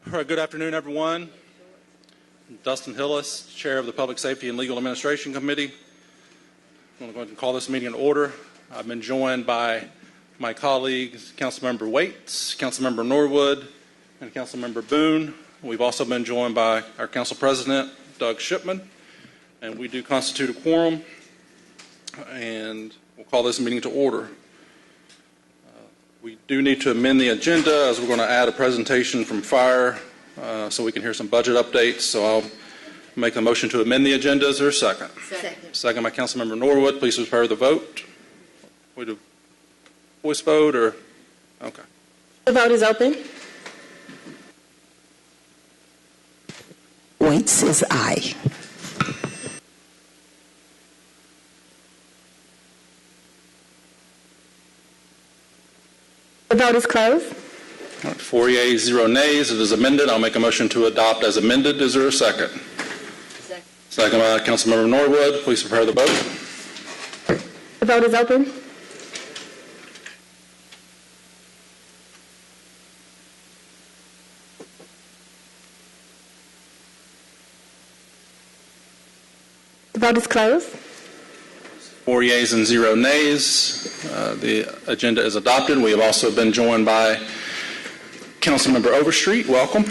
All right, good afternoon, everyone. Dustin Hillis, Chair of the Public Safety and Legal Administration Committee. I'm going to go ahead and call this meeting in order. I've been joined by my colleagues, Councilmember Waits, Councilmember Norwood, and Councilmember Boone. We've also been joined by our Council President, Doug Shipman, and we do constitute a quorum, and we'll call this meeting to order. We do need to amend the agenda as we're going to add a presentation from fire so we can hear some budget updates. So I'll make a motion to amend the agenda. Is there a second? Second. Second by Councilmember Norwood. Please prepare the vote. We do voice vote or? Okay. The vote is open. Waits is aye. The vote is closed. All right, 4 yeas, 0 nays. It is amended. I'll make a motion to adopt as amended. Is there a second? Second. Second by Councilmember Norwood. Please prepare the vote. The vote is open. The vote is closed. 4 yeas and 0 nays. The agenda is adopted. We have also been joined by Councilmember Overstreet. Welcome.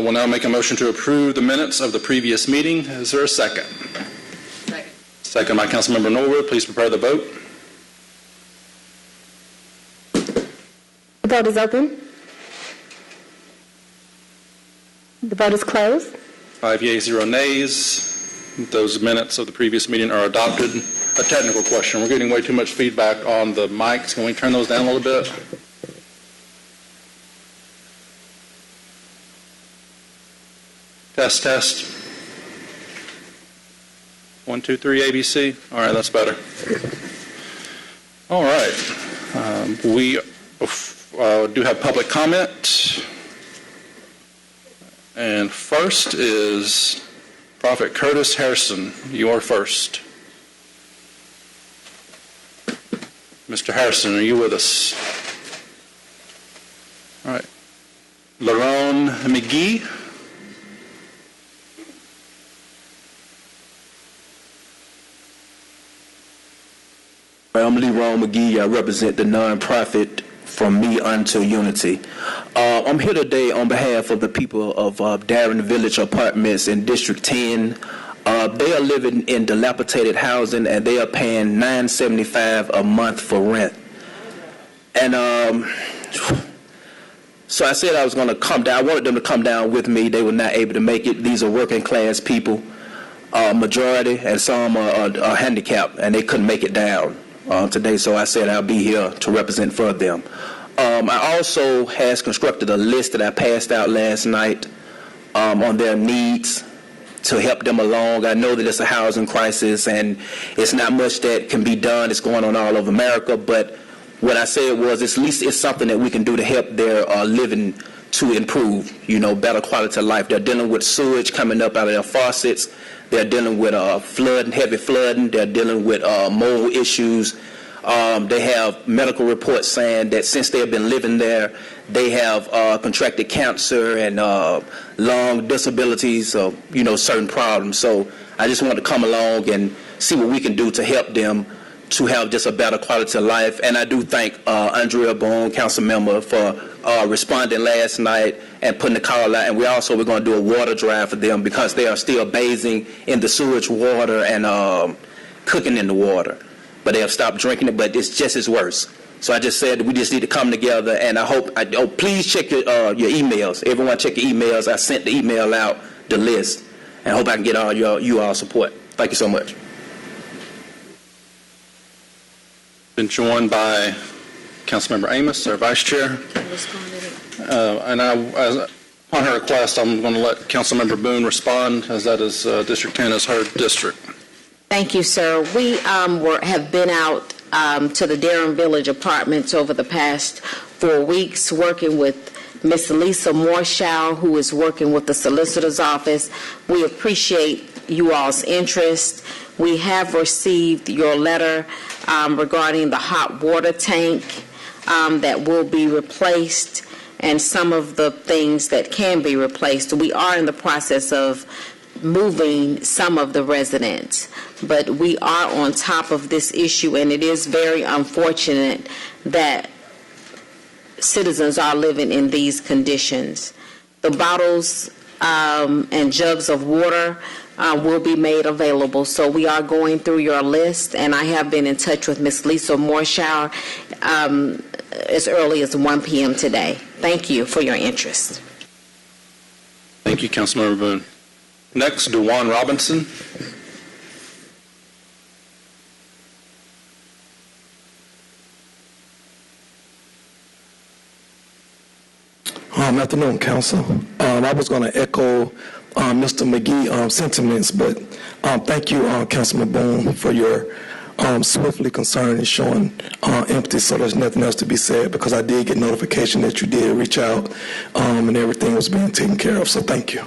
We'll now make a motion to approve the minutes of the previous meeting. Is there a second? Second. Second by Councilmember Norwood. Please prepare the vote. The vote is open. The vote is closed. 5 yeas, 0 nays. Those minutes of the previous meeting are adopted. A technical question. We're getting way too much feedback on the mics. Can we turn those down a little bit? Test, test. 1, 2, 3, ABC. All right, that's better. All right. We do have public comment. And first is Prophet Curtis Harrison. You are first. Mr. Harrison, are you with us? All right. Lerone McGee. I'm Lerone McGee. I represent the nonprofit From Me Unto Unity. I'm here today on behalf of the people of Darren Village Apartments in District 10. They are living in dilapidated housing and they are paying $9.75 a month for rent. And so I said I was going to come down. I wanted them to come down with me. They were not able to make it. These are working class people, majority, and some are handicapped, and they couldn't make it down today. So I said I'll be here to represent for them. I also has constructed a list that I passed out last night on their needs to help them along. I know that it's a housing crisis and it's not much that can be done. It's going on all over America, but what I said was at least it's something that we can do to help their living to improve, better quality of life. They're dealing with sewage coming up out of their faucets. They're dealing with flooding, heavy flooding. They're dealing with mold issues. They have medical reports saying that since they have been living there, they have contracted cancer and lung disabilities, certain problems. So I just want to come along and see what we can do to help them to have just a better quality of life. And I do thank Andrea Boone, council member, for responding last night and putting the call out. And we're going to do a water drive for them because they are still bathing in the sewage water and cooking in the water. But they have stopped drinking it, but it's just as worse. So I just said we just need to come together, and please check your emails. Everyone check your emails. I sent the email out, the list, and I hope I can get all you all support. Thank you so much. Been joined by Councilmember Amos, our Vice Chair. And upon her request, I'm going to let Councilmember Boone respond, as that is District 10 is her district. Thank you, sir. We have been out to the Darren Village Apartments over the past 4 weeks, working with Ms. Lisa Morshow, who is working with the Solicitor's Office. We appreciate you all's interest. We have received your letter regarding the hot water tank that will be replaced. and some of the things that can be replaced. We are in the process of moving some of the residents, but we are on top of this issue, and it is very unfortunate that citizens are living in these conditions. The bottles and jugs of water will be made available. So we are going through your list, and I have been in touch with Ms. Lisa Morshower as early as 1 p.m. today. Thank you for your interest. Thank you, Councilmember Boone. Next, DeJuan Robinson. Afternoon, Council. I was going to echo Mr. McGee's sentiments, but thank you, Councilman Boone, for your swiftly concern and showing empathy, so there's nothing else to be said, because I did get notification that you did reach out and everything was being taken care of, so thank you.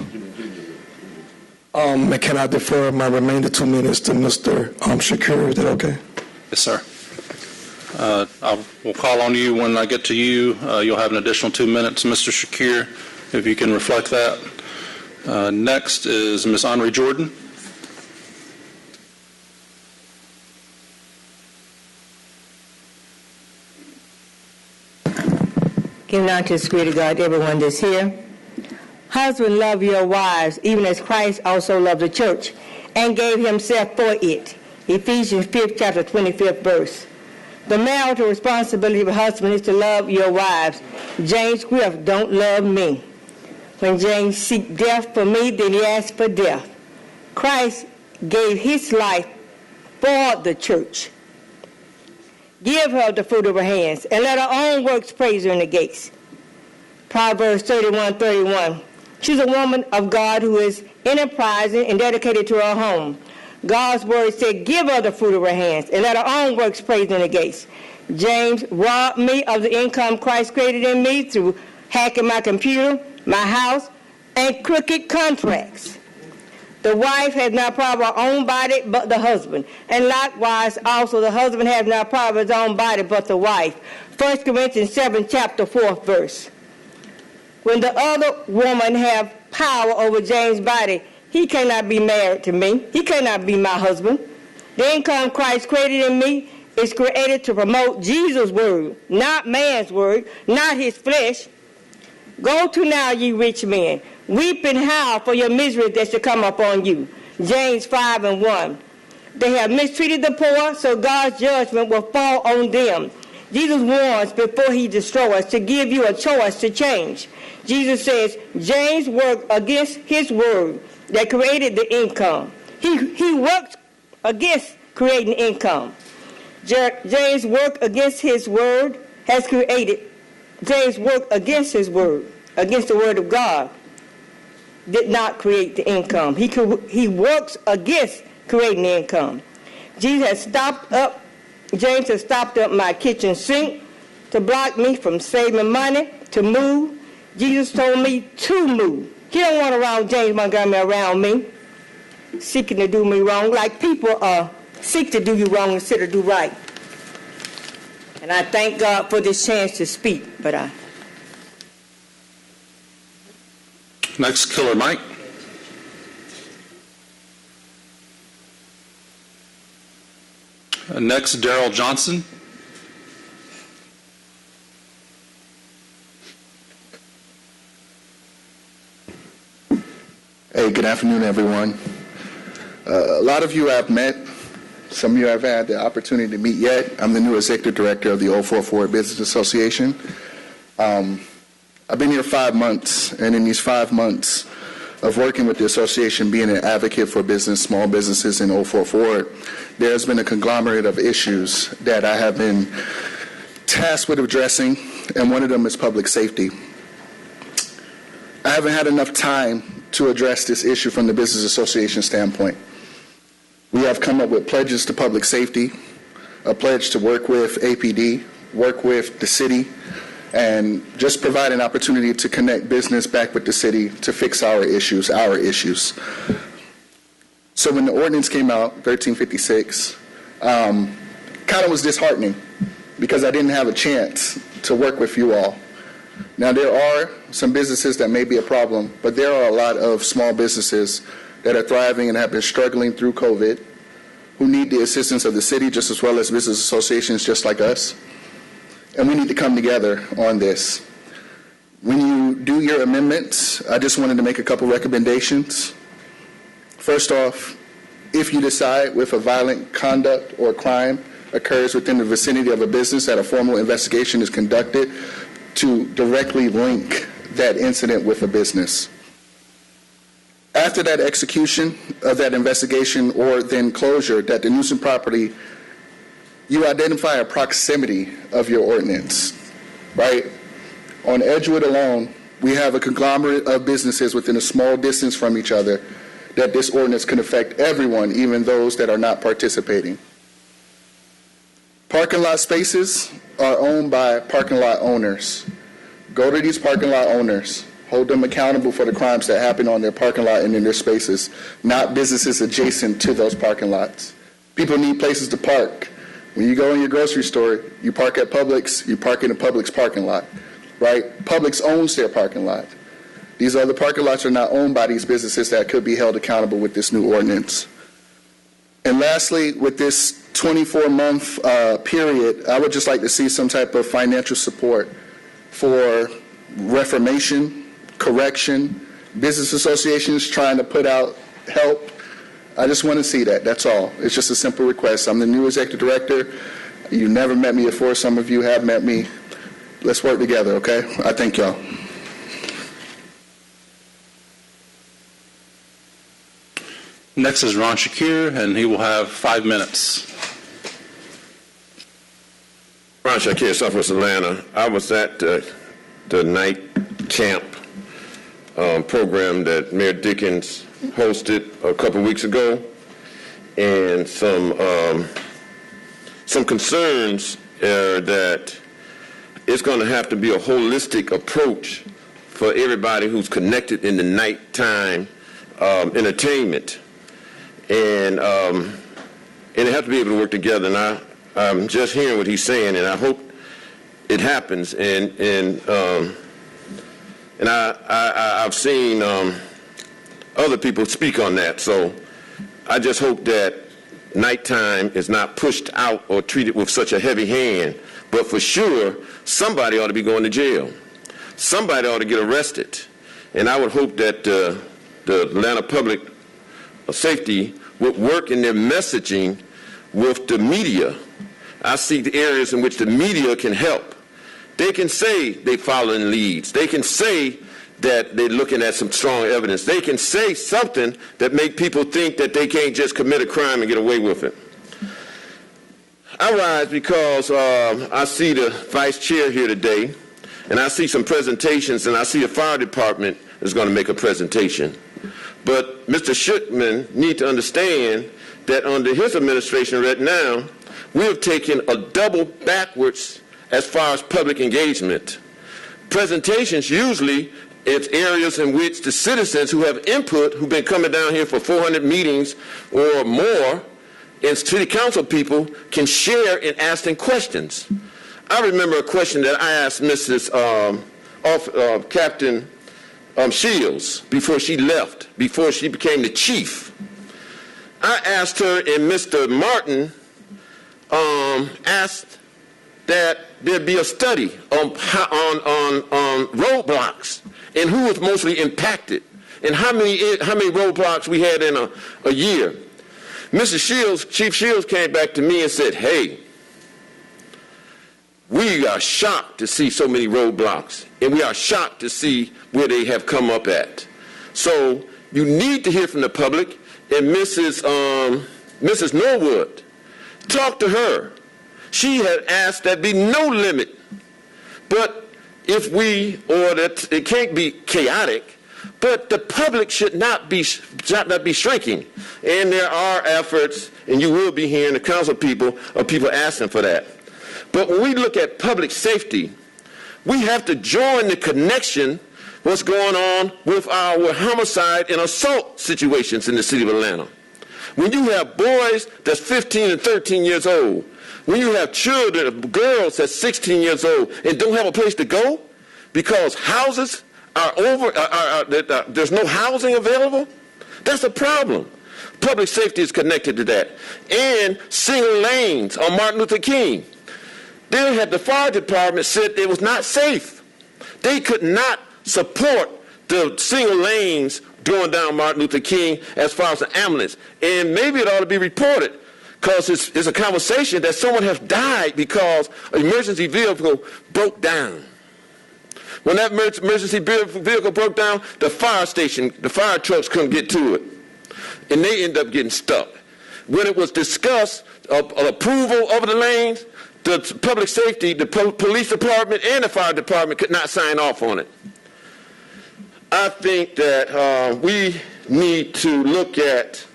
Can I defer my remainder 2 minutes to Mr. Shakur? Is that okay? Yes, sir. We'll call on you when I get to you. You'll have an additional 2 minutes, Mr. Shakir, if you can reflect that. Next is Ms. Henri Jordan. Giving out to the Spirit of God, everyone that's here. Husbands, love your wives, even as Christ also loved the church and gave himself for it. Ephesians 5th chapter 25th verse. The marital responsibility of a husband is to love your wives. James Griff, don't love me. When James seek death for me, then he asked for death. Christ gave his life for the church. Give her the fruit of her hands, and let her own works praise her in the gates. Proverbs 31:31. She's a woman of God who is enterprising and dedicated to her home. God's word said, give her the fruit of her hands, and let her own works praise in the gates. James robbed me of the income Christ created in me through hacking my computer, my house, and crooked contracts. The wife has not power of her own body but the husband. And likewise, also the husband has not power of his own body but the wife. 1 Corinthians 7, chapter 4th verse. When the other woman have power over James' body, he cannot be married to me. He cannot be my husband. The income Christ created in me is created to promote Jesus' word, not man's word, not his flesh. Go to now, ye rich men. Weep and howl for your misery that shall come upon you. James 5:1. They have mistreated the poor, so God's judgment will fall on them. Jesus warns before he destroys to give you a choice to change. Jesus says, James worked against his word that created the income. He worked against creating income. James worked against his word has created. James worked against his word, against the word of God, did not create the income. He works against creating the income. James has stopped up my kitchen sink to block me from saving money, to move. Jesus told me to move. He don't want around James Montgomery around me, seeking to do me wrong, like people seek to do you wrong instead of do right. And I thank God for this chance to speak, Next, Killer Mike. Next, Daryl Johnson. Hey, good afternoon, everyone. A lot of you I've met. Some of you I've had the opportunity to meet yet. I'm the new executive director of the 044 Business Association. I've been here 5 months, and in these 5 months of working with the association, being an advocate for small businesses in 044, there's been a conglomerate of issues that I have been tasked with addressing, and one of them is public safety. I haven't had enough time to address this issue from the Business Association standpoint. We have come up with pledges to public safety, a pledge to work with APD, work with the city, and just provide an opportunity to connect business back with the city to fix our issues. So when the ordinance came out, 1356, kind of was disheartening because I didn't have a chance to work with you all Now, there are some businesses that may be a problem, but there are a lot of small businesses that are thriving and have been struggling through COVID, who need the assistance of the city just as well as business associations just like us. And we need to come together on this. When you do your amendments, I just wanted to make a couple recommendations. First off, if you decide with a violent conduct or crime occurs within the vicinity of a business that a formal investigation is conducted, to directly link that incident with a business. After that execution of that investigation or then closure, that the nuisance property, you identify a proximity of your ordinance, right? On Edgewood alone, we have a conglomerate of businesses within a small distance from each other that this ordinance can affect everyone, even those that are not participating. Parking lot spaces are owned by parking lot owners. Go to these parking lot owners. Hold them accountable for the crimes that happen on their parking lot and in their spaces, not businesses adjacent to those parking lots. People need places to park. When you go in your grocery store, you park at Publix, you park in a Publix parking lot, right? Publix owns their parking lot. These other parking lots are not owned by these businesses that could be held accountable with this new ordinance. And lastly, with this 24-month period, I would just like to see some type of financial support for reformation, correction, business associations trying to put out help. I just want to see that. That's all. It's just a simple request. I'm the new executive director. You never met me before. Some of you have met me. Let's work together, okay? I thank y'all. Next is Ron Shakir, and he will have 5 minutes. Ron Shakir, Southwest Atlanta. I was at the night camp program that Mayor Dickens hosted a couple weeks ago, and some concerns are that it's going to have to be a holistic approach for everybody who's connected in the nighttime entertainment, and they have to be able to work together. And I'm just hearing what he's saying, and I hope it happens. And I've seen other people speak on that. So I just hope that nighttime is not pushed out or treated with such a heavy hand. But for sure, somebody ought to be going to jail. Somebody ought to get arrested. And I would hope that the Atlanta Public Safety would work in their messaging with the media. I see the areas in which the media can help. They can say they're following leads. They can say that they're looking at some strong evidence. They can say something that make people think that they can't just commit a crime and get away with it. I rise because I see the vice chair here today, and I see some presentations, and I see the fire department is going to make a presentation. But Mr. Schuckman needs to understand that under his administration right now, we have taken a double backwards as far as public engagement. Presentations usually it's areas in which the citizens who have input, who've been coming down here for 400 meetings or more, and city council people can share in asking questions. I remember a question that I asked Mrs. Captain Shields before she left, before she became the chief. I asked her, and Mr. Martin asked that there be a study on roadblocks and who was mostly impacted and how many roadblocks we had in a year. Mrs. Shields, Chief Shields came back to me and said, hey, we are shocked to see so many roadblocks, and we are shocked to see where they have come up at. So you need to hear from the public, and Mrs. Norwood, talk to her. She had asked that be no limit, but if that it can't be chaotic, but the public should not be shrinking. And there are efforts, and you will be hearing the council people asking for that. But when we look at public safety, we have to join the connection what's going on with our homicide and assault situations in the city of Atlanta. When you have boys that's 15 and 13 years old, when you have children, girls that's 16 years old and don't have a place to go, because houses are there's no housing available? That's a problem. Public safety is connected to that. And single lanes on Martin Luther King. Then had the fire department said it was not safe. They could not support the single lanes going down Martin Luther King as far as the ambulance. And maybe it ought to be reported, because it's a conversation that someone has died because an emergency vehicle broke down. When that emergency vehicle broke down, the fire trucks couldn't get to it, and they ended up getting stuck. When it was discussed approval of the lanes, the public safety, the police department, and the fire department could not sign off on it. I think that we need to look at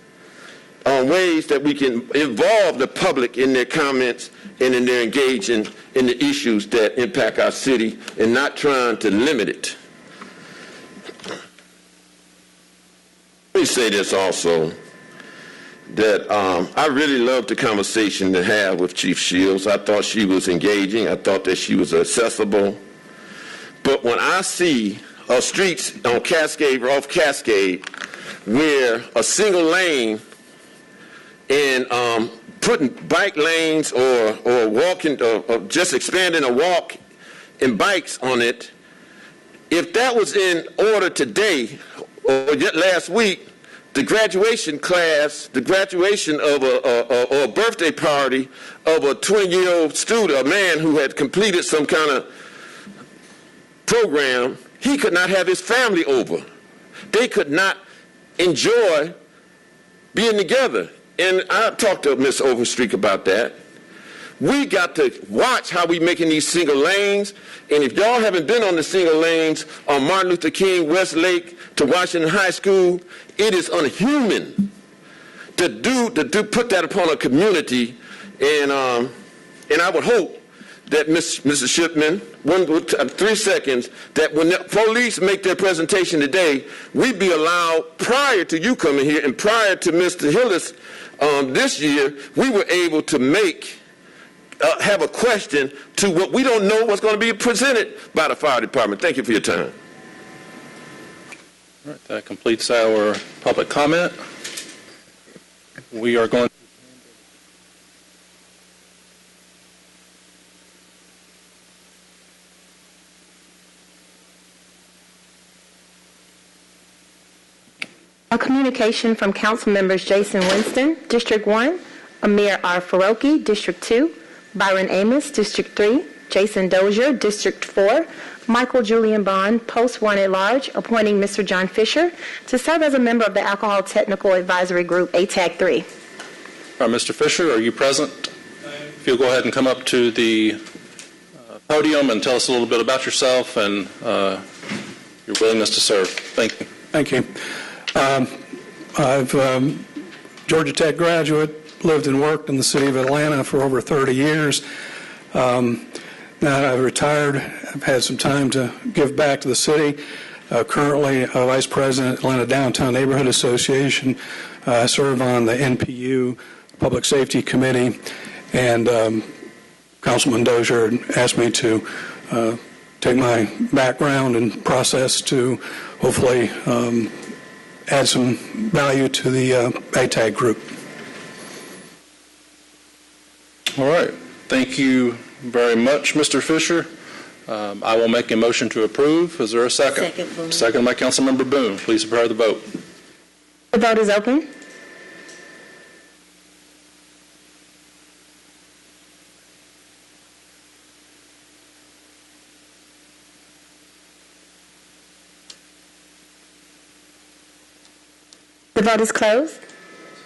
ways that we can involve the public in their comments and in their engaging in the issues that impact our city, and not trying to limit it. Let me say this also, that I really loved the conversation to have with Chief Shields. I thought she was engaging. I thought that she was accessible. But when I see streets on Cascade or off Cascade where a single lane and putting bike lanes or walking or just expanding a walk and bikes on it, if that was in order today or last week, the graduation class, the graduation of a birthday party of a 20-year-old student, a man who had completed some kind of program, he could not have his family over. They could not enjoy being together. And I talked to Ms. Overstreet about that. We got to watch how we making these single lanes. And if y'all haven't been on the single lanes on Martin Luther King, Westlake to Washington High School, it is unhuman to put that upon a community. And I would hope that Mrs. Shipman, 3 seconds, that when the police make their presentation today, we'd be allowed, prior to you coming here and prior to Mr. Hillis this year, we were able to have a question to what we don't know what's going to be presented by the fire department. Thank you for your time. All right, that completes our public comment. We are going. A communication from council members Jason Winston, District 1, Amir R. Faroki, District 2, Byron Amos, District 3, Jason Dozier, District 4, Michael Julian Bond, Post 1 at Large, appointing Mr. John Fisher to serve as a member of the Alcohol Technical Advisory Group, ATAG 3. All right, Mr. Fisher, are you present? If you'll go ahead and come up to the podium and tell us a little bit about yourself and your willingness to serve. Thank you. Thank you. I've Georgia Tech graduate, lived and worked in the city of Atlanta for over 30 years. Now I've retired. I've had some time to give back to the city. Currently a vice president, Atlanta Downtown Neighborhood Association. I serve on the NPU Public Safety Committee, and Councilman Dozier asked me to take my background and process to hopefully add some value to the ATAG group. All right. Thank you very much, Mr. Fisher. I will make a motion to approve. Is there a second? Second, Boone. Second by Councilmember Boone. Please prepare the vote. The vote is open. The vote is closed.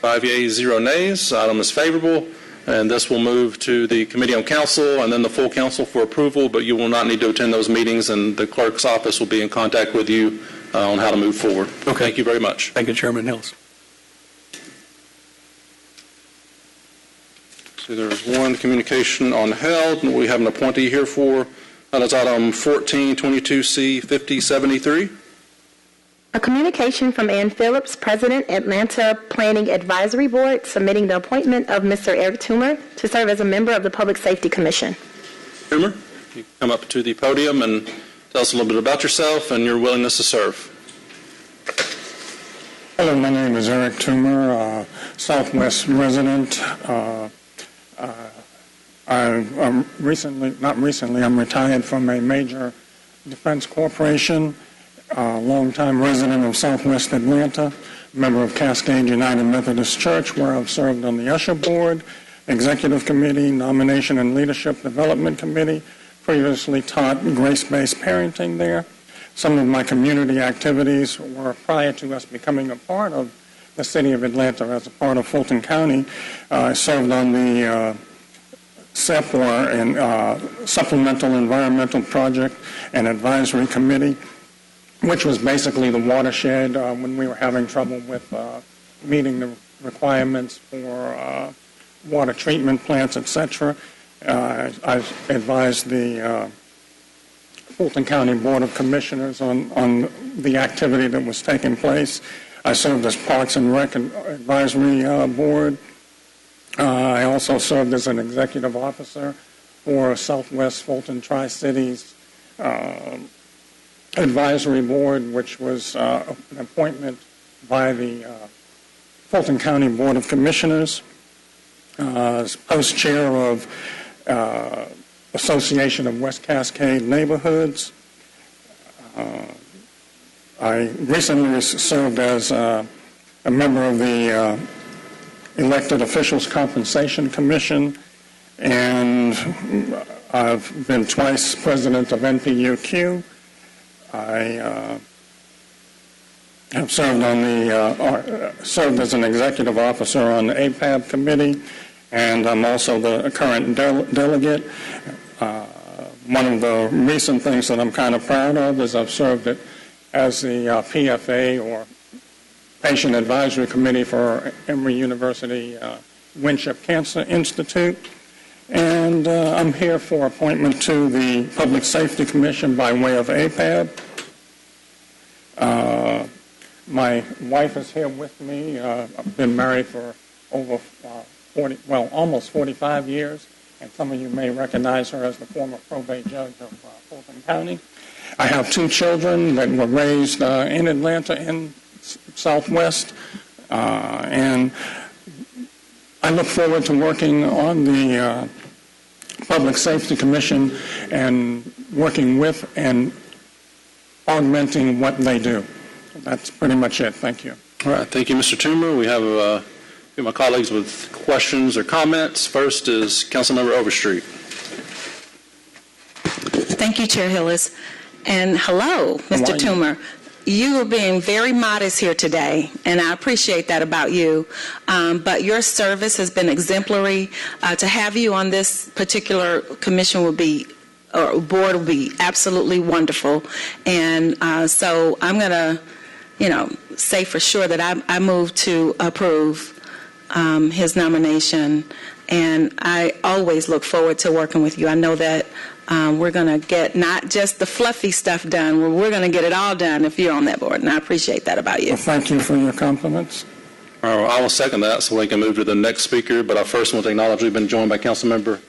5 yeas, 0 nays. Item is favorable, and this will move to the Committee on Council and then the full council for approval, but you will not need to attend those meetings, and the clerk's office will be in contact with you on how to move forward. Okay. Thank you very much. Thank you, Chairman Hills. So there's one communication on held, and we have an appointee here for. That's item 1422C 5073. A communication from Ann Phillips, President, Atlanta Planning Advisory Board, submitting the appointment of Mr. Eric Toomer to serve as a member of the Public Safety Commission. Toomer, you come up to the podium and Tell us a little bit about yourself and your willingness to serve. Hello, my name is Eric Toomer, Southwest resident. I'm retired from a major defense corporation, longtime resident of Southwest Atlanta, member of Cascade United Methodist Church, where I've served on the Usher Board, Executive Committee, Nomination and Leadership Development Committee, previously taught grace-based parenting there. Some of my community activities were prior to us becoming a part of the City of Atlanta as a part of Fulton County. I served on the SEPWAR and Supplemental Environmental Project and Advisory Committee, which was basically the watershed when we were having trouble with meeting the requirements for water treatment plants, etc. I advised the Fulton County Board of Commissioners on the activity that was taking place. I served as Parks and Rec Advisory Board. I also served as an executive officer for Southwest Fulton Tri-Cities Advisory Board, which was an appointment by the Fulton County Board of Commissioners. Post-chair of Association of West Cascade Neighborhoods. I recently served as a member of the Elected Officials Compensation Commission, and I've been twice president of NPUQ. I have served served as an executive officer on the APAB committee, and I'm also the current delegate. One of the recent things that I'm kind of proud of is I've served as the PFA, or Patient Advisory Committee, for Emory University Winship Cancer Institute. And I'm here for appointment to the Public Safety Commission by way of APAB. My wife is here with me. I've been married for over almost 45 years, and some of you may recognize her as the former probate judge of Fulton County. I have two children that were raised in Atlanta and Southwest, and I look forward to working on the Public Safety Commission and working with and augmenting what they do. That's pretty much it. Thank you. All right. Thank you, Mr. Toomer. We have a few of my colleagues with questions or comments. First is Councilmember Overstreet. Thank you, Chair Hillis. And hello, Mr. Toomer. You are being very modest here today, and I appreciate that about you. But your service has been exemplary. To have you on this particular commission board will be absolutely wonderful. And so I'm going to, say for sure that I move to approve his nomination. And I always look forward to working with you. I know that we're going to get not just the fluffy stuff done, we're going to get it all done if you're on that board, and I appreciate that about you. Well, thank you for your compliments. I will second that so we can move to the next speaker, but I first want to acknowledge we've been joined by Councilmember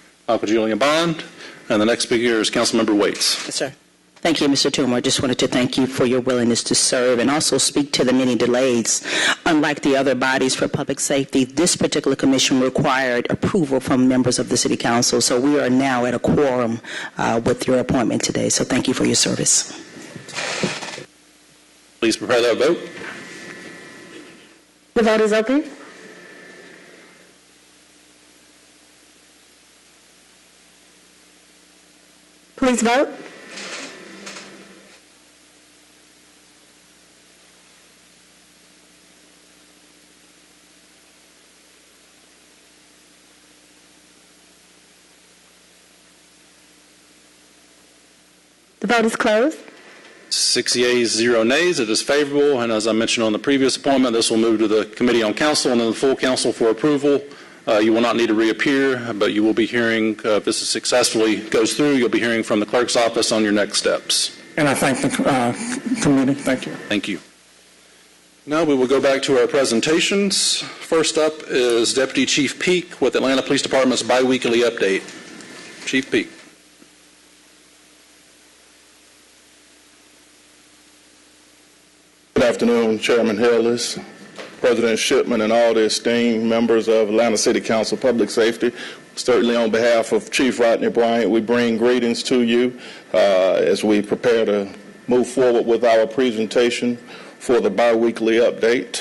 Julian Bond, and the next speaker is Councilmember Waits. Yes, sir. Thank you, Mr. Toomer. I just wanted to thank you for your willingness to serve and also speak to the many delays. Unlike the other bodies for public safety, this particular commission required approval from members of the City Council, so we are now at a quorum with your appointment today. So thank you for your service. Please prepare that vote. The vote is open. Please vote. The vote is closed. 6 yeas, 0 nays. It is favorable, and as I mentioned on the previous appointment, this will move to the Committee on Council and then the full Council for approval. You will not need to reappear, but you will be hearing, if this successfully goes through, you'll be hearing from the Clerk's office on your next steps. And I thank the committee. Thank you. Thank you. Now we will go back to our presentations. First up is Deputy Chief Peak with Atlanta Police Department's biweekly update. Chief Peak. afternoon, Chairman Hillis, President Shipman, and all the esteemed members of Atlanta City Council Public Safety. Certainly on behalf of Chief Rodney Bryant, we bring greetings to you as we prepare to move forward with our presentation for the biweekly update.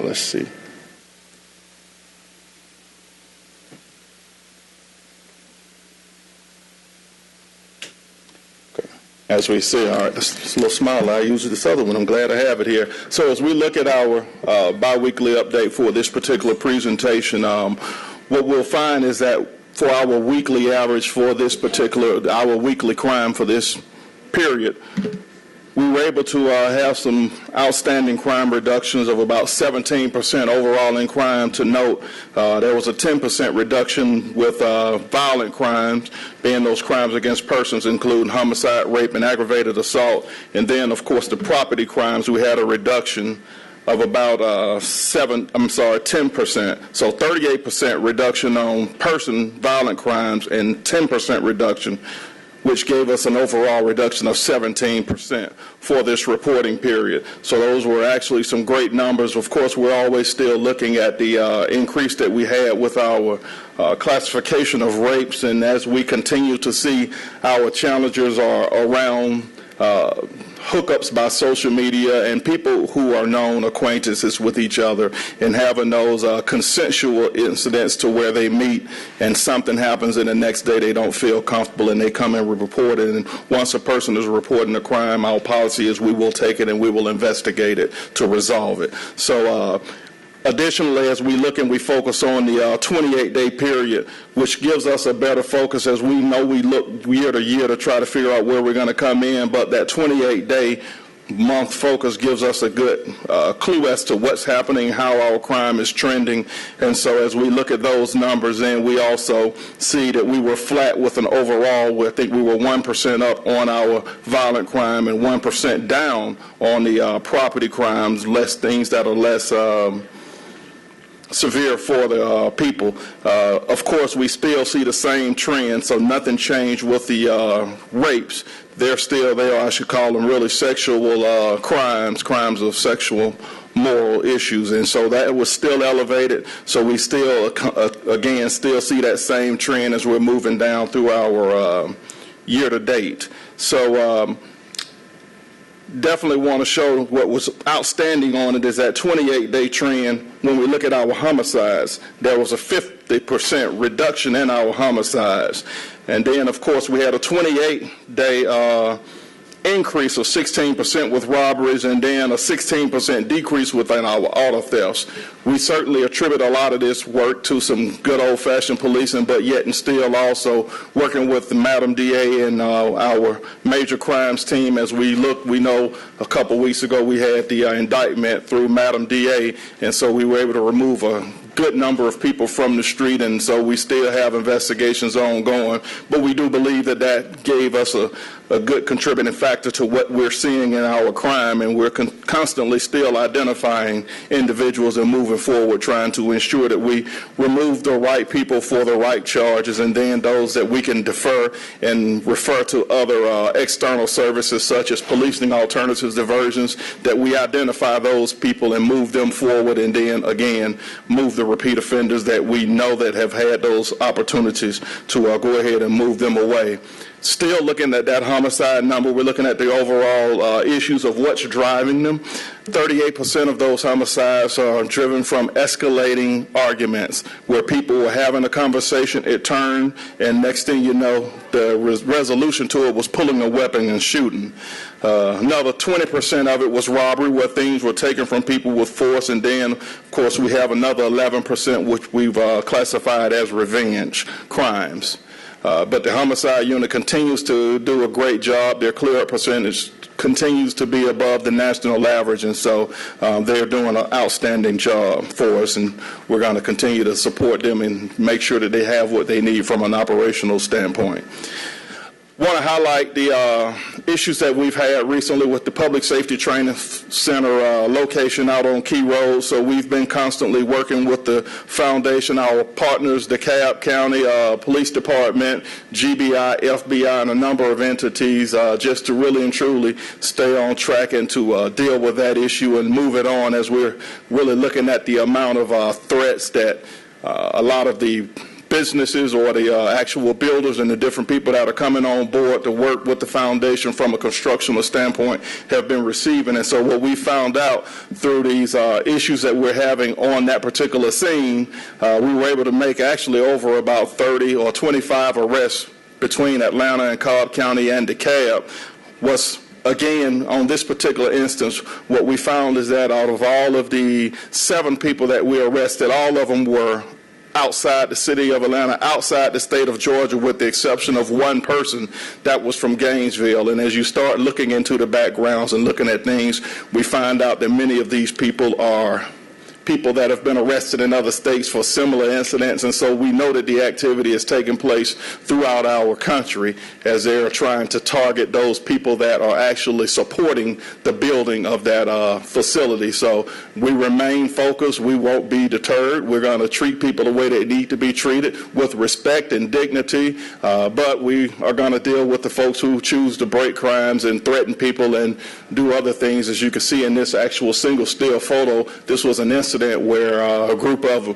Let's see. As we see, all right, this little smile, I use this other one. I'm glad I have it here. So as we look at our biweekly update for this particular presentation, what we'll find is that for our weekly average for this particular, our weekly crime for this period, we were able to have some outstanding crime reductions of about 17% overall in crime. To note, there was a 10% reduction with violent crimes, being those crimes against persons, including homicide, rape, and aggravated assault. And then, of course, the property crimes, we had a reduction of about 10%. So 38% reduction on person violent crimes and 10% reduction, which gave us an overall reduction of 17% for this reporting period. So those were actually some great numbers. Of course, we're always still looking at the increase that we had with our classification of rapes, and as we continue to see, our challenges are around hookups by social media and people who are known acquaintances with each other, and having those consensual incidents to where they meet and something happens and the next day they don't feel comfortable and they come and report it. And once a person is reporting a crime, our policy is we will take it and we will investigate it to resolve it. So additionally, as we look and we focus on the 28-day period, which gives us a better focus, as we know we look year to year to try to figure out where we're going to come in, but that 28-day month focus gives us a good clue as to what's happening, how our crime is trending. And so as we look at those numbers, then we also see that we were flat with an overall, I think we were 1% up on our violent crime and 1% down on the property crimes, less things that are less severe for the people. Of course, we still see the same trend, so nothing changed with the rapes. They're still there. I should call them really sexual crimes of sexual moral issues, and so that was still elevated. So we still, again, still see that same trend as we're moving down through our year to date. So definitely want to show what was outstanding on it is that 28-day trend. When we look at our homicides, there was a 50% reduction in our homicides. And then, of course, we had a 28-day increase of 16% with robberies, and then a 16% decrease within our auto thefts. We certainly attribute a lot of this work to some good old-fashioned policing, but yet and still also working with the Madam DA and our major crimes team. As we look, we know a couple weeks ago we had the indictment through Madam DA, and so we were able to remove a good number of people from the street, and so we still have investigations ongoing. But we do believe that that gave us a good contributing factor to what we're seeing in our crime, and we're constantly still identifying individuals and moving forward, trying to ensure that we remove the right people for the right charges, and then those that we can defer and refer to other external services such as policing alternatives, diversions, that we identify those people and move them forward, and then again move the repeat offenders that we know that have had those opportunities to go ahead and move them away. Still looking at that homicide number, we're looking at the overall issues of what's driving them. 38% of those homicides are driven from escalating arguments, where people were having a conversation, it turned, and next thing you know, the resolution to it was pulling a weapon and shooting. Another 20% of it was robbery, where things were taken from people with force, and then, of course, we have another 11% which we've classified as revenge crimes. But the homicide unit continues to do a great job. Their clear-up percentage continues to be above the national average, and so they're doing an outstanding job for us, and we're going to continue to support them and make sure that they have what they need from an operational standpoint. want to highlight the issues that we've had recently with the Public Safety Training Center location out on Key Road. So we've been constantly working with the foundation, our partners, the DeKalb County Police Department, GBI, FBI, and a number of entities just to really and truly stay on track and to deal with that issue and move it on as we're really looking at the amount of threats that a lot of the businesses or the actual builders and the different people that are coming on board to work with the foundation from a constructional standpoint have been receiving. And so what we found out through these issues that we're having on that particular scene, we were able to make actually over about 30 or 25 arrests between Atlanta and Cobb County and DeKalb. Again, on this particular instance, what we found is that out of all of the 7 people that we arrested, all of them were outside the city of Atlanta, outside the state of Georgia, with the exception of one person that was from Gainesville. And as you start looking into the backgrounds and looking at things, we find out that many of these people are people that have been arrested in other states for similar incidents, and so we know that the activity is taking place throughout our country as they're trying to target those people that are actually supporting the building of that facility. So we remain focused. We won't be deterred. We're going to treat people the way they need to be treated, with respect and dignity, but we are going to deal with the folks who choose to break crimes and threaten people and do other things. As you can see in this actual single still photo, this was an incident where a group of them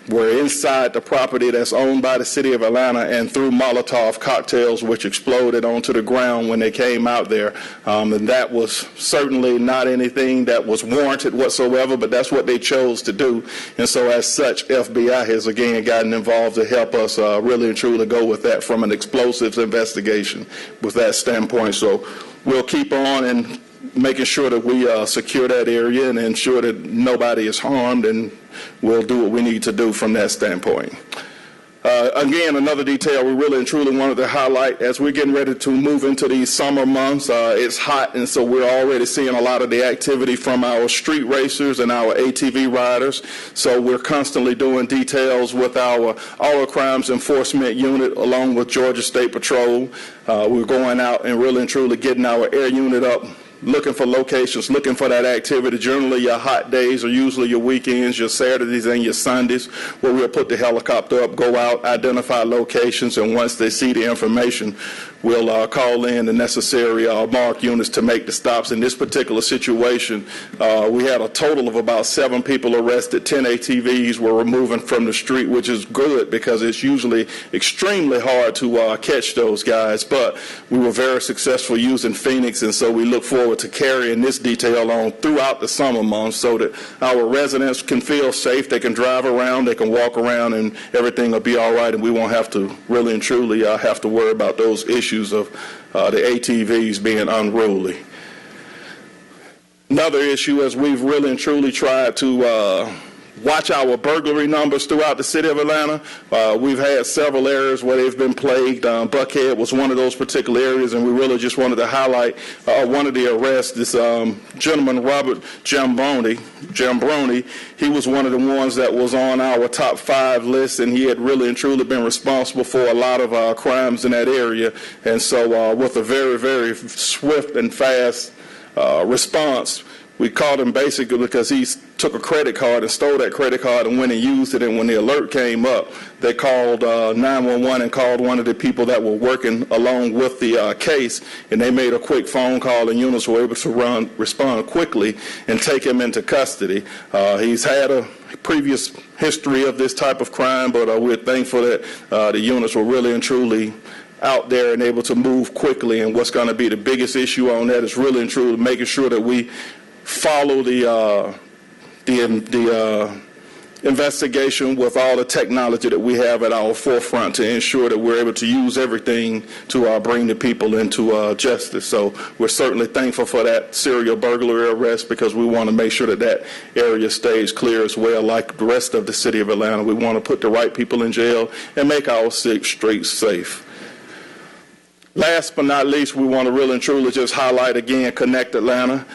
were inside the property that's owned by the city of Atlanta and threw Molotov cocktails which exploded onto the ground when they came out there. And that was certainly not anything that was warranted whatsoever, but that's what they chose to do. And so as such, FBI has again gotten involved to help us really and truly go with that from an explosives investigation with that standpoint. So we'll keep on and making sure that we secure that area and ensure that nobody is harmed, and we'll do what we need to do from that standpoint. Again, another detail we really and truly wanted to highlight as we're getting ready to move into these summer months. It's hot, and so we're already seeing a lot of the activity from our street racers and our ATV riders. So we're constantly doing details with our Auto Crimes Enforcement Unit along with Georgia State Patrol. We're going out and really and truly getting our air unit up, looking for locations, looking for that activity. Generally, your hot days are usually your weekends, your Saturdays and your Sundays, where we'll put the helicopter up, go out, identify locations, and once they see the information, we'll call in the necessary mark units to make the stops. In this particular situation, we had a total of about 7 people arrested. 10 ATVs were removed from the street, which is good because it's usually extremely hard to catch those guys. But we were very successful using Phoenix, and so we look forward to carrying this detail on throughout the summer months so that our residents can feel safe. They can drive around, they can walk around, and everything will be all right, and we won't have to really and truly have to worry about those issues of the ATVs being unruly. Another issue is we've really and truly tried to watch our burglary numbers throughout the city of Atlanta. We've had several areas where they've been plagued. Buckhead was one of those particular areas, and we really just wanted to highlight one of the arrests. This gentleman, Robert Jambroni, he was one of the ones that was on our top 5 list, and he had really and truly been responsible for a lot of crimes in that area. And so with a very, very swift and fast response, we caught him basically because he took a credit card and stole that credit card and went and used it. And when the alert came up, they called 911 and called one of the people that were working along with the case. And they made a quick phone call, and units were able to respond quickly and take him into custody. He's had a previous history of this type of crime, but we're thankful that the units were really and truly out there and able to move quickly. And what's going to be the biggest issue on that is really and truly making sure that we follow the investigation with all the technology that we have at our forefront to ensure that we're able to use everything to bring the people into justice. So we're certainly thankful for that serial burglary arrest because we want to make sure that that area stays clear as well. Like the rest of the city of Atlanta, we want to put the right people in jail and make our streets safe. Last but not least, we want to really and truly just highlight again Connect Atlanta,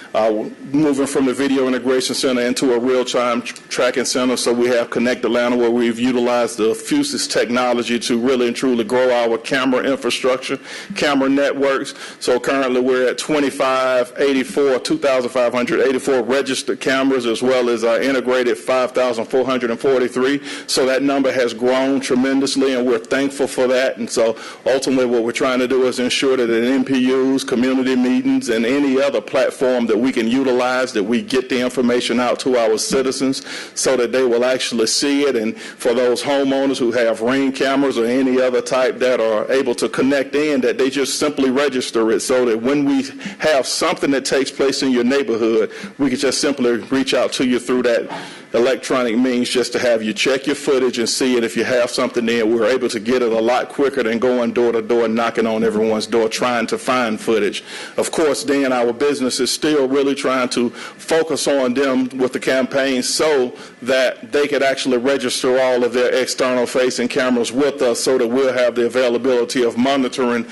moving from the Video Integration Center into a real-time tracking center. So we have Connect Atlanta, where we've utilized the Fusus technology to really and truly grow our camera infrastructure, camera networks. So currently we're at 2,584 registered cameras, as well as integrated 5,443. So that number has grown tremendously, and we're thankful for that. And so ultimately what we're trying to do is ensure that in MPUs, community meetings, and any other platform that we can utilize, that we get the information out to our citizens so that they will actually see it. And for those homeowners who have Ring cameras or any other type that are able to connect in, that they just simply register it, so that when we have something that takes place in your neighborhood, we can just simply reach out to you through that electronic means, just to have you check your footage and see it. If you have something there, we're able to get it a lot quicker than going door to door, knocking on everyone's door, trying to find footage. Of course, then our business is still really trying to focus on them with the campaign so that they could actually register all of their external facing cameras with us, so that we'll have the availability of monitoring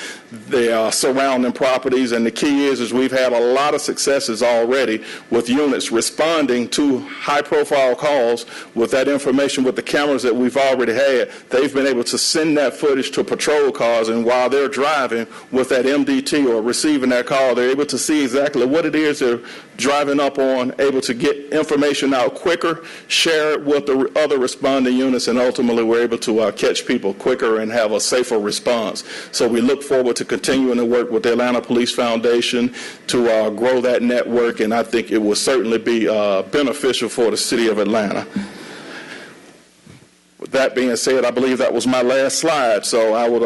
the surrounding properties. And the key is we've had a lot of successes already with units responding to high-profile calls with that information, with the cameras that we've already had. They've been able to send that footage to patrol cars, and while they're driving with that MDT or receiving that call, they're able to see exactly what it is they're driving up on, able to get information out quicker, share it with the other responding units, and ultimately we're able to catch people quicker and have a safer response. So we look forward to continuing to work with the Atlanta Police Foundation to grow that network, and I think it will certainly be beneficial for the city of Atlanta. With that being said, I believe that was my last slide, so I would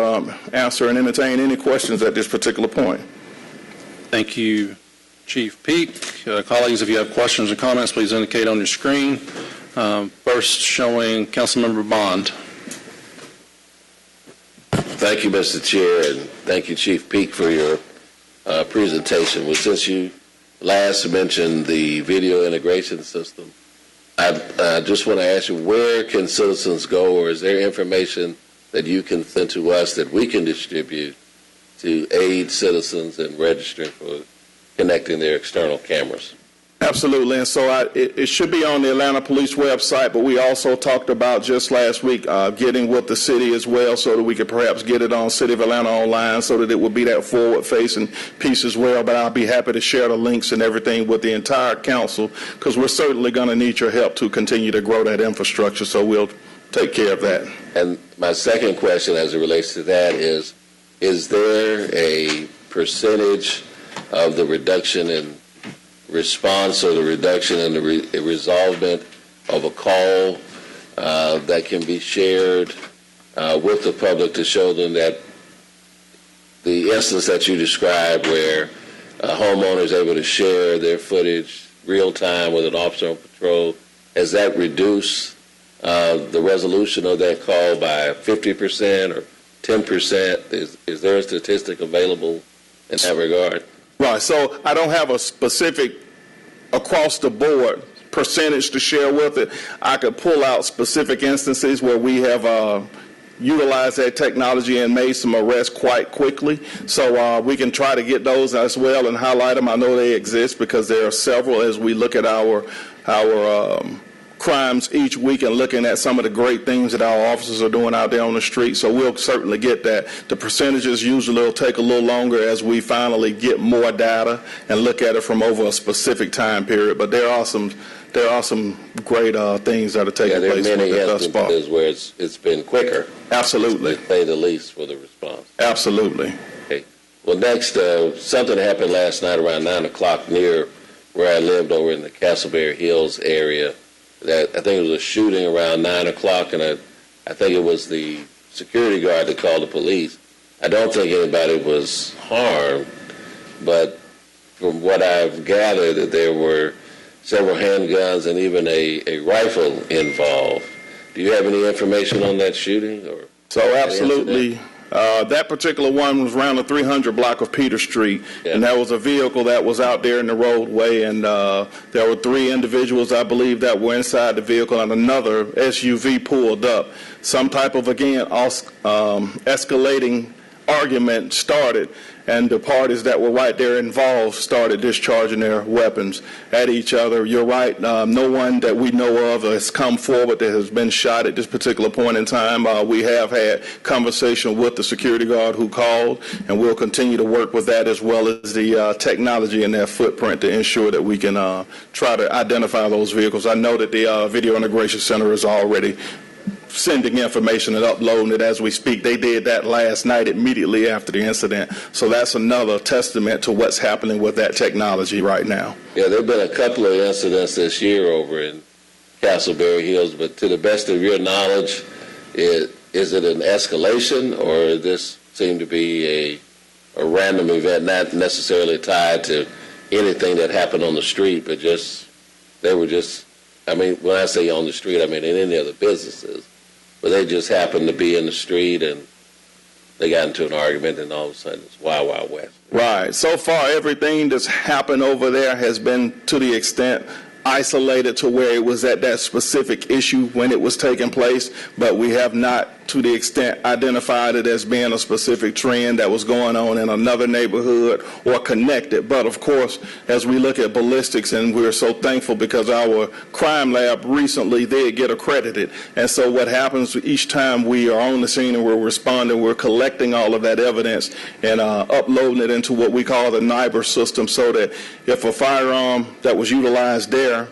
answer and entertain any questions at this particular point. Thank you, Chief Peak. Colleagues, if you have questions or comments, please indicate on your screen. First, showing Councilmember Bond. Thank you, Mr. Chair, and thank you, Chief Peak, for your presentation. Well, since you last mentioned the video integration system, I just want to ask you, where can citizens go, or is there information that you can send to us that we can distribute to aid citizens in registering for connecting their external cameras? Absolutely, and so it should be on the Atlanta Police website, but we also talked about just last week getting with the city as well, so that we could perhaps get it on City of Atlanta online, so that it would be that forward-facing piece as well. But I'll be happy to share the links and everything with the entire council, because we're certainly going to need your help to continue to grow that infrastructure, so we'll take care of that. And my second question as it relates to that is there a percentage of the reduction in response or the reduction in the resolvement of a call that can be shared with the public to show them that the instance that you described, where a homeowner is able to share their footage real time with an officer on patrol, has that reduced the resolution of that call by 50% or 10%? Is there a statistic available in that regard? Right, so I don't have a specific across-the-board percentage to share with it. I could pull out specific instances where we have utilized that technology and made some arrests quite quickly. So we can try to get those as well and highlight them. I know they exist because there are several as we look at our crimes each week and looking at some of the great things that our officers are doing out there on the street. So we'll certainly get that. The percentages usually will take a little longer as we finally get more data and look at it from over a specific time period. But there are some great things that are taking place there are many thus far. instances where it's been quicker. Absolutely. To say the least, for the response. Absolutely. Okay. Well, next, something happened last night around 9 o'clock near where I lived over in the Castleberry Hills area. That I think it was a shooting around 9 o'clock, and I think it was the security guard that called the police. I don't think anybody was harmed, but from what I've gathered, that there were several handguns and even a rifle involved. Do you have any information on that shooting? Or so absolutely. That particular one was around the 300 block of Peter Street, and that was a vehicle that was out there in the roadway, and there were 3 individuals, I believe, that were inside the vehicle, and another SUV pulled up. Some type of, again, escalating argument started, and the parties that were right there involved started discharging their weapons at each other. You're right. No one that we know of has come forward that has been shot at this particular point in time. We have had conversation with the security guard who called, and we'll continue to work with that as well as the technology in their footprint to ensure that we can try to identify those vehicles. I know that the Video Integration Center is already sending information and uploading it as we speak. They did that last night immediately after the incident. So that's another testament to what's happening with that technology right now. Yeah, there have been a couple of incidents this year over in Castleberry Hills, but to the best of your knowledge, is it an escalation, or this seemed to be a random event, not necessarily tied to anything that happened on the street, but they were just, I mean, when I say on the street, I mean in any of the businesses. But they just happened to be in the street and they got into an argument, and all of a sudden it's Wild Wild West. Right. So far, everything that's happened over there has been to the extent isolated to where it was at that specific issue when it was taking place, but we have not to the extent identified it as being a specific trend that was going on in another neighborhood or connected. But of course, as we look at ballistics, and we're so thankful because our crime lab recently did get accredited, and so what happens each time we are on the scene and we're responding, we're collecting all of that evidence and uploading it into what we call the NIBR system, so that if a firearm that was utilized there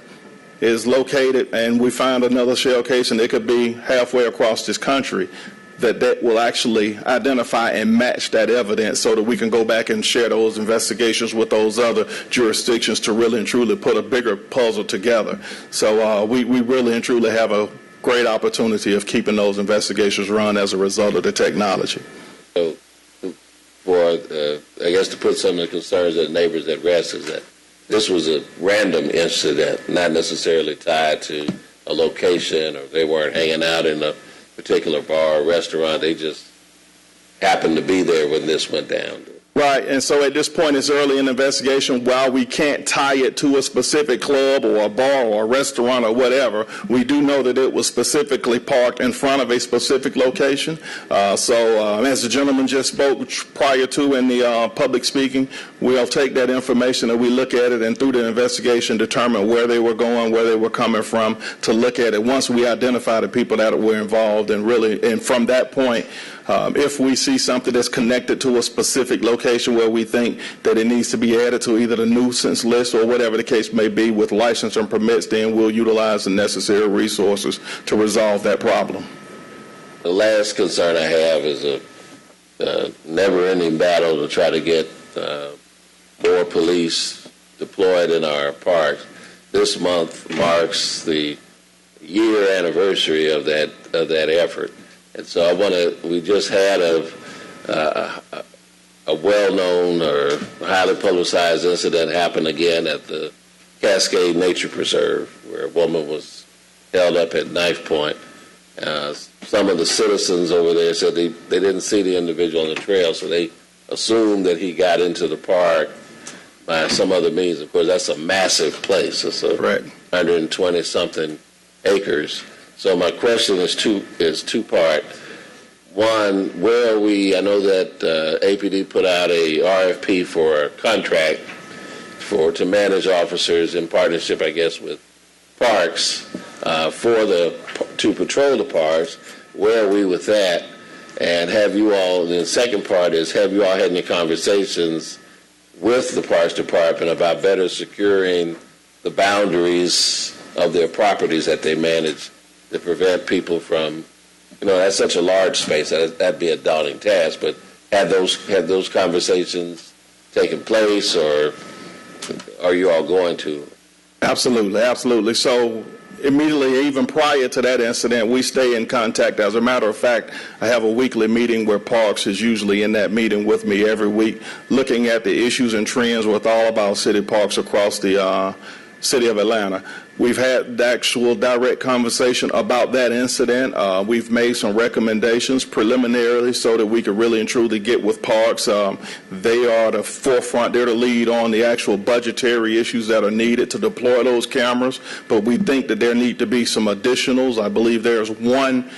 is located and we find another shell case, and it could be halfway across this country, that will actually identify and match that evidence so that we can go back and share those investigations with those other jurisdictions to really and truly put a bigger puzzle together. So we really and truly have a great opportunity of keeping those investigations run as a result of the technology. So I guess to put some of the concerns of the neighbors at rest, is that this was a random incident, not necessarily tied to a location, or they weren't hanging out in a particular bar or restaurant. They just happened to be there when this went down. Right, and so at this point, it's early in the investigation. While we can't tie it to a specific club or a bar or a restaurant or whatever, we do know that it was specifically parked in front of a specific location. So as the gentleman just spoke prior to in the public speaking, we'll take that information and we look at it, and through the investigation determine where they were going, where they were coming from, to look at it once we identify the people that were involved. And from that point, if we see something that's connected to a specific location where we think that it needs to be added to either the nuisance list or whatever the case may be with license and permits, then we'll utilize the necessary resources to resolve that problem. The last concern I have is a never-ending battle to try to get more police deployed in our parks. This month marks the year anniversary of that effort. And so we just had a well-known or highly publicized incident happen again at the Cascade Nature Preserve, where a woman was held up at knife point. Some of the citizens over there said they didn't see the individual on the trail, so they assumed that he got into the park by some other means. Of course, that's a massive place. It's 120-something acres. So my question is two-part. One, where are we? I know that APD put out a RFP for a contract to manage officers in partnership, I guess, with parks to patrol the parks. Where are we with that? And the second part is, have you all had any conversations with the Parks Department about better securing the boundaries of their properties that they manage, to prevent people from, that's such a large space, that'd be a daunting task, but have those conversations taken place, or are you all going to? Absolutely, absolutely. So immediately, even prior to that incident, we stay in contact. As a matter of fact, I have a weekly meeting where Parks is usually in that meeting with me every week, looking at the issues and trends with all of our city parks across the city of Atlanta. We've had the actual direct conversation about that incident. We've made some recommendations preliminarily so that we could really and truly get with parks. They are the forefront. They're the lead on the actual budgetary issues that are needed to deploy those cameras. But we think that there need to be some additionals. I believe there's one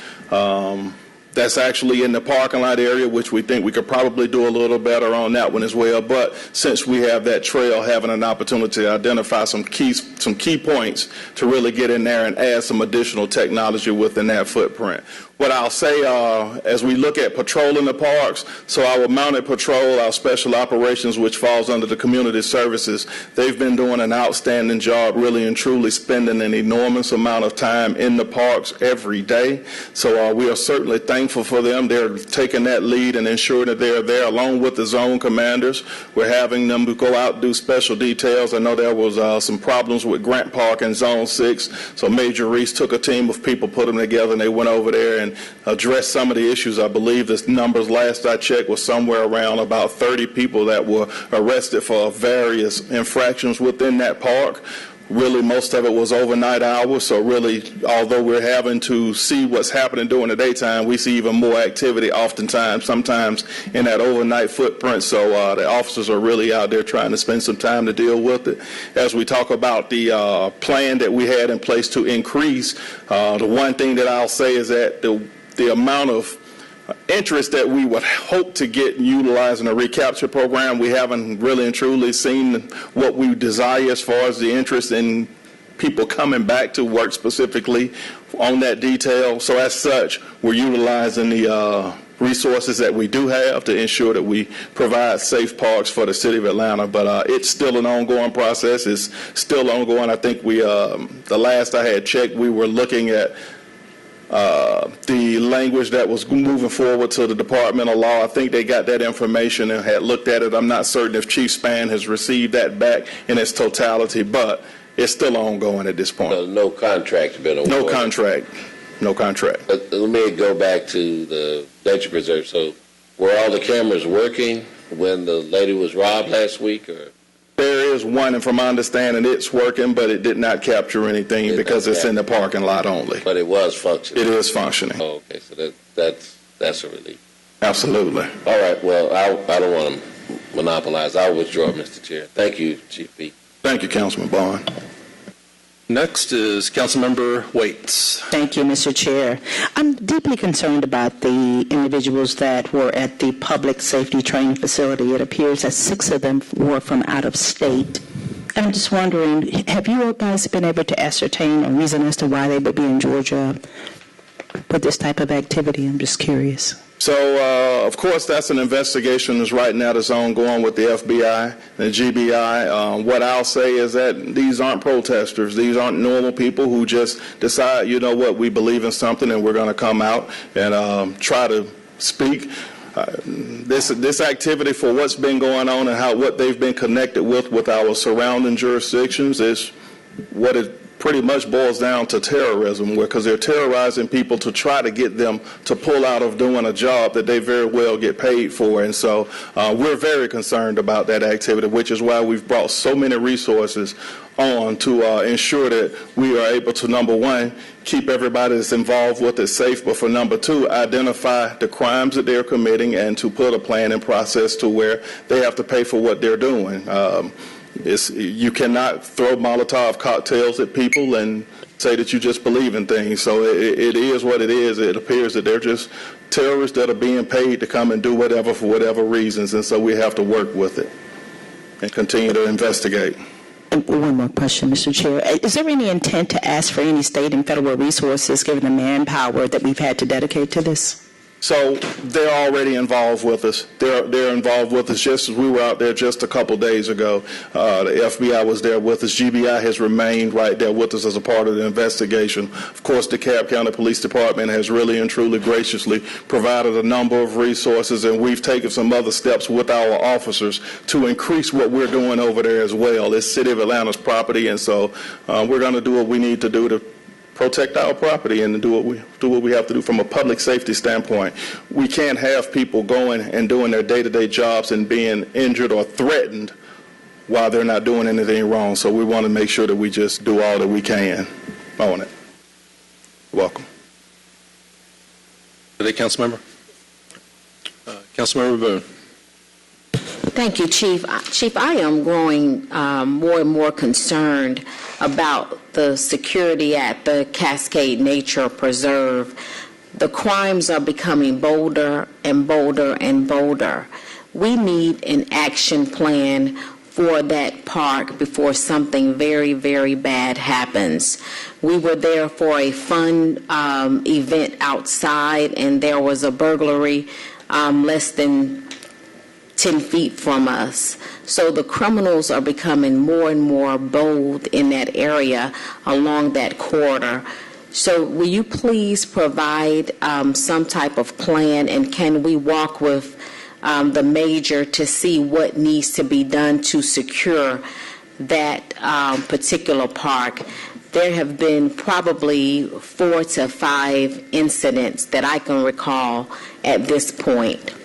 that's actually in the parking lot area, which we think we could probably do a little better on that one as well. But since we have that trail, having an opportunity to identify some key points to really get in there and add some additional technology within that footprint. What I'll say, as we look at patrolling the parks, so our mounted patrol, our special operations, which falls under the community services, they've been doing an outstanding job, really and truly spending an enormous amount of time in the parks every day. So we are certainly thankful for them. They're taking that lead and ensuring that they're there along with the zone commanders. We're having them go out and do special details. I know there was some problems with Grant Park in Zone 6, so Major Reese took a team of people, put them together, and they went over there and address some of the issues. I believe the numbers last I checked was somewhere around about 30 people that were arrested for various infractions within that park. Really, most of it was overnight hours, so really, although we're having to see what's happening during the daytime, we see even more activity sometimes in that overnight footprint, so the officers are really out there trying to spend some time to deal with it. As we talk about the plan that we had in place to increase, the one thing that I'll say is that the amount of interest that we would hope to get utilizing a recapture program, we haven't really and truly seen what we desire as far as the interest in people coming back to work specifically on that detail. So as such, we're utilizing the resources that we do have to ensure that we provide safe parks for the city of Atlanta. But it's still an ongoing process. It's still ongoing. I think the last I had checked, we were looking at the language that was moving forward to the Department of Law. I think they got that information and had looked at it. I'm not certain if Chief Spann has received that back in its totality, but it's still ongoing at this point. No contract has been awarded. No contract. But let me go back to the nature preserve. So were all the cameras working when the lady was robbed last week? Or? There is one, and from my understanding, it's working, but it did not capture anything because it's in the parking lot only. But it was functioning. It is functioning. Oh, okay, so that's a relief. Absolutely. All right, well, I don't want to monopolize. I'll withdraw, Mr. Chair. Thank you, Chief B. Thank you, Councilman Bond. Next is Councilmember Waits. Thank you, Mr. Chair. I'm deeply concerned about the individuals that were at the public safety training facility. It appears that 6 of them were from out of state. And I'm just wondering, have you guys been able to ascertain a reason as to why they would be in Georgia for this type of activity? I'm just curious. So, of course, that's an investigation that's right now that's ongoing with the FBI and the GBI. What I'll say is that these aren't protesters. These aren't normal people who just decide, you know what, we believe in something and we're going to come out and try to speak. This activity, for what's been going on and what they've been connected with our surrounding jurisdictions, is what it pretty much boils down to terrorism, because they're terrorizing people to try to get them to pull out of doing a job that they very well get paid for. And so we're very concerned about that activity, which is why we've brought so many resources on to ensure that we are able to, number one, keep everybody that's involved with it safe, but for number two, identify the crimes that they're committing and to put a plan and process to where they have to pay for what they're doing. You cannot throw Molotov cocktails at people and say that you just believe in things. So it is what it is. It appears that they're just terrorists that are being paid to come and do whatever for whatever reasons, and so we have to work with it and continue to investigate. One more question, Mr. Chair. Is there any intent to ask for any state and federal resources given the manpower that we've had to dedicate to this? So they're already involved with us. They're involved with us just as we were out there just a couple days ago. The FBI was there with us. GBI has remained right there with us as a part of the investigation. Of course, the DeKalb County Police Department has really and truly graciously provided a number of resources, and we've taken some other steps with our officers to increase what we're doing over there as well. It's City of Atlanta's property, and so we're going to do what we need to do to protect our property and do what we have to do from a public safety standpoint. We can't have people going and doing their day-to-day jobs and being injured or threatened while they're not doing anything wrong. So we want to make sure that we just do all that we can on it. Welcome. Today, Councilmember. Councilmember Boone. Thank you, Chief. Chief, I am growing more and more concerned about the security at the Cascade Nature Preserve. the crimes are becoming bolder and bolder and bolder. We need an action plan for that park before something very, very bad happens. We were there for a fun event outside, and there was a burglary less than 10 feet from us. So the criminals are becoming more and more bold in that area along that corridor. So will you please provide some type of plan, and can we walk with the mayor to see what needs to be done to secure that particular park? There have been probably 4 to 5 incidents that I can recall at this point.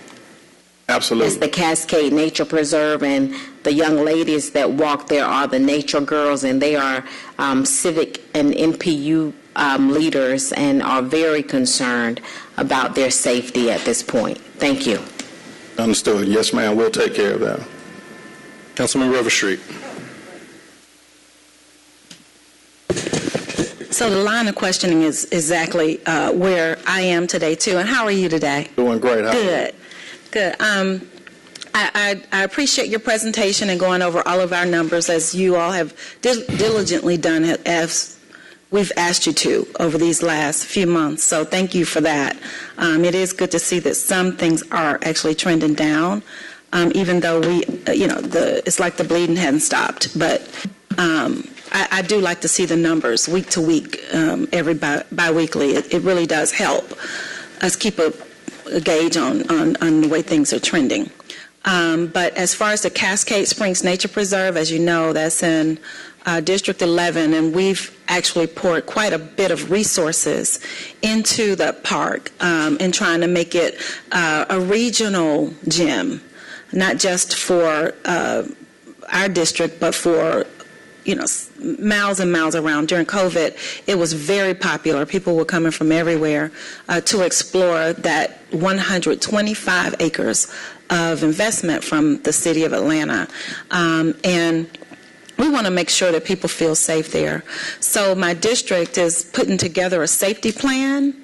Absolutely. It's the Cascade Nature Preserve, and the young ladies that walk there are the Nature Girls, and they are civic and NPU leaders and are very concerned about their safety at this point. Thank you. Understood. Yes, ma'am. We'll take care of that. Councilmember Overstreet. So the line of questioning is exactly where I am today, too. And how are you today? Doing great. How are you? Good. Good. I appreciate your presentation and going over all of our numbers, as you all have diligently done, as we've asked you to over these last few months. So thank you for that. It is good to see that some things are actually trending down, even though it's like the bleeding hadn't stopped. But I do like to see the numbers week to week, every bi-weekly. It really does help us keep a gauge on the way things are trending. But as far as the Cascade Springs Nature Preserve, as you know, that's in District 11, and we've actually poured quite a bit of resources into the park in trying to make it a regional gym, not just for our district, but for miles and miles around. During COVID, it was very popular. People were coming from everywhere to explore that 125 acres of investment from the city of Atlanta. And we want to make sure that people feel safe there. So my district is putting together a safety plan.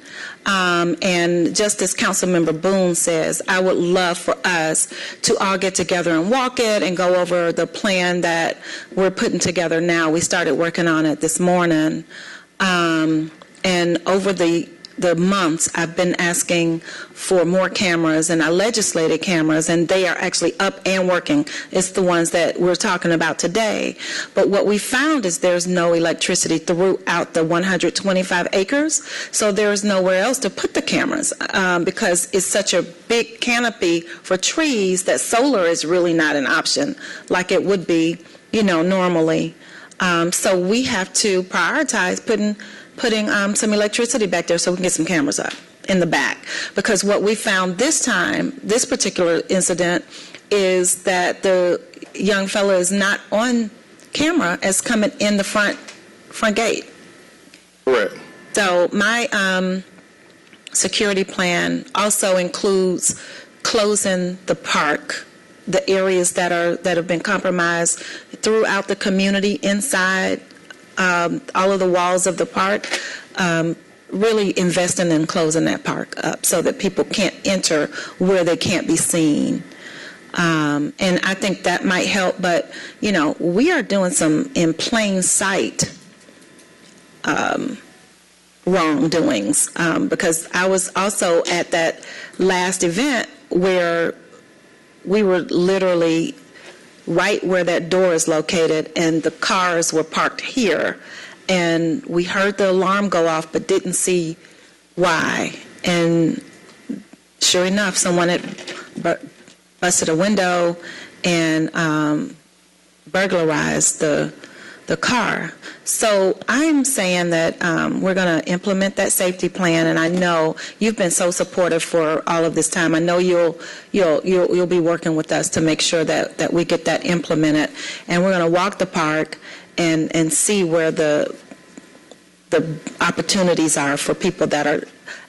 And just as Councilmember Boone says, I would love for us to all get together and walk it and go over the plan that we're putting together now. We started working on it this morning. And over the months, I've been asking for more cameras, and I legislated cameras, and they are actually up and working. It's the ones that we're talking about today. But what we found is there's no electricity throughout the 125 acres, so there's nowhere else to put the cameras because it's such a big canopy for trees that solar is really not an option like it would be, normally. So we have to prioritize putting some electricity back there so we can get some cameras up in the back. Because what we found this time, this particular incident, is that the young fellow is not on camera as coming in the front gate. Correct. So my security plan also includes closing the park, the areas that have been compromised throughout the community, inside all of the walls of the park, really investing in closing that park up so that people can't enter where they can't be seen. And I think that might help, but, we are doing some in plain sight wrongdoings, because I was also at that last event where we were literally right where that door is located, and the cars were parked here, and we heard the alarm go off but didn't see why. And sure enough, someone had busted a window and burglarized the car. So I'm saying that we're going to implement that safety plan, and I know you've been so supportive for all of this time. I know you'll be working with us to make sure that we get that implemented, and we're going to walk the park and see where the opportunities are for people that are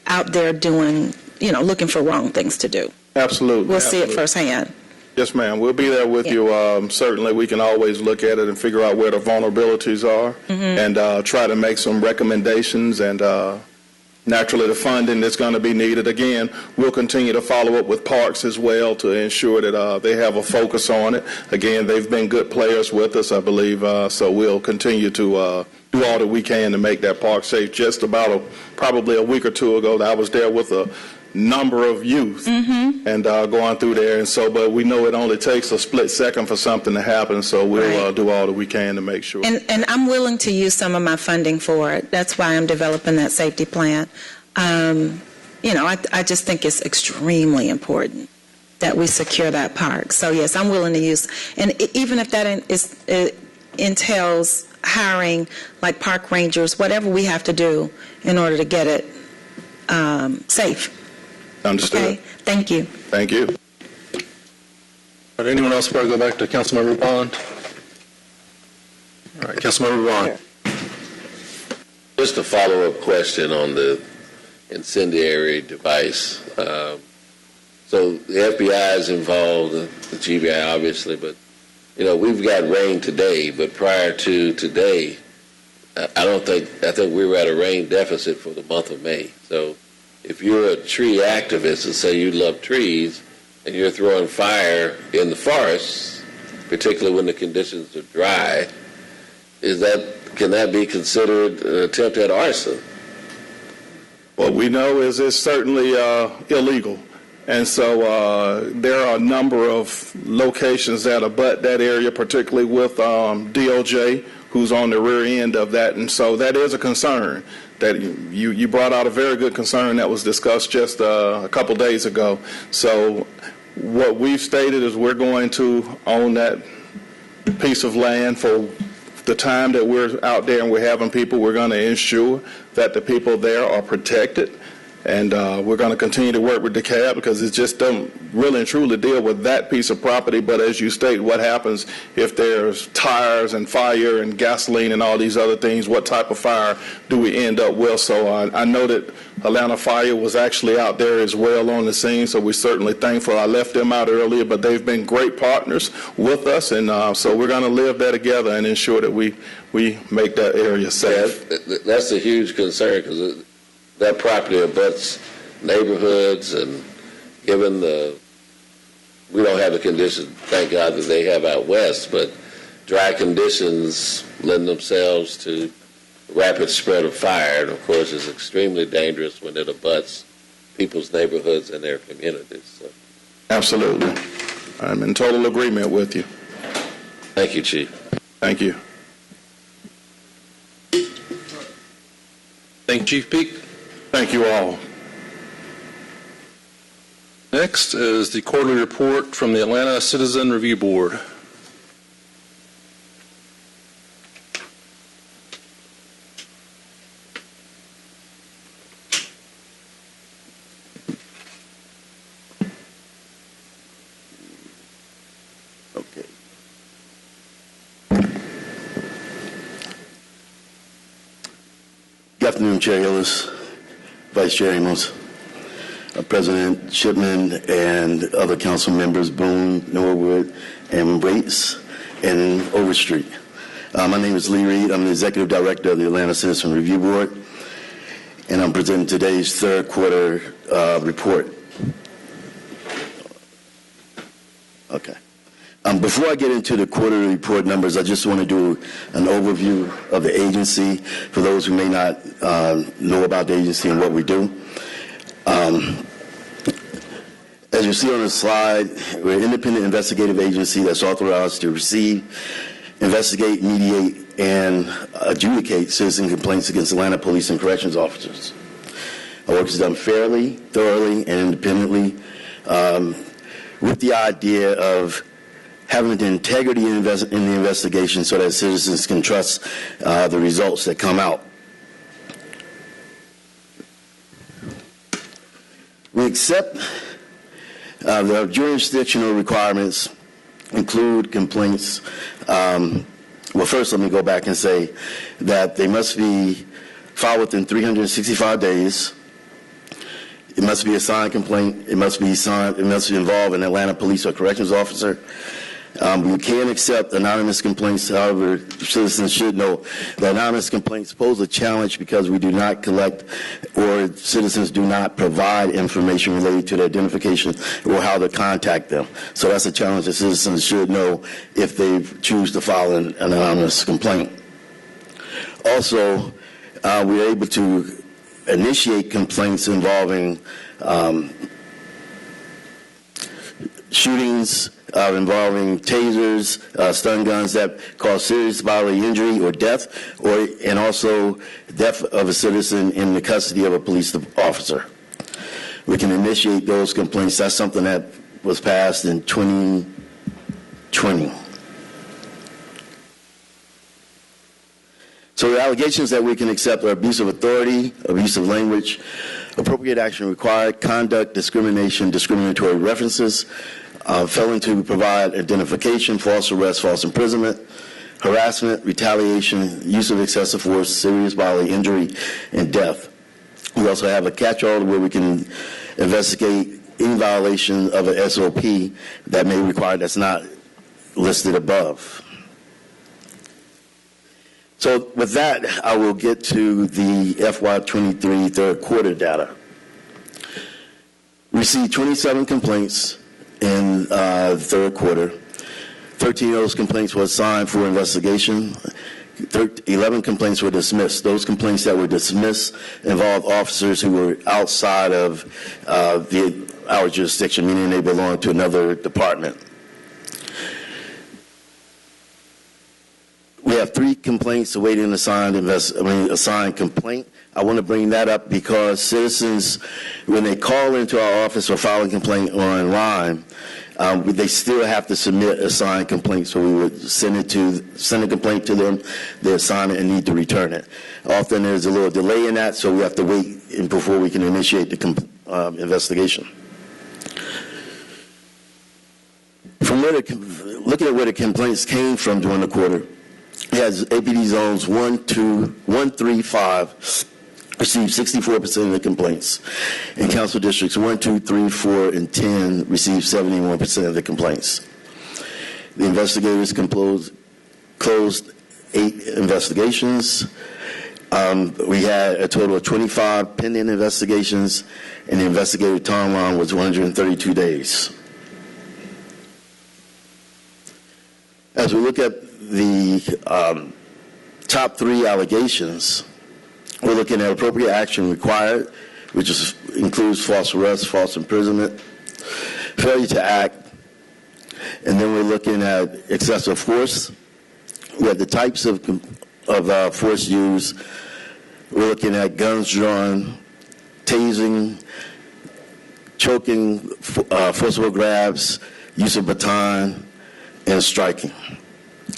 out there doing, looking for wrong things to do. Absolutely. We'll see it firsthand. Yes, ma'am. We'll be there with you. Certainly, we can always look at it and figure out where the vulnerabilities are and try to make some recommendations and naturally the funding that's going to be needed. Again, we'll continue to follow up with parks as well to ensure that they have a focus on it. Again, they've been good players with us, I believe, so we'll continue to do all that we can to make that park safe. Just about probably a week or two ago, I was there with a number of youth and going through there, and so, but we know it only takes a split second for something to happen, so we'll do all that we can to make sure. And I'm willing to use some of my funding for it. That's why I'm developing that safety plan. I just think it's extremely important that we secure that park. So yes, I'm willing to use, and even if that entails hiring like park rangers, whatever we have to do in order to get it safe. Understood. Okay, thank you. Thank you. All right, anyone else before I go back to Councilmember Bond? All right, Councilmember Bond. Just a follow-up question on the incendiary device. So the FBI is involved, the GBI obviously, but we've got rain today, but prior to today, I think we were at a rain deficit for the month of May. So if you're a tree activist and say you love trees and you're throwing fire in the forests, particularly when the conditions are dry, can that be considered an attempt at arson? What we know is it's certainly illegal. And so there are a number of locations that abut that area, particularly with DOJ, who's on the rear end of that. And so that is a concern. That you brought out a very good concern that was discussed just a couple days ago. So what we've stated is we're going to own that piece of land for the time that we're out there and we're having people. We're going to ensure that the people there are protected. And we're going to continue to work with DeKalb because it just doesn't really and truly deal with that piece of property. But as you state, what happens if there's tires and fire and gasoline and all these other things? What type of fire do we end up with? So I know that Atlanta Fire was actually out there as well on the scene, so we're certainly thankful. I left them out earlier, but they've been great partners with us, and so we're going to live that together and ensure that we make that area safe. Yeah, that's a huge concern because that property abuts neighborhoods, and given we don't have the conditions, thank God, that they have out west, but dry conditions lend themselves to rapid spread of fire, and of course it's extremely dangerous when it abuts people's neighborhoods and their communities. So. Absolutely. I'm in total agreement with you. Thank you, Chief. Thank you. Thank you, Chief Peak. Thank you all. Next is the quarterly report from the Atlanta Citizen Review Board. Okay. Good afternoon, Chair Hillis, Vice Chair Amos, President Shipman, and other council members, Boone, Norwood, and Waits, and Overstreet. My name is Lee Reed. I'm the Executive Director of the Atlanta Citizen Review Board, and I'm presenting today's third quarter report. Okay. Before I get into the quarterly report numbers, I just want to do an overview of the agency for those who may not know about the agency and what we do. As you see on the slide, we're an independent investigative agency that's authorized to receive, investigate, mediate, and adjudicate citizen complaints against Atlanta police and corrections officers. Our work is done fairly, thoroughly, and independently with the idea of having the integrity in the investigation so that citizens can trust the results that come out. We accept the jurisdictional requirements include complaints. Well, first let me go back and say that they must be filed within 365 days. It must be a signed complaint. It must be signed. It must involve an Atlanta police or corrections officer. We can accept anonymous complaints. However, citizens should know that anonymous complaints pose a challenge because we do not collect or citizens do not provide information related to their identification or how to contact them. So that's a challenge that citizens should know if they choose to file an anonymous complaint. Also, we're able to initiate complaints involving shootings, involving tasers, stun guns that cause serious bodily injury or death, and also death of a citizen in the custody of a police officer. We can initiate those complaints. That's something that was passed in 2020. So the allegations that we can accept are abuse of authority, abuse of language, appropriate action required, conduct, discrimination, discriminatory references, failing to provide identification, false arrest, false imprisonment, harassment, retaliation, use of excessive force, serious bodily injury, and death. We also have a catch-all where we can investigate any violation of an SOP that may require that's not listed above. So with that, I will get to the FY23 third quarter data. We received 27 complaints in the third quarter. 13 of those complaints were assigned for investigation. 11 complaints were dismissed. Those complaints that were dismissed involved officers who were outside of our jurisdiction, meaning they belong to another department. We have 3 complaints awaiting assigned complaint. I want to bring that up because citizens, when they call into our office or file a complaint online, they still have to submit a signed complaint. So we would send a complaint to them, they assign it, and need to return it. Often there's a little delay in that, so we have to wait before we can initiate the investigation. From looking at where the complaints came from during the quarter, it has APD zones 1, 3, 5 received 64% of the complaints, and council districts 1, 2, 3, 4, and 10 received 71% of the complaints. The investigators closed 8 investigations. We had a total of 25 pending investigations, and the investigative timeline was 132 days. As we look at the top 3 allegations, we're looking at appropriate action required, which includes false arrest, false imprisonment, failure to act, and then we're looking at excessive force. We have the types of force used. We're looking at guns drawn, tasing, choking, forcible grabs, use of baton, and striking.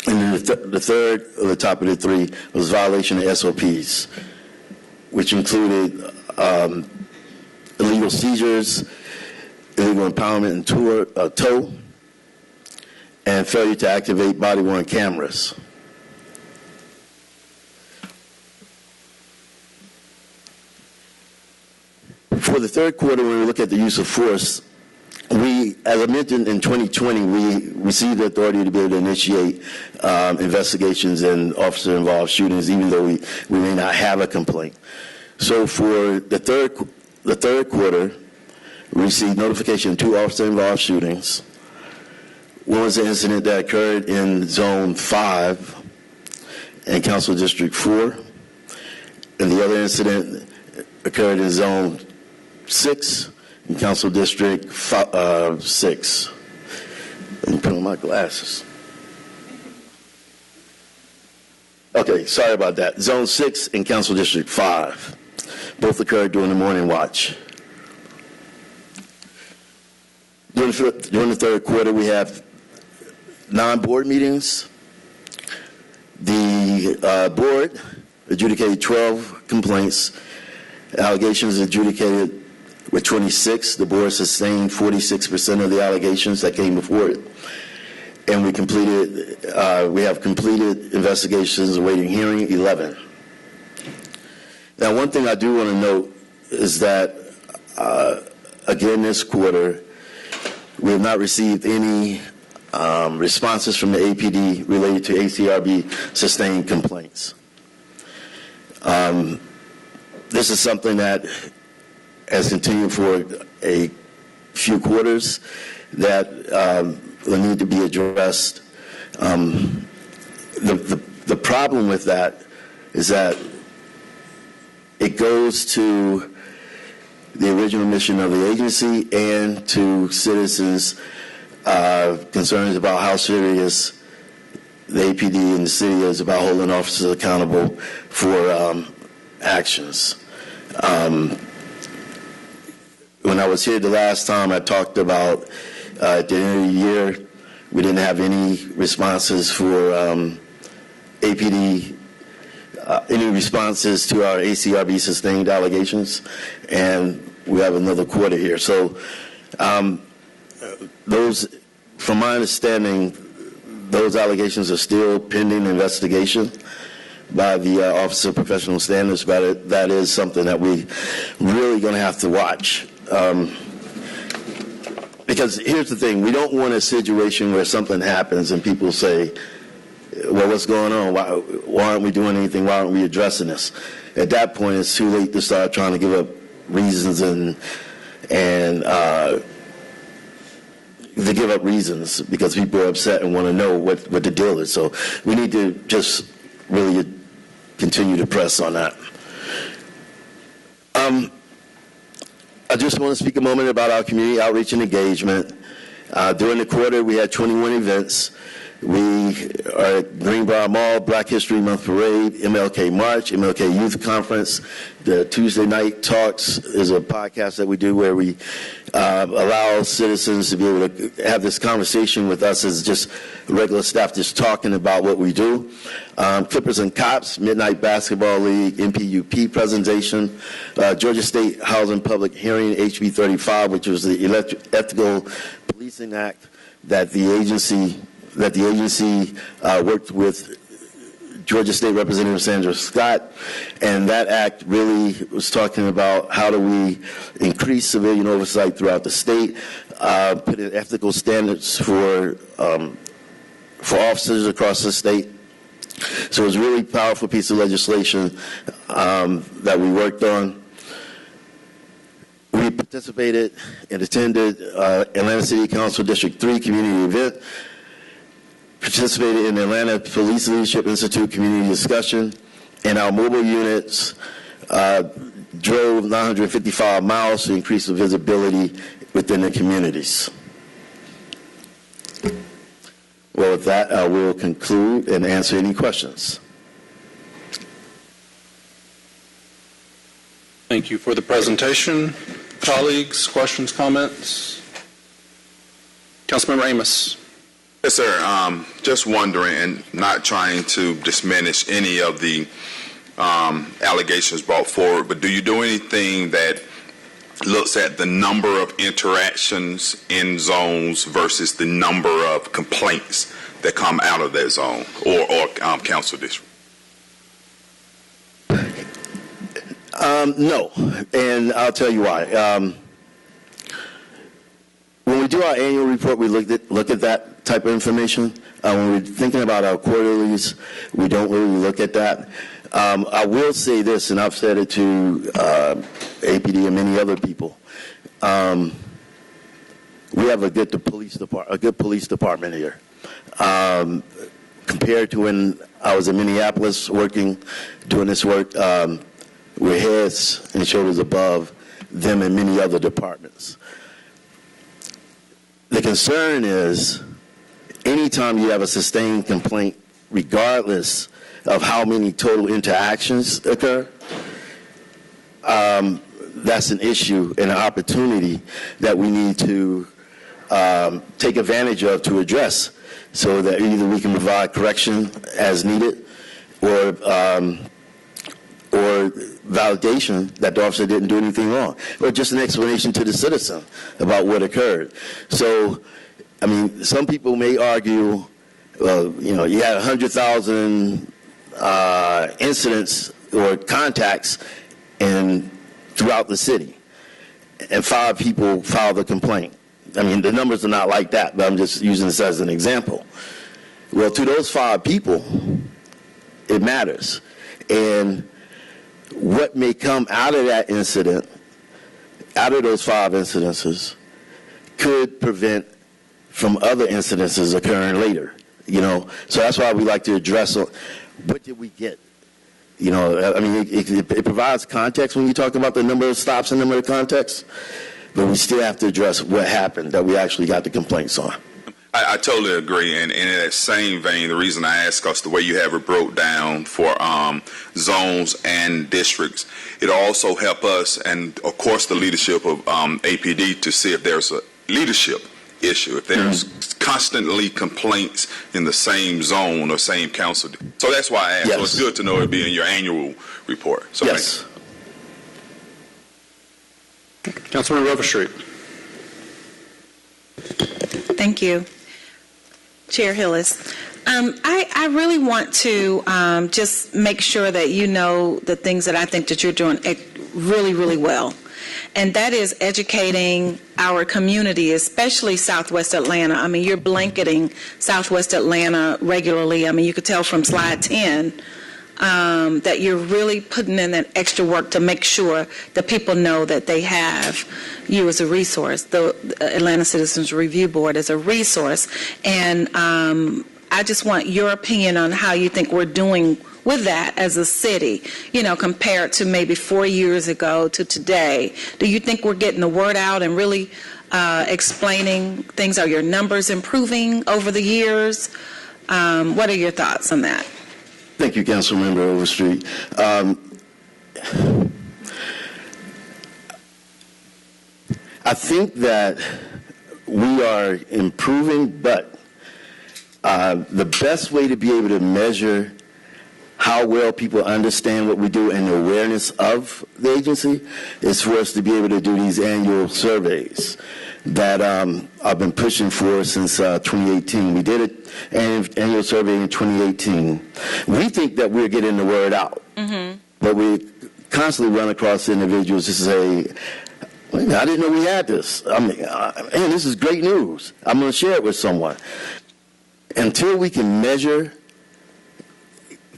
And then the third of the top of the 3 was violation of SOPs, which included illegal seizures, illegal impoundment and tow, and failure to activate body-worn cameras. For the third quarter, when we look at the use of force, as I mentioned, in 2020, we received the authority to be able to initiate investigations and officer-involved shootings, even though we may not have a complaint. So for the third quarter, we received notification of 2 officer-involved shootings. One was an incident that occurred in Zone 5 and Council District 4, and the other incident occurred in Zone 6 in Council District 6. Let me put on my glasses. Okay, sorry about that. Zone 6 in Council District 5. Both occurred during the morning watch. During the third quarter, we have 9 board meetings. The board adjudicated 12 complaints. Allegations adjudicated with 26. The board sustained 46% of the allegations that came before it. And we have completed investigations awaiting hearing, 11. Now, one thing I do want to note is that, again, this quarter, we have not received any responses from the APD related to ACRB sustained complaints. This is something that has continued for a few quarters that will need to be addressed. The problem with that is that it goes to the original mission of the agency and to citizens' concerns about how serious the APD and the city is about holding officers accountable for actions. When I was here the last time, I talked about at the end of the year, we didn't have any responses for APD, any responses to our ACRB sustained allegations, and we have another quarter here. So those, from my understanding, those allegations are still pending investigation by the Office of Professional Standards, but that is something that we really going to have to watch. Because here's the thing, we don't want a situation where something happens and people say, well, what's going on? Why aren't we doing anything? Why aren't we addressing this? At that point, it's too late to start trying to give up reasons and to give up reasons because people are upset and want to know what the deal is. So we need to just really continue to press on that. I just want to speak a moment about our community outreach and engagement. During the quarter, we had 21 events. We are at Greenbrier Mall, Black History Month Parade, MLK March, MLK Youth Conference. The Tuesday Night Talks is a podcast that we do where we allow citizens to be able to have this conversation with us as just regular staff, just talking about what we do. Clippers and Cops, Midnight Basketball League, MPUP presentation, Georgia State Housing Public Hearing, HB 35, which was the Ethical Policing Act that the agency worked with Georgia State Representative Sandra Scott, and that act really was talking about how do we increase civilian oversight throughout the state, put in ethical standards for officers across the state. So it was a really powerful piece of legislation that we worked on. We participated and attended Atlanta City Council District 3 community event, participated in the Atlanta Police Leadership Institute community discussion, and our mobile units drove 955 miles to increase the visibility within the communities. Well, with that, I will conclude and answer any questions. Thank you for the presentation. Colleagues, questions, comments? Councilmember Amos. Yes, sir. Just wondering, and not trying to diminish any of the allegations brought forward, but do you do anything that looks at the number of interactions in zones versus the number of complaints that come out of that zone or council district? No, and I'll tell you why. When we do our annual report, we look at that type of information. When we're thinking about our quarterlies, we don't really look at that. I will say this, and I've said it to APD and many other people. We have a good police department here. Compared to when I was in Minneapolis doing this work, we're heads and shoulders above them and many other departments. The concern is anytime you have a sustained complaint, regardless of how many total interactions occur, that's an issue and an opportunity that we need to take advantage of to address, so that either we can provide correction as needed or validation that the officer didn't do anything wrong, or just an explanation to the citizen about what occurred. So, I mean, some people may argue, well, you had 100,000 incidents or contacts throughout the city, and 5 people filed a complaint. I mean, the numbers are not like that, but I'm just using this as an example. Well, to those 5 people, it matters. And what may come out of that incident, out of those 5 incidences, could prevent from other incidences occurring later. You know, so that's why we like to address what did we get. You know, I mean, it provides context when you talk about the number of stops and number of contexts, but we still have to address what happened that we actually got the complaints on. I totally agree, and in that same vein, the reason I ask us the way you have it broke down for zones and districts, it also help us, and of course the leadership of APD, to see if there's a leadership issue, if there's constantly complaints in the same zone or same council. So that's why I asked. Yes. So it's good to know it'd be in your annual report. So Yes. Councilman Overstreet. Thank you. Chair Hillis, I really want to just make sure that you know the things that I think that you're doing really, really well. And that is educating our community, especially Southwest Atlanta. I mean, you're blanketing Southwest Atlanta regularly. I mean, you could tell from slide 10 that you're really putting in that extra work to make sure that people know that they have you as a resource, the Atlanta Citizens Review Board as a resource. And I just want your opinion on how you think we're doing with that as a city, you know, compared to maybe 4 years ago to today. Do you think we're getting the word out and really explaining things? Are your numbers improving over the years? What are your thoughts on that? Thank you, Councilmember Overstreet. I think that we are improving, but the best way to be able to measure how well people understand what we do and the awareness of the agency is for us to be able to do these annual surveys that I've been pushing for since 2018. We did an annual survey in 2018. We think that we're getting the word out, but we constantly run across individuals to say, I didn't know we had this. I mean, man, this is great news. I'm going to share it with someone. Until we can measure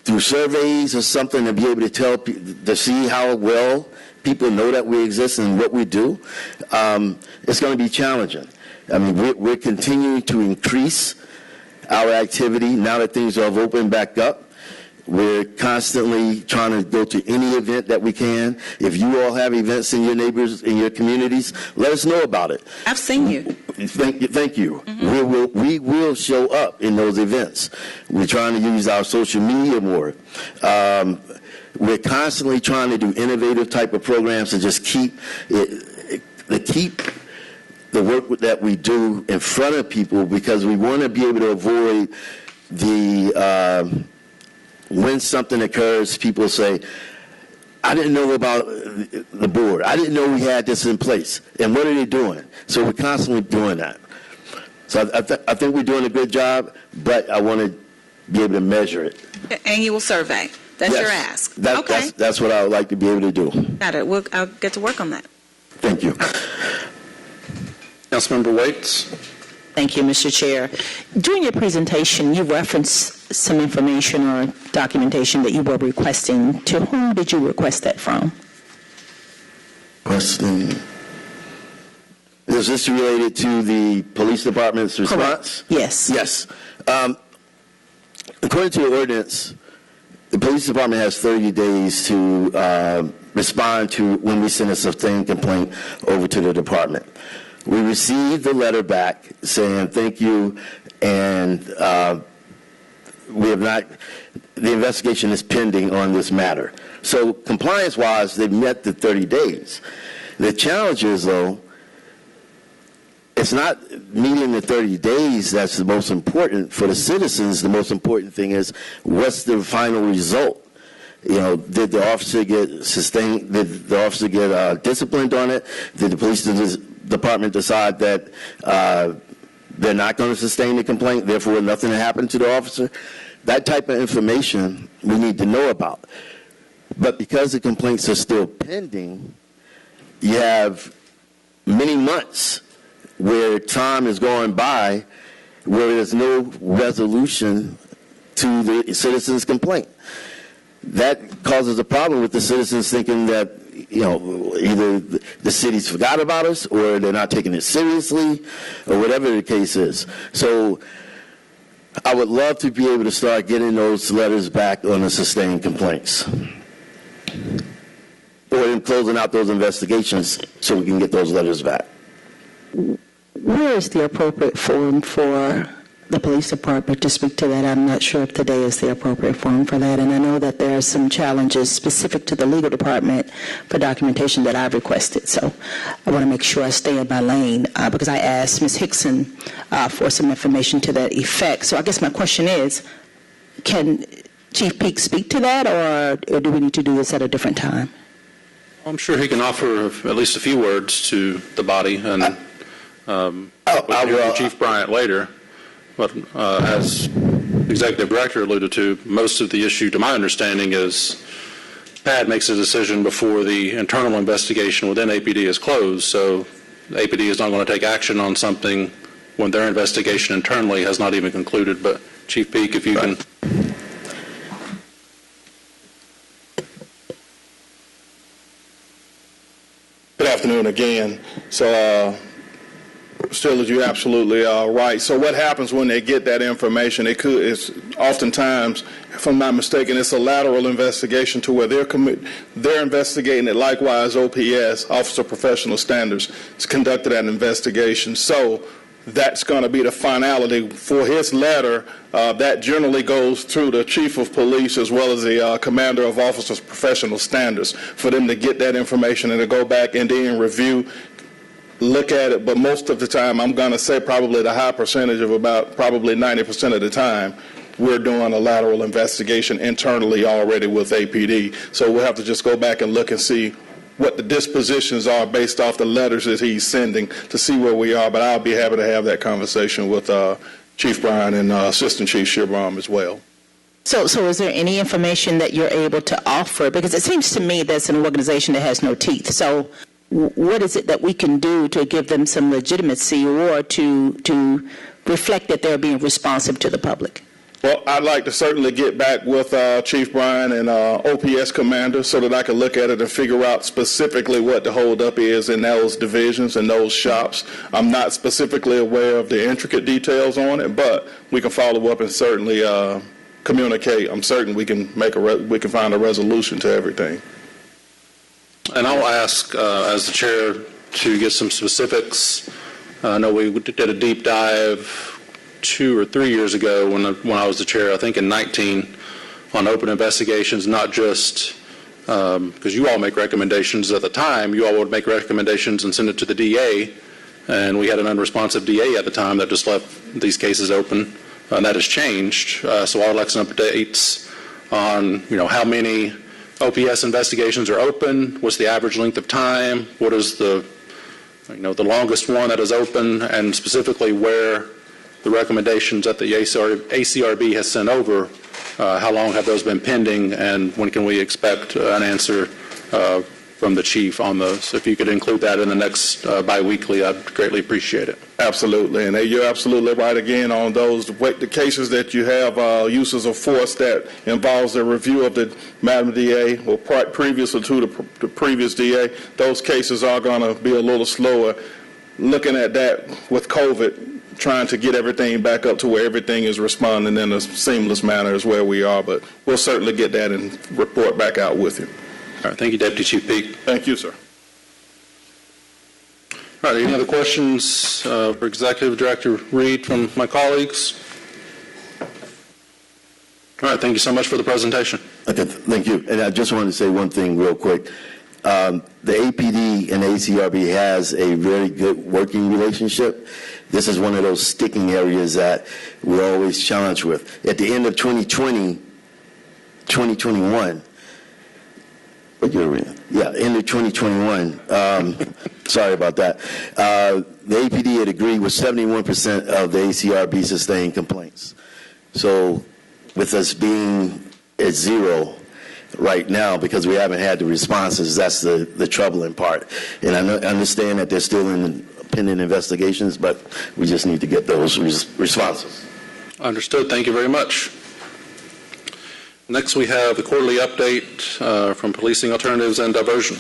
through surveys or something to be able to tell to see how well people know that we exist and what we do, it's going to be challenging. I mean, we're continuing to increase our activity now that things have opened back up. We're constantly trying to go to any event that we can. If you all have events in your neighbors, in your communities, let us know about it. I've seen you. Thank you. We will show up in those events. We're trying to use our social media more. We're constantly trying to do innovative type of programs to just keep the work that we do in front of people, because we want to be able to avoid the when something occurs, people say, I didn't know about the board. I didn't know we had this in place. And what are they doing? So we're constantly doing that. So I think we're doing a good job, but I want to be able to measure it. Annual survey. That's Yes. your ask. Okay. That's what I would like to be able to do. Got it. I'll get to work on that. Thank you. Councilmember Waits. Thank you, Mr. Chair. During your presentation, you referenced some information or documentation that you were requesting. To whom did you request that from? Question. Is this related to the police department's response? Correct. Yes. Yes. According to the ordinance, the police department has 30 days to respond to when we send a sustained complaint over to the department. We received the letter back saying thank you, and we have not, the investigation is pending on this matter. So compliance-wise, they've met the 30 days. The challenge is, though, it's not meeting the 30 days that's the most important. For the citizens, the most important thing is what's the final result? You know, did the officer get sustained? Did the officer get disciplined on it? Did the police department decide that they're not going to sustain the complaint, therefore nothing happened to the officer? That type of information we need to know about. But because the complaints are still pending, you have many months where time is going by where there's no resolution to the citizen's complaint. That causes a problem with the citizens thinking that, either the city's forgot about us or they're not taking it seriously or whatever the case is. So I would love to be able to start getting those letters back on the sustained complaints, or in closing out those investigations so we can get those letters back. Where is the appropriate forum for the police department to speak to that? I'm not sure if today is the appropriate forum for that, and I know that there are some challenges specific to the legal department for documentation that I've requested, so I want to make sure I stay in my lane because I asked Ms. Hickson for some information to that effect. So I guess my question is, can Chief Peak speak to that, or do we need to do this at a different time? I'm sure he can offer at least a few words to the body, and we'll hear from Chief Bryant later. But as Executive Director alluded to, most of the issue, to my understanding, is PAD makes a decision before the internal investigation within APD is closed. So APD is not going to take action on something when their investigation internally has not even concluded. But Chief Peak, if you can. Good afternoon again. So, Still, you're absolutely right. So what happens when they get that information? It's oftentimes, if I'm not mistaken, it's a lateral investigation to where they're investigating it. Likewise, OPS, Officer of Professional Standards, has conducted an investigation. So that's going to be the finality for his letter. That generally goes through the Chief of Police as well as the Commander of Officers of Professional Standards for them to get that information and to go back and then review, look at it. But most of the time, I'm going to say probably the high percentage of about probably 90% of the time, we're doing a lateral investigation internally already with APD. So we'll have to just go back and look and see what the dispositions are based off the letters that he's sending to see where we are. But I'll be happy to have that conversation with Chief Bryan and Assistant Chief Shibram as well. So is there any information that you're able to offer? Because it seems to me that's an organization that has no teeth. So what is it that we can do to give them some legitimacy or to reflect that they're being responsive to the public? Well, I'd like to certainly get back with Chief Bryan and OPS Commander so that I can look at it and figure out specifically what the holdup is in those divisions and those shops. I'm not specifically aware of the intricate details on it, but we can follow up and certainly communicate. I'm certain we can find a resolution to everything. And I'll ask, as the chair, to get some specifics. I know we did a deep dive 2 or 3 years ago when I was the chair, I think in 19, on open investigations, not just because you all make recommendations at the time. You all would make recommendations and send it to the DA, and we had an unresponsive DA at the time that just left these cases open, and that has changed. So I'd like some updates on, how many OPS investigations are open, what's the average length of time, what is the longest one that is open, and specifically where the recommendations that the ACRB has sent over, how long have those been pending, and when can we expect an answer from the chief on those? If you could include that in the next biweekly, I'd greatly appreciate it. Absolutely, and you're absolutely right again on those. The cases that you have uses of force that involves a review of the Madam DA or previous to the previous DA, those cases are going to be a little slower. Looking at that with COVID, trying to get everything back up to where everything is responding in a seamless manner is where we are, but we'll certainly get that and report back out with you. All right, thank you, Deputy Chief Peak. Thank you, sir. All right, any other questions for Executive Director Reed from my colleagues? All right, thank you so much for the presentation. Okay, thank you. And I just wanted to say one thing real quick. The APD and ACRB has a very good working relationship. This is one of those sticking areas that we're always challenged with. At the end of 2021, end of 2021, sorry about that, the APD had agreed with 71% of the ACRB sustained complaints. So with us being at zero right now because we haven't had the responses, that's the troubling part. And I understand that they're still in independent investigations, but we just need to get those responses. Understood. Thank you very much. Next, we have the quarterly update from Policing Alternatives and Diversion.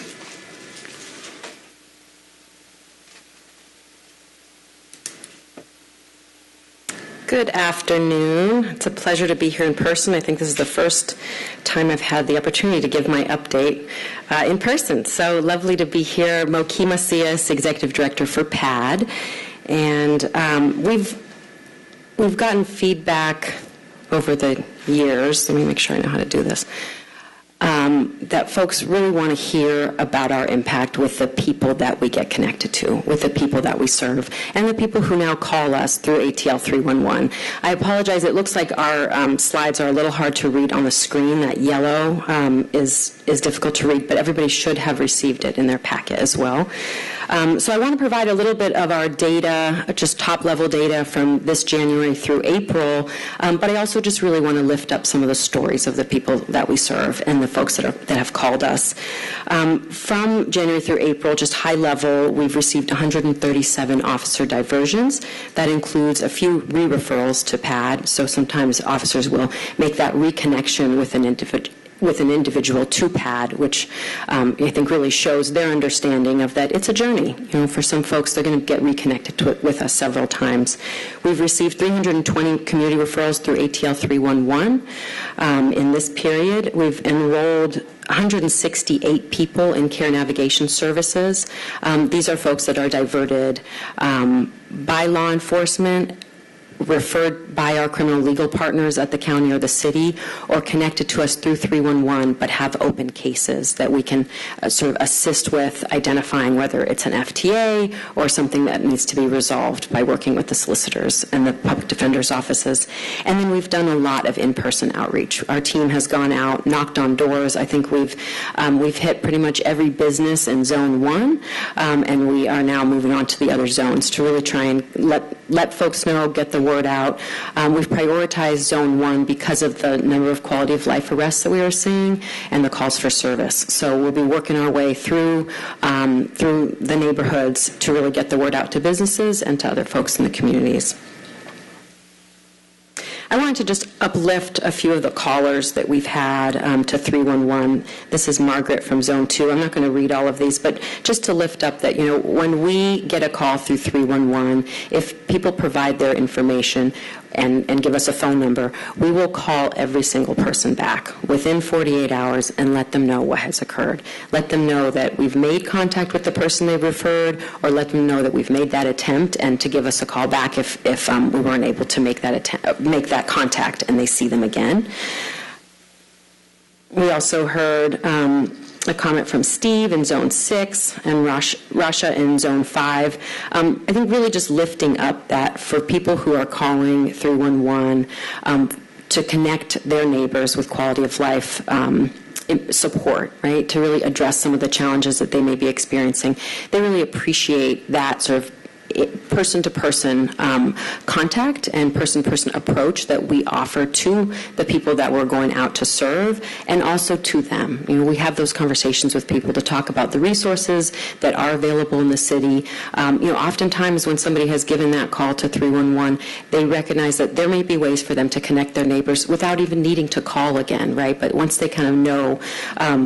Good afternoon. It's a pleasure to be here in person. I think this is the first time I've had the opportunity to give my update in person. So lovely to be here. Moki Macias, Executive Director for PAD. And we've gotten feedback over the years. Let me make sure I know how to do this. That folks really want to hear about our impact with the people that we get connected to, with the people that we serve, and the people who now call us through ATL 311. I apologize. It looks like our slides are a little hard to read on the screen. That yellow is difficult to read, but everybody should have received it in their packet as well. So I want to provide a little bit of our data, just top-level data from this January through April, but I also just really want to lift up some of the stories of the people that we serve and the folks that have called us. From January through April, just high level, we've received 137 officer diversions. That includes a few re-referrals to PAD, so sometimes officers will make that reconnection with an individual to PAD, which I think really shows their understanding of that it's a journey. You know, for some folks, they're going to get reconnected with us several times. We've received 320 community referrals through ATL 311. In this period, we've enrolled 168 people in care navigation services. These are folks that are diverted by law enforcement, referred by our criminal legal partners at the county or the city, or connected to us through 311 but have open cases that we can sort of assist with identifying whether it's an FTA or something that needs to be resolved by working with the solicitors and the public defender's offices. And then we've done a lot of in-person outreach. Our team has gone out, knocked on doors. I think we've hit pretty much every business in Zone 1, and we are now moving on to the other zones to really try and let folks know, get the word out. We've prioritized Zone 1 because of the number of quality of life arrests that we are seeing and the calls for service. So we'll be working our way through the neighborhoods to really get the word out to businesses and to other folks in the communities. I wanted to just uplift a few of the callers that we've had to 311. This is Margaret from Zone 2. I'm not going to read all of these, but just to lift up that, you know, when we get a call through 311, if people provide their information and give us a phone number, we will call every single person back within 48 hours and let them know what has occurred. Let them know that we've made contact with the person they've referred, or let them know that we've made that attempt and to give us a call back if we weren't able to make that contact and they see them again. We also heard a comment from Steve in Zone 6 and Rasha in Zone 5. I think really just lifting up that for people who are calling 311 to connect their neighbors with quality of life support, right, to really address some of the challenges that they may be experiencing. They really appreciate that sort of person-to-person contact and person-to-person approach that we offer to the people that we're going out to serve, and also to them. You know, we have those conversations with people to talk about the resources that are available in the city. You know, oftentimes when somebody has given that call to 311, they recognize that there may be ways for them to connect their neighbors without even needing to call again, right? But once they kind of know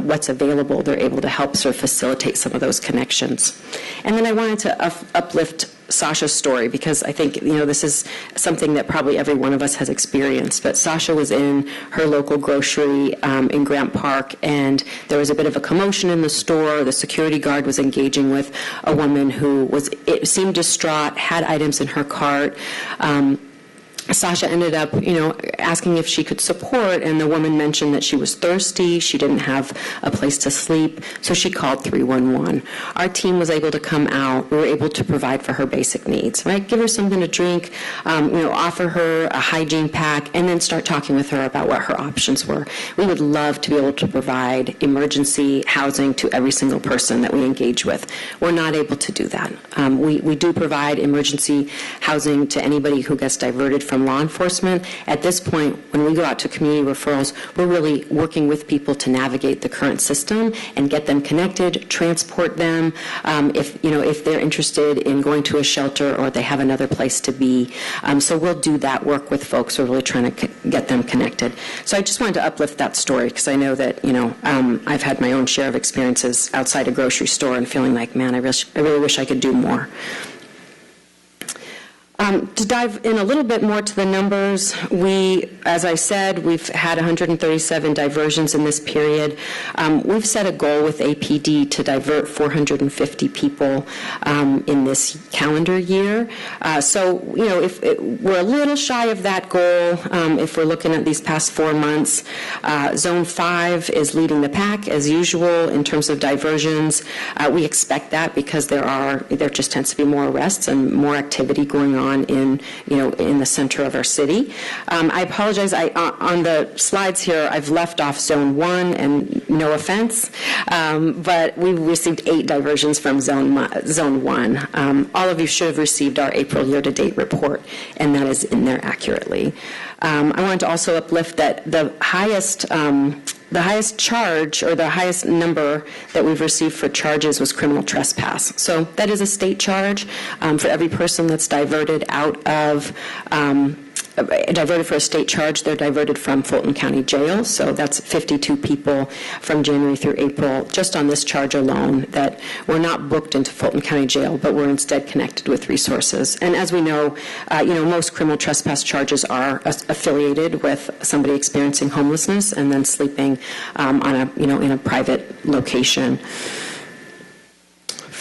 what's available, they're able to help sort of facilitate some of those connections. And then I wanted to uplift Sasha's story, because I think, you know, this is something that probably every one of us has experienced. But Sasha was in her local grocery in Grant Park, and there was a bit of a commotion in the store. The security guard was engaging with a woman who it seemed distraught, had items in her cart. Sasha ended up, you know, asking if she could support, and the woman mentioned that she was thirsty, she didn't have a place to sleep, so she called 311. Our team was able to come out. We were able to provide for her basic needs, right? Give her something to drink, you know, offer her a hygiene pack, and then start talking with her about what her options were. We would love to be able to provide emergency housing to every single person that we engage with. We're not able to do that. We do provide emergency housing to anybody who gets diverted from from law enforcement. At this point, when we go out to community referrals, we're really working with people to navigate the current system and get them connected, transport them if they're interested in going to a shelter or they have another place to be. So we'll do that work with folks. We're really trying to get them connected. So I just wanted to uplift that story because I know that I've had my own share of experiences outside a grocery store and feeling like, man, I really wish I could do more. To dive in a little bit more to the numbers, as I said, we've had 137 diversions in this period. We've set a goal with APD to divert 450 people in this calendar year. If we're a little shy of that goal, if we're looking at these past 4 months, Zone 5 is leading the pack as usual in terms of diversions. We expect that because there just tends to be more arrests and more activity going on in the center of our city. I apologize. On the slides here, I've left off Zone 1, and no offense, but we received 8 diversions from Zone 1. All of you should have received our April year-to-date report, and that is in there accurately. I wanted to also uplift that the highest charge or the highest number that we've received for charges was criminal trespass. So that is a state charge for every person that's diverted diverted for a state charge. They're diverted from Fulton County Jail. So that's 52 people from January through April just on this charge alone that were not booked into Fulton County Jail, but were instead connected with resources. And as we know, most criminal trespass charges are affiliated with somebody experiencing homelessness and then sleeping in a private location.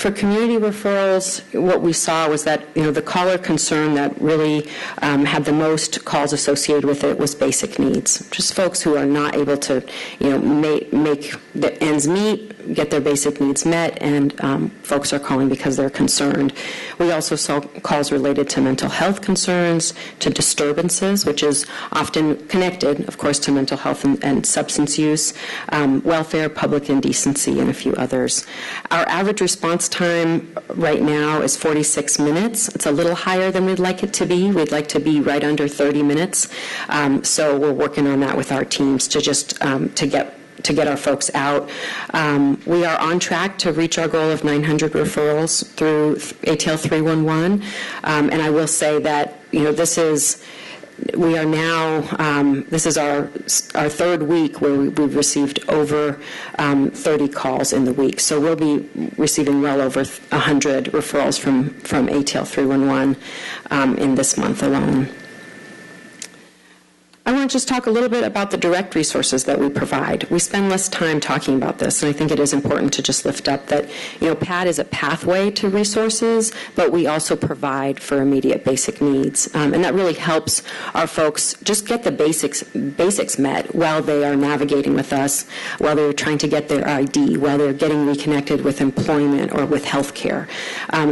For community referrals, what we saw was that, the caller concern that really had the most calls associated with it was basic needs. Just folks who are not able to, make the ends meet, get their basic needs met, and folks are calling because they're concerned. We also saw calls related to mental health concerns, to disturbances, which is often connected, of course, to mental health and substance use, welfare, public indecency, and a few others. Our average response time right now is 46 minutes. It's a little higher than we'd like it to be. We'd like to be right under 30 minutes. So we're working on that with our teams to just to get our folks out. We are on track to reach our goal of 900 referrals through ATL 311. And I will say that, this is our third week where we've received over 30 calls in the week. So we'll be receiving well over 100 referrals from ATL 311 in this month alone. I want to just talk a little bit about the direct resources that we provide. We spend less time talking about this, and I think it is important to just lift up that, PAD is a pathway to resources, but we also provide for immediate basic needs. And that really helps our folks just get the basics met while they are navigating with us, while they're trying to get their ID, while they're getting reconnected with employment or with health care.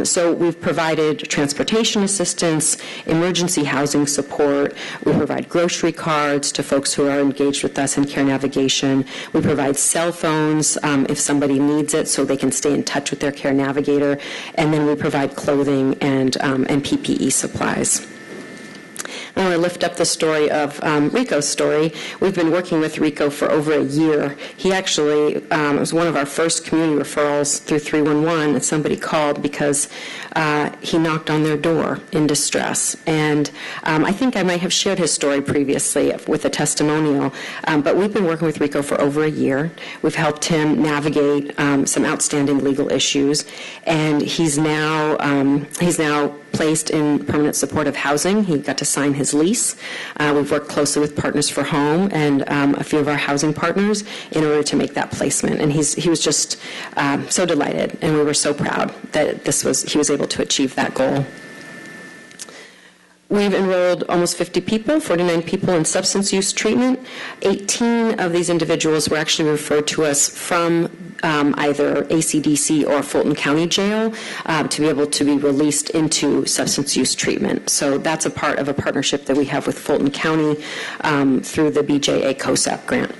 So we've provided transportation assistance, emergency housing support, we provide grocery cards to folks who are engaged with us in care navigation. We provide cell phones if somebody needs it so they can stay in touch with their care navigator. And then we provide clothing and PPE supplies. I want to lift up the story of Rico's story. We've been working with Rico for over a year. He actually was one of our first community referrals through 311, and somebody called because he knocked on their door in distress. And I think I might have shared his story previously with a testimonial, but we've been working with Rico for over a year. We've helped him navigate some outstanding legal issues, and he's now placed in permanent supportive housing. He got to sign his lease. We've worked closely with Partners for Home and a few of our housing partners in order to make that placement. And he was just so delighted, and we were so proud that he was able to achieve that goal. We've enrolled almost 50 people, 49 people in substance use treatment. 18 of these individuals were actually referred to us from either ACDC or Fulton County Jail to be able to be released into substance use treatment. So that's a part of a partnership that we have with Fulton County through the BJA COSAP grant.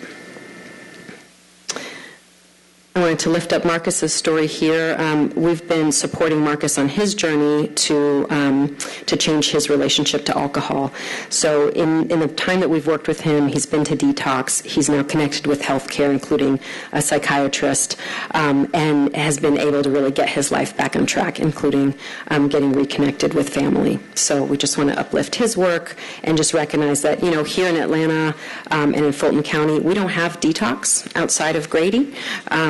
I wanted to lift up Marcus's story here. We've been supporting Marcus on his journey to change his relationship to alcohol. So in the time that we've worked with him, he's been to detox. He's now connected with healthcare, including a psychiatrist, and has been able to really get his life back on track, including getting reconnected with family. So we just want to uplift his work and just recognize that, here in Atlanta and in Fulton County, we don't have detox outside of Grady.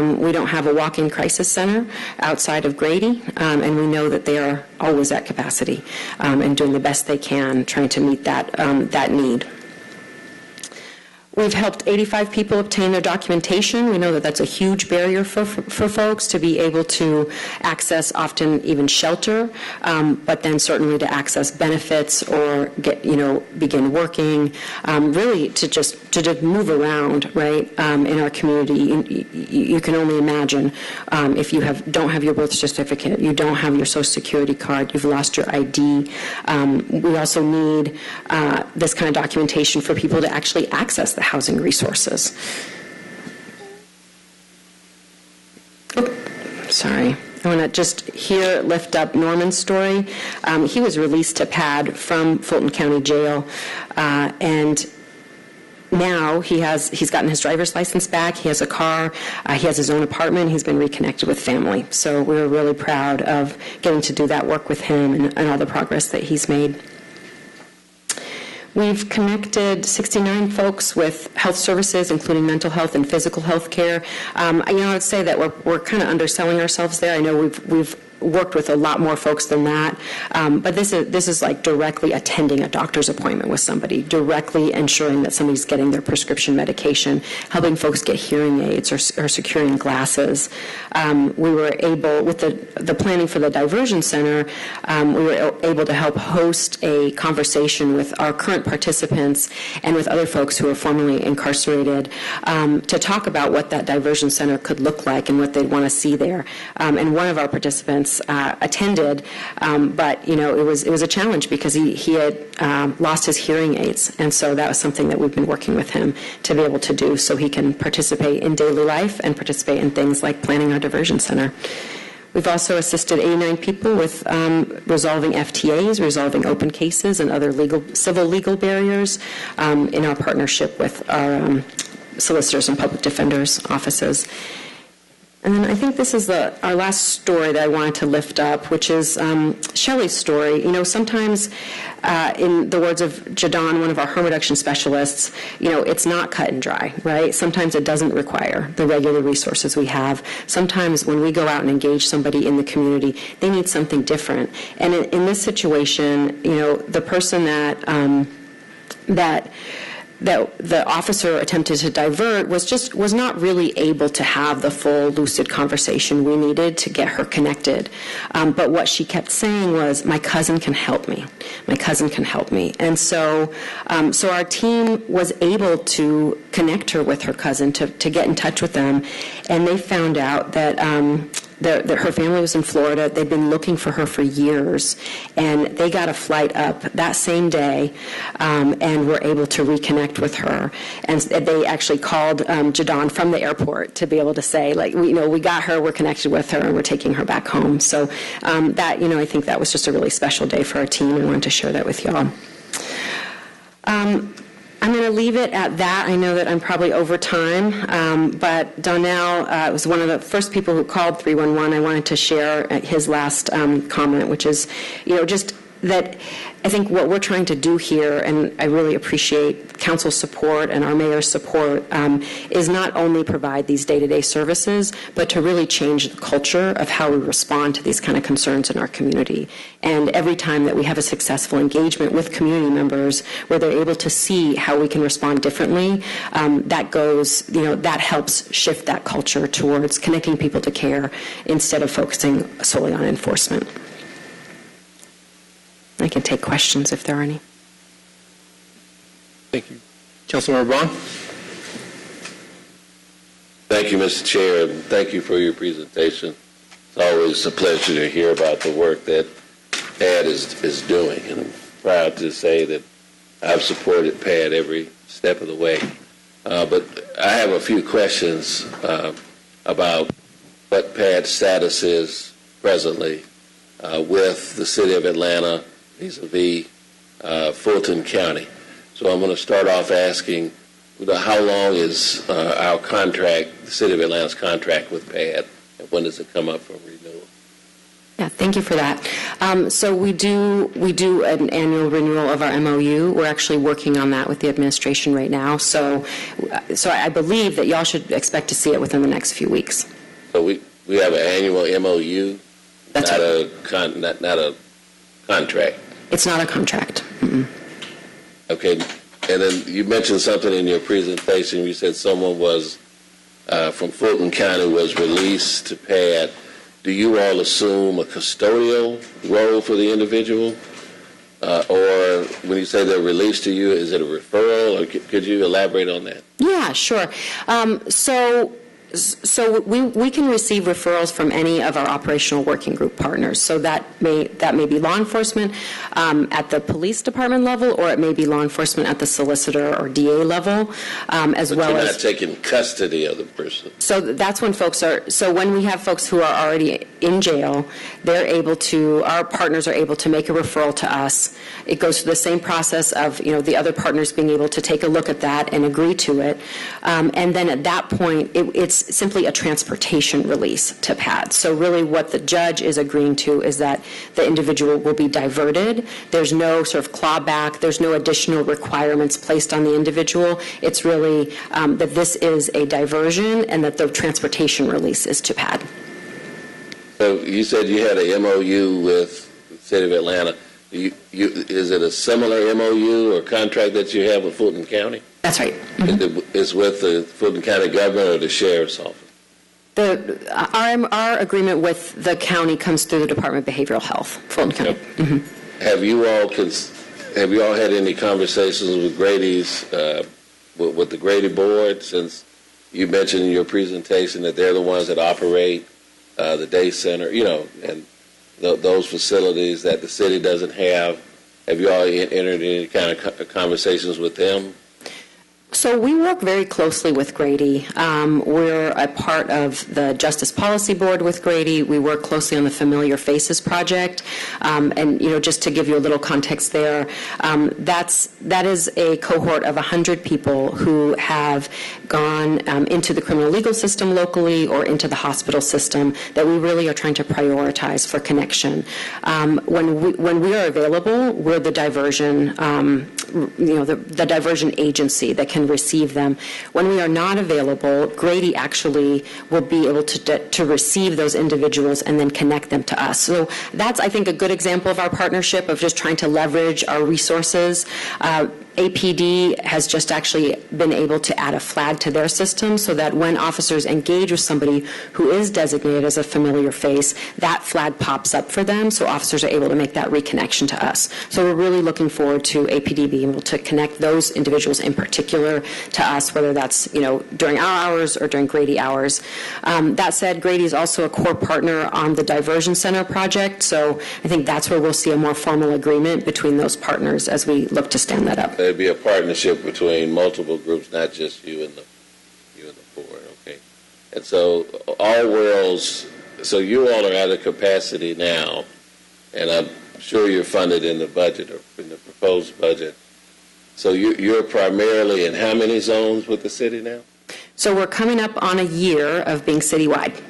We don't have a walk-in crisis center outside of Grady, and we know that they are always at capacity and doing the best they can trying to meet that need. We've helped 85 people obtain their documentation. We know that that's a huge barrier for folks to be able to access often even shelter, but then certainly to access benefits or begin working, really to just move around, right, in our community. You can only imagine if you don't have your birth certificate, you don't have your Social Security card, you've lost your ID. We also need this kind of documentation for people to actually access the housing resources. Sorry. I want to just here lift up Norman's story. He was released to PAD from Fulton County Jail, and now he's gotten his driver's license back. He has a car. He has his own apartment. He's been reconnected with family. So we're really proud of getting to do that work with him and all the progress that he's made. We've connected 69 folks with health services, including mental health and physical health care. I would say that we're kind of underselling ourselves there. I know we've worked with a lot more folks than that, but this is like directly attending a doctor's appointment with somebody, directly ensuring that somebody's getting their prescription medication, helping folks get hearing aids or securing glasses. We were able, with the planning for the diversion center, we were able to help host a conversation with our current participants and with other folks who are formerly incarcerated to talk about what that diversion center could look like and what they'd want to see there. And one of our participants attended, but it was a challenge because he had lost his hearing aids, and so that was something that we've been working with him to be able to do so he can participate in daily life and participate in things like planning our diversion center. We've also assisted 89 people with resolving FTAs, resolving open cases, and other civil legal barriers in our partnership with our solicitors and public defenders' offices. And then I think this is our last story that I wanted to lift up, which is Shelley's story. Sometimes, in the words of Jadon, one of our harm reduction specialists, it's not cut and dry, right? Sometimes it doesn't require the regular resources we have. Sometimes when we go out and engage somebody in the community, they need something different. And in this situation, the person that the officer attempted to divert was not really able to have the full lucid conversation we needed to get her connected. But what she kept saying was, my cousin can help me. My cousin can help me. And so our team was able to connect her with her cousin to get in touch with them. And they found out that her family was in Florida. They'd been looking for her for years, and they got a flight up that same day and were able to reconnect with her. And they actually called Jadon from the airport to be able to say, we got her, we're connected with her, and we're taking her back home. So I think that was just a really special day for our team, and I wanted to share that with y'all. I'm going to leave it at that. I know that I'm probably over time, but Donnell was one of the first people who called 311. I wanted to share his last comment, which is, just that I think what we're trying to do here, and I really appreciate council's support and our mayor's support, is not only provide these day-to-day services, but to really change the culture of how we respond to these kind of concerns in our community. And every time that we have a successful engagement with community members where they're able to see how we can respond differently, that helps shift that culture towards connecting people to care instead of focusing solely on enforcement. I can take questions if there are any. Thank you. Councilmember Vaughn? Thank you, Mr. Chair, and thank you for your presentation. It's always a pleasure to hear about the work that PAD is doing, and I'm proud to say that I've supported PAD every step of the way. But I have a few questions. about what PAD's status is presently with the city of Atlanta vis-a-vis Fulton County. So I'm going to start off asking, how long is our contract, the city of Atlanta's contract with PAD, and when does it come up for renewal? Yeah, thank you for that. So we do an annual renewal of our MOU. We're actually working on that with the administration right now. So I believe that y'all should expect to see it within the next few weeks. So we have an annual MOU, That's not right. not a contract. It's not a contract. Mm-mm. Okay, and then you mentioned something in your presentation. You said someone was from Fulton County was released to PAD. Do you all assume a custodial role for the individual? Or when you say they're released to you, is it a referral? Or could you elaborate on that? Yeah, sure. So we can receive referrals from any of our operational working group partners. So that may be law enforcement at the police department level, or it may be law enforcement at the solicitor or DA level, as well You're as. not taking custody of the person. So that's when folks are. So when we have folks who are already in jail, they're able to. Our partners are able to make a referral to us. It goes through the same process of the other partners being able to take a look at that and agree to it, and then at that point it's simply a transportation release to PAD. So really what the judge is agreeing to is that the individual will be diverted. There's no sort of clawback. There's no additional requirements placed on the individual. It's really that this is a diversion and that the transportation release is to PAD. So you said you had a MOU with the city of Atlanta. Is it a similar MOU or contract that you have with Fulton County? That's right. Mm-hmm. It's with the Fulton County government or the sheriff's office? Our agreement with the county comes through the Department of Behavioral Health, Fulton County. Yep. Mm-hmm. Have you all had any conversations with Grady's with the Grady board, since you mentioned in your presentation that they're the ones that operate the day center, and those facilities that the city doesn't have? Have you all entered any kind of conversations with them? So we work very closely with Grady. We're a part of the Justice Policy Board with Grady. We work closely on the Familiar Faces Project. And just to give you a little context there, that is a cohort of 100 people who have gone into the criminal legal system locally or into the hospital system that we really are trying to prioritize for connection. When we are available, we're the diversion, the diversion agency that can receive them. When we are not available, Grady actually will be able to receive those individuals and then connect them to us. So that's, I think, a good example of our partnership of just trying to leverage our resources. APD has just actually been able to add a flag to their system so that when officers engage with somebody who is designated as a familiar face, that flag pops up for them, so officers are able to make that reconnection to us. So we're really looking forward to APD being able to connect those individuals in particular to us, whether that's during our hours or during Grady hours. That said, Grady is also a core partner on the Diversion Center project, so I think that's where we'll see a more formal agreement between those partners as we look to stand that up. There'd be a partnership between multiple groups, not just you and the board, okay? And so so you all are at a capacity now, and I'm sure you're funded in the budget or in the proposed budget. So you're primarily in how many zones with the city now? So we're coming up on a year of being citywide.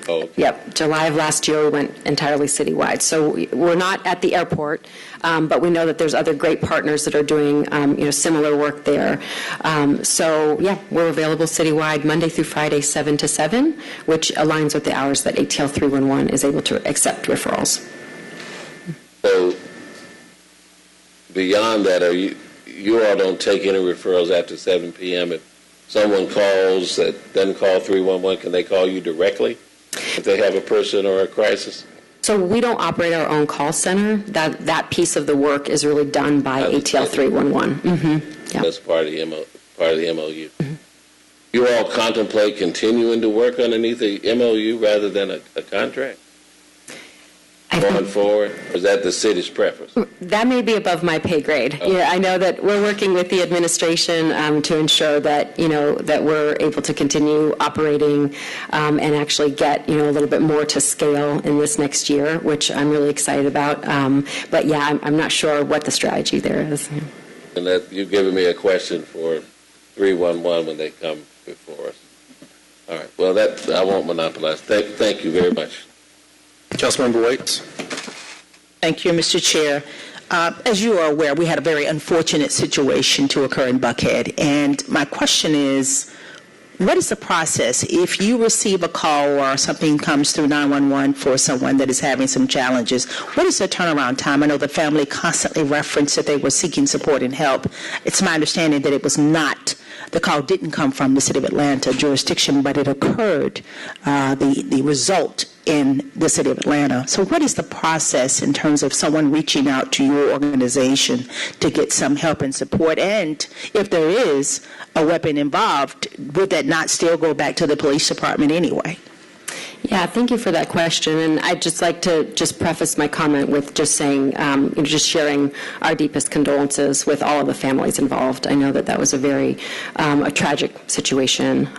Oh, okay. Yep, July of last year we went entirely citywide. So we're not at the airport, but we know that there's other great partners that are doing similar work there. So yeah, we're available citywide Monday through Friday, 7 to 7, which aligns with the hours that ATL 311 is able to accept referrals. So beyond that, you all don't take any referrals after 7 p.m. If someone calls that doesn't call 311, can they call you directly if they have a person or a crisis? So we don't operate our own call center. That piece of the work is really done by ATL 311. Mm-hmm. Yep. That's part of the MOU. Mm-hmm. You all contemplate continuing to work underneath the MOU rather than a contract? going forward? Or is that the city's preference? That may be above my pay grade. Yeah, I know that we're working with the administration to ensure that, that we're able to continue operating and actually get, a little bit more to scale in this next year, which I'm really excited about. But yeah, I'm not sure what the strategy there is. And that you've given me a question for 311 when they come before us. All right. Well, that I won't monopolize. Thank you very much. Councilmember Waits. Thank you, Mr. Chair. As you are aware, we had a very unfortunate situation to occur in Buckhead, and my question is, what is the process if you receive a call or something comes through 911 for someone that is having some challenges? What is the turnaround time? I know the family constantly referenced that they were seeking support and help. It's my understanding that it was not, the call didn't come from the City of Atlanta jurisdiction, but it occurred, the result in the City of Atlanta. So what is the process in terms of someone reaching out to your organization to get some help and support? And if there is a weapon involved, would that not still go back to the police department anyway? Yeah, thank you for that question. And I'd just like to just preface my comment with just saying, just sharing our deepest condolences with all of the families involved. I know that that was a very a tragic situation.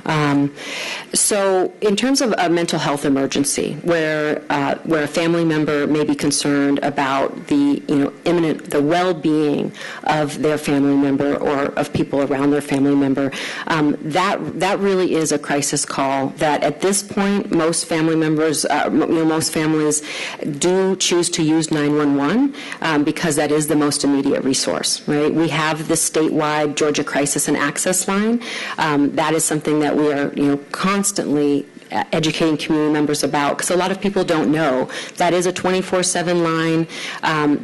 So in terms of a mental health emergency where a family member may be concerned about the, the well-being of their family member or of people around their family member, that really is a crisis call that at this point most family members, most families do choose to use 911 because that is the most immediate resource, right? We have the statewide Georgia Crisis and Access line. That is something that we are, constantly educating community members about, because a lot of people don't know that is a 24/7 line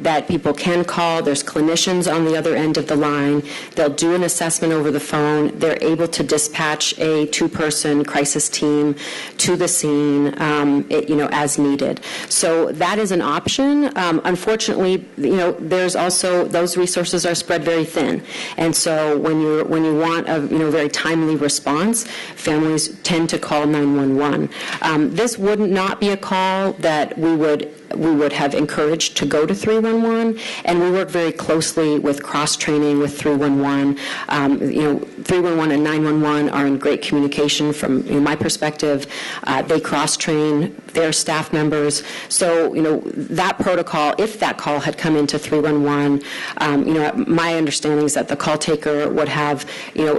that people can call. There's clinicians on the other end of the line. They'll do an assessment over the phone. They're able to dispatch a 2-person crisis team to the scene, as needed. So that is an option. Unfortunately, there's also those resources are spread very thin, and so when you want a very timely response, families tend to call 911. This would not be a call that we would have encouraged to go to 311, and we work very closely with cross-training with 311. 311 and 911 are in great communication from my perspective. They cross-train their staff members. So, that protocol, if that call had come into 311, my understanding is that the call taker would have,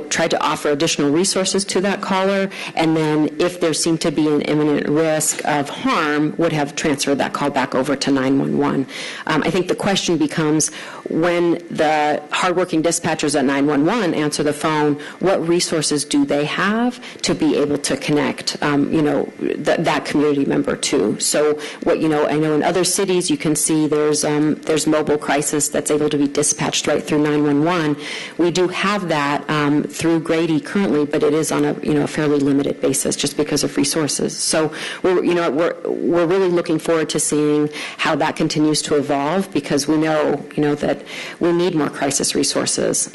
tried to offer additional resources to that caller, and then if there seemed to be an imminent risk of harm, would have transferred that call back over to 911. I think the question becomes, when the hardworking dispatchers at 911 answer the phone, what resources do they have to be able to connect, that community member to? So, I know in other cities you can see there's mobile crisis that's able to be dispatched right through 911. We do have that through Grady currently, but it is on a fairly limited basis just because of resources. So we're really looking forward to seeing how that continues to evolve, because we know that we need more crisis resources.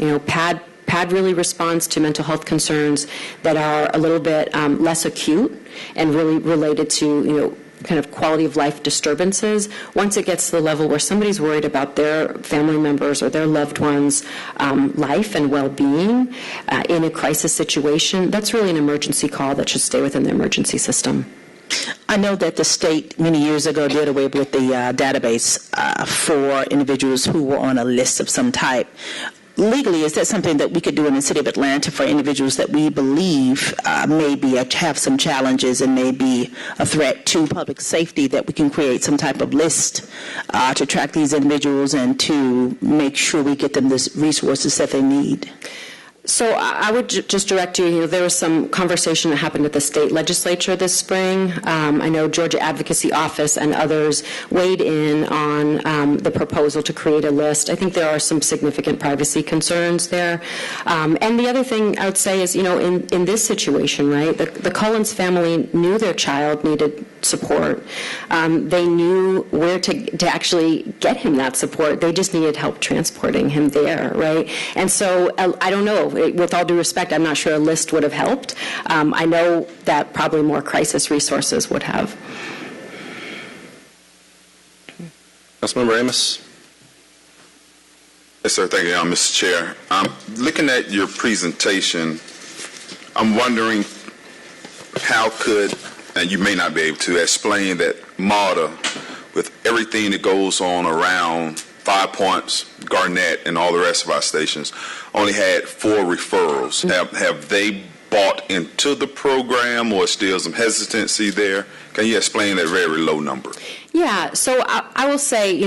PAD really responds to mental health concerns that are a little bit less acute and really related to kind of quality of life disturbances. Once it gets to the level where somebody's worried about their family members or their loved ones' life and well-being in a crisis situation, that's really an emergency call that should stay within the emergency system. I know that the state many years ago did away with the database for individuals who were on a list of some type. Legally, is that something that we could do in the City of Atlanta for individuals that we believe maybe have some challenges and may be a threat to public safety, that we can create some type of list to track these individuals and to make sure we get them the resources that they need? So I would just direct you, there was some conversation that happened at the state legislature this spring. I know Georgia Advocacy Office and others weighed in on the proposal to create a list. I think there are some significant privacy concerns there. And the other thing I would say is, in this situation, right, the Collins family knew their child needed support. They knew where to actually get him that support. They just needed help transporting him there, right? And so I don't know. With all due respect, I'm not sure a list would have helped. I know that probably more crisis resources would have. Councilmember Amos. Yes, sir. Thank you, Mr. Chair. Looking at your presentation, I'm wondering how could, and you may not be able to, explain that MARTA, with everything that goes on around 5 Points, Garnett, and all the rest of our stations, only had 4 referrals. Have they bought into the program, or still some hesitancy there? Can you explain that very low number? Yeah, so I will say,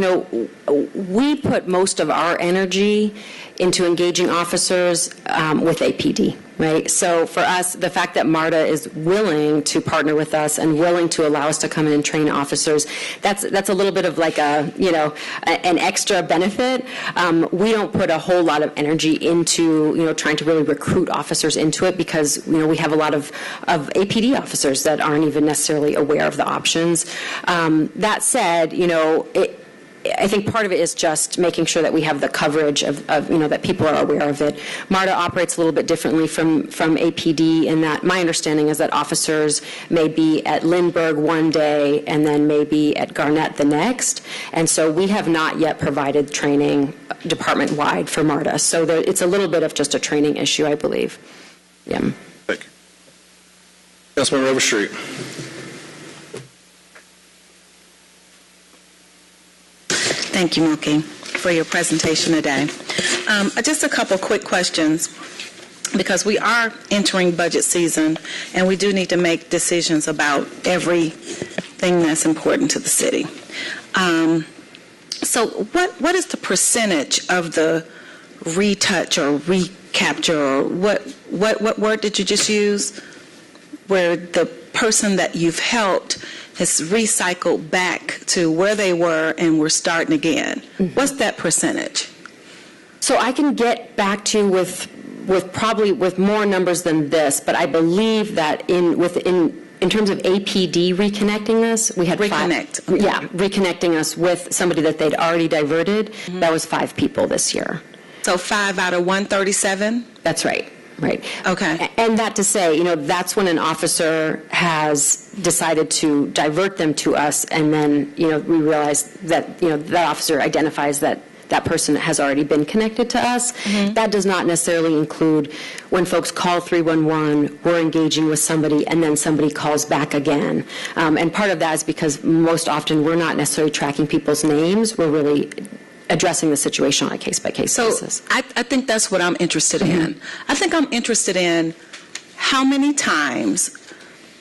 we put most of our energy into engaging officers with APD, right? So for us, the fact that MARTA is willing to partner with us and willing to allow us to come in and train officers, that's a little bit of like an extra benefit. We don't put a whole lot of energy into, trying to really recruit officers into it because, we have a lot of APD officers that aren't even necessarily aware of the options. That said, I think part of it is just making sure that we have the coverage of that people are aware of it. MARTA operates a little bit differently from APD in that my understanding is that officers may be at Lindbergh one day and then maybe at Garnett the next. And so we have not yet provided training department-wide for MARTA. So it's a little bit of just a training issue, I believe. Yeah. Thank you. Councilmember Overstreet. Thank you, Mookie, for your presentation today. Just a couple quick questions, because we are entering budget season, and we do need to make decisions about everything that's important to the city. So what is the percentage of the retouch or recapture, or what word did you just use, where the person that you've helped has recycled back to where they were and we're starting again? Mm-hmm. What's that percentage? So I can get back to you with probably with more numbers than this, but I believe that in terms of APD reconnecting us, we had reconnecting us with somebody that they'd already diverted. Mm-hmm. That was 5 people this year. So 5 out of 137? That's right. Right. Okay. And that to say, that's when an officer has decided to divert them to us, and then, we realize that, that officer identifies that that person has already been connected to us. Mm-hmm. That does not necessarily include when folks call 311, we're engaging with somebody, and then somebody calls back again. And part of that is because most often we're not necessarily tracking people's names. We're really addressing the situation on a case-by-case basis. So I think that's what I'm interested in. I think I'm interested in how many times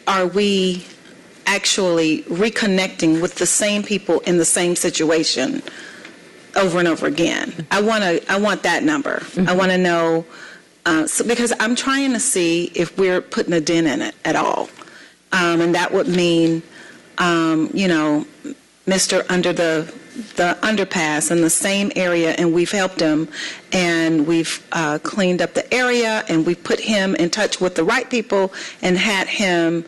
are we actually reconnecting with the same people in the same situation over and over again. I want that number. Mm-hmm. I want to know, because I'm trying to see if we're putting a dent in it at all. And that would mean, Mr. under the underpass in the same area, and we've helped him, and we've cleaned up the area, and we've put him in touch with the right people and had him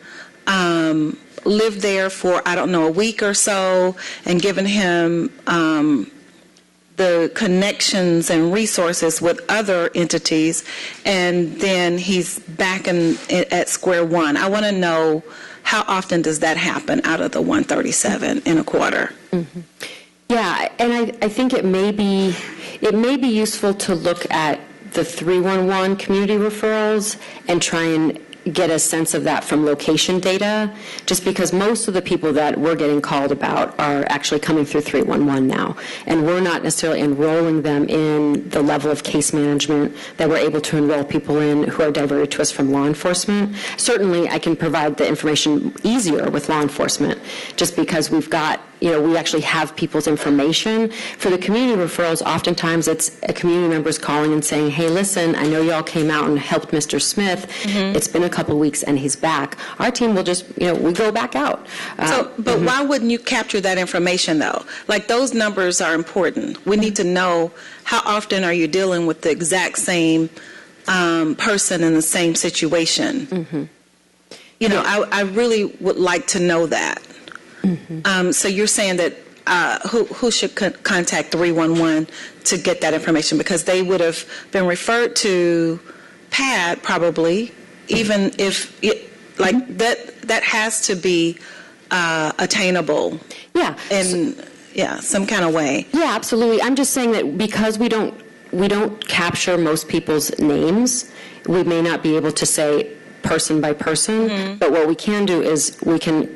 live there for, a week or so, and given him the connections and resources with other entities, and then he's back at square one. I want to know, how often does that happen out of the 137 in a quarter? Mm-hmm. Yeah, and I think it may be useful to look at the 311 community referrals and try and get a sense of that from location data, just because most of the people that we're getting called about are actually coming through 311 now, and we're not necessarily enrolling them in the level of case management that we're able to enroll people in who are diverted to us from law enforcement. Certainly, I can provide the information easier with law enforcement, just because we've got, we actually have people's information. For the community referrals, oftentimes it's a community member's calling and saying, hey, listen, I know y'all came out and helped Mr. Smith. Mm-hmm. It's been a couple weeks and he's back. Our team will just, we go back out. But why wouldn't you capture that information, though? Like, those numbers are important. We need to know, how often are you dealing with the exact same person in the same situation? Mm-hmm. I really would like to know that. Mm-hmm. So you're saying that who should contact 311 to get that information? Because they would have been referred to PAD probably, even if that has to be attainable. Yeah. And some kind of way. Yeah, absolutely. I'm just saying that because we don't capture most people's names, we may not be able to say person by person, but what we can do is we can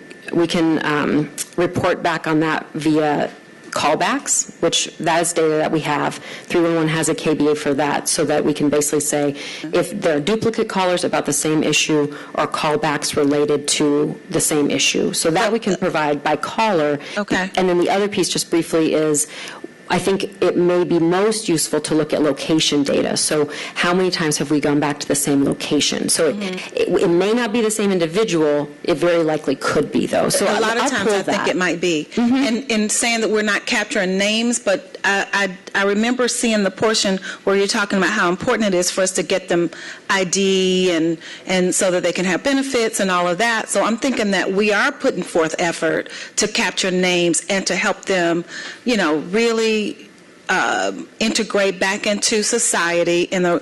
report back on that via callbacks, which that is data that we have. 311 has a KBA for that, so that we can basically say if there are duplicate callers about the same issue or callbacks related to the same issue. So that we can provide by caller. Okay. And then the other piece, just briefly, is I think it may be most useful to look at location data. So how many times have we gone back to the same location? So it may not be the same individual. It very likely could be, though. So a lot of times I think it might be. And saying that we're not capturing names, but I remember seeing the portion where you're talking about how important it is for us to get them ID and so that they can have benefits and all of that. So I'm thinking that we are putting forth effort to capture names and to help them, really integrate back into society in a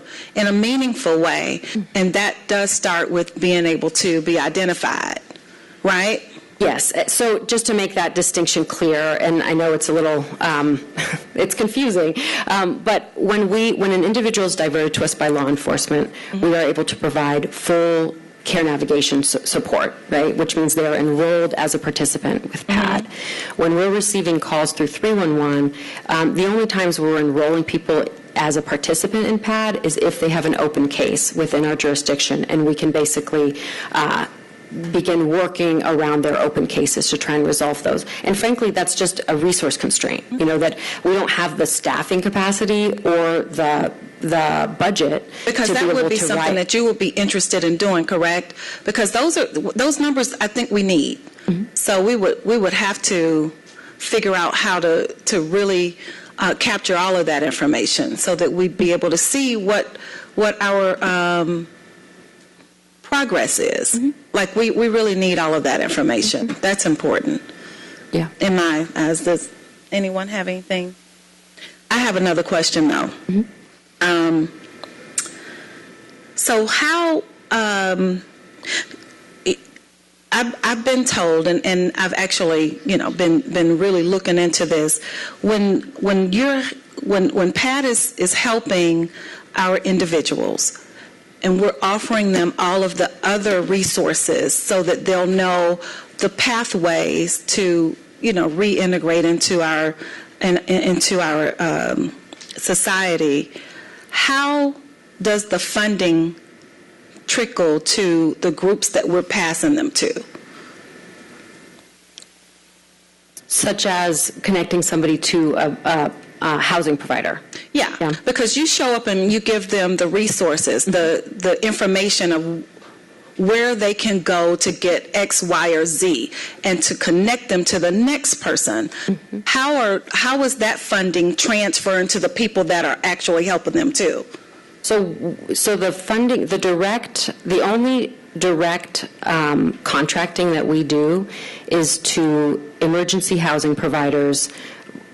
meaningful way, and that does start with being able to be identified, right? Yes. So just to make that distinction clear, and I know it's a little, it's confusing, but when an individual is diverted to us by law enforcement, we are able to provide full care navigation support, right, which means they are enrolled as a participant with PAD. When we're receiving calls through 311, the only times we're enrolling people as a participant in PAD is if they have an open case within our jurisdiction, and we can basically begin working around their open cases to try and resolve those. And frankly, that's just a resource constraint, that we don't have the staffing capacity or the budget because that would be something that you would be interested in doing, correct? Because those numbers I think we need. So we would have to figure out how to really capture all of that information so that we'd be able to see what our progress is. Like we really need all of that information. That's important. Yeah. In my eyes. Does anyone have anything? I have another question though. So how I've been told, and I've actually been really looking into this. When PAD is helping our individuals, and we're offering them all of the other resources so that they'll know the pathways to reintegrate into our society. How does the funding trickle to the groups that we're passing them to? Such as connecting somebody to a housing provider. Yeah, because you show up and you give them the resources, the information of where they can go to get X, Y, or Z, and to connect them to the next person. How is that funding transferring to the people that are actually helping them too? So the funding, the only direct contracting that we do is to emergency housing providers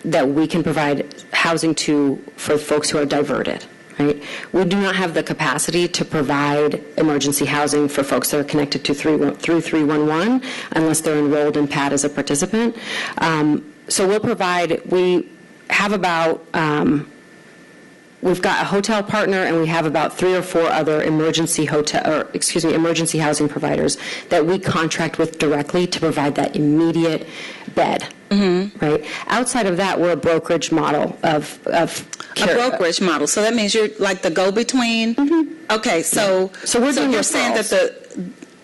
that we can provide housing to for folks who are diverted. Right? We do not have the capacity to provide emergency housing for folks that are connected to through 311 unless they're enrolled in PAD as a participant. So we have about, we've got a hotel partner, and we have about 3 or 4 other emergency housing providers that we contract with directly to provide that immediate bed. Right. Outside of that, we're a brokerage model of care. A brokerage model. So that means you're like the go-between. Okay. So we're doing you're saying that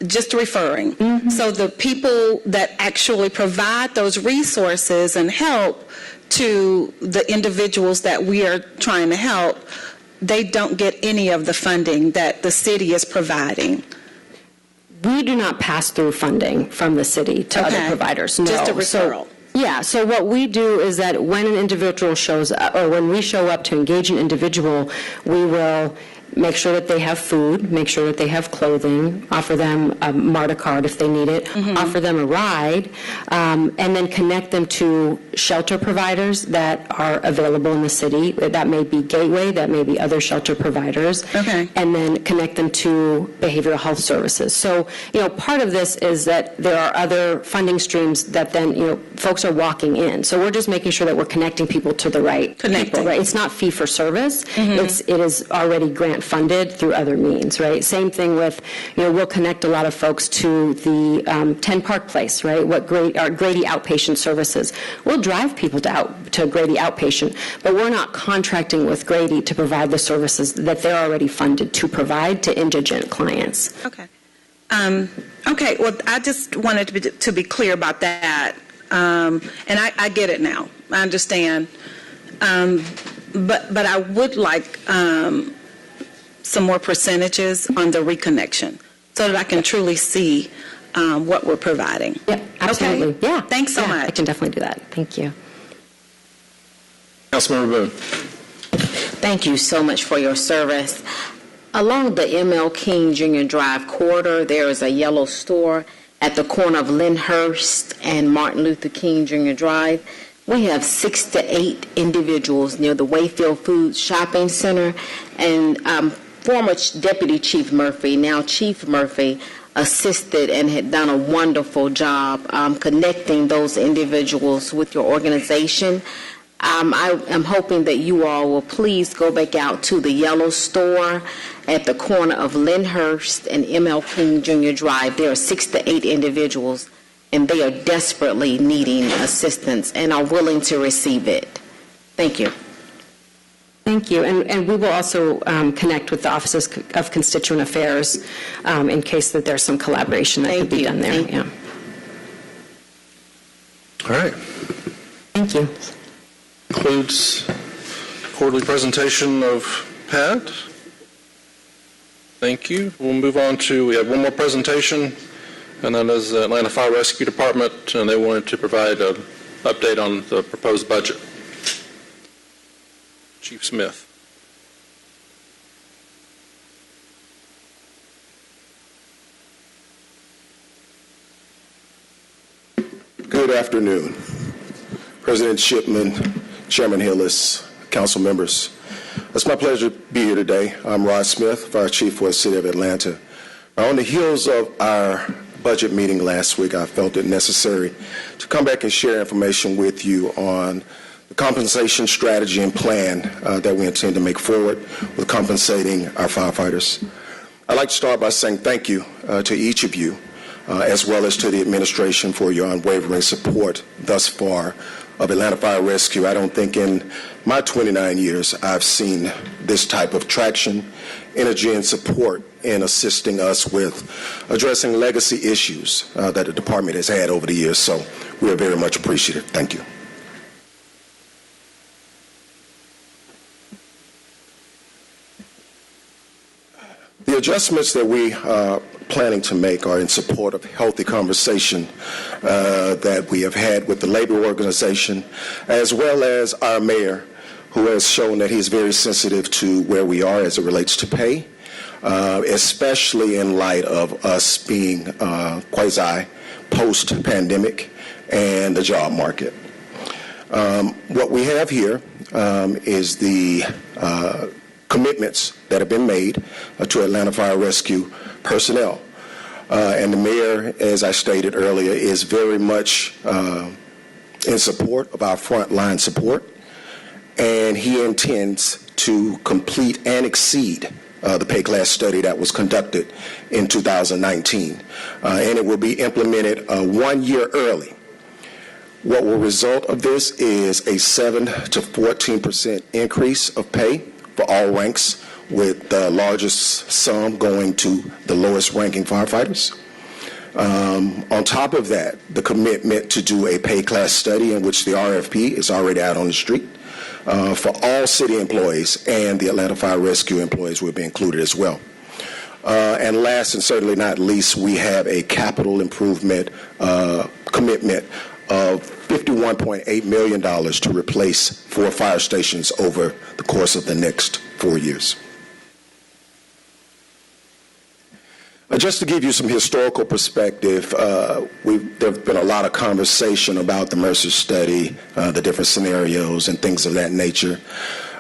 just referring. So the people that actually provide those resources and help to the individuals that we are trying to help, they don't get any of the funding that the city is providing. We do not pass through funding from the city to other providers. No. Just a referral. So what we do is that when an individual shows up, or when we show up to engage an individual, we will make sure that they have food, make sure that they have clothing, offer them a MARTA card if they need it, offer them a ride, and then connect them to shelter providers that are available in the city. That may be Gateway, that may be other shelter providers. Okay. And then connect them to behavioral health services. So, part of this is that there are other funding streams that then, folks are walking in. So we're just making sure that we're connecting people to the right people, right? It's not fee for service. It is already grant funded through other means, right? Same thing with, we'll connect a lot of folks to the 10 Park Place, right? Our Grady Outpatient Services. We'll drive people to Grady Outpatient, but we're not contracting with Grady to provide the services that they're already funded to provide to indigent clients. Okay. Okay, well, I just wanted to be clear about that. And I get it now. I understand. But I would like some more percentages on the reconnection so that I can truly see what we're providing. Yeah, absolutely. Okay? Yeah. Thanks so much. I can definitely do that. Thank you. Councilmember Boone. Thank you so much for your service. Along the M.L. King Jr. Drive corridor, there is a yellow store at the corner of Lyndhurst and Martin Luther King Jr. Drive. We have 6 to 8 individuals near the Wayfield Foods Shopping Center, and former Deputy Chief Murphy, now Chief Murphy, assisted and had done a wonderful job connecting those individuals with your organization. I am hoping that you all will please go back out to the yellow store at the corner of Lyndhurst and M.L. King Jr. Drive. There are 6 to 8 individuals, and they are desperately needing assistance and are willing to receive it. Thank you. Thank you. And we will also connect with the Offices of Constituent Affairs in case that there's some collaboration that could be done there. Thank you. All right. Thank you. Concludes quarterly presentation of Pat. Thank you. We'll move on to, we have one more presentation, and then there's the Atlanta Fire Rescue Department, and they wanted to provide an update on the proposed budget. Chief Smith. Good afternoon. President Shipman, Chairman Hillis, council members. It's my pleasure to be here today. I'm Rod Smith, Fire Chief for the City of Atlanta. On the heels of our budget meeting last week, I felt it necessary to come back and share information with you on the compensation strategy and plan that we intend to make forward with compensating our firefighters. I'd like to start by saying thank you to each of you, as well as to the administration for your unwavering support thus far of Atlanta Fire Rescue. I don't think in my 29 years I've seen this type of traction, energy, and support in assisting us with addressing legacy issues that the department has had over the years. So we are very much appreciative. Thank you. The adjustments that we are planning to make are in support of healthy conversation that we have had with the labor organization, as well as our mayor, who has shown that he's very sensitive to where we are as it relates to pay, especially in light of us being quasi-post-pandemic and the job market. What we have here is the commitments that have been made to Atlanta Fire Rescue personnel. And the mayor, as I stated earlier, is very much in support of our frontline support, and he intends to complete and exceed the pay class study that was conducted in 2019. And it will be implemented 1 year early. What will result of this is a 7 to 14% increase of pay for all ranks, with the largest sum going to the lowest ranking firefighters. On top of that, the commitment to do a pay class study, in which the RFP is already out on the street, for all city employees, and the Atlanta Fire Rescue employees will be included as well. And last and certainly not least, we have a capital improvement commitment of $51.8 million to replace 4 fire stations over the course of the next 4 years. Just to give you some historical perspective, there have been a lot of conversation about the Mercer study, the different scenarios and things of that nature.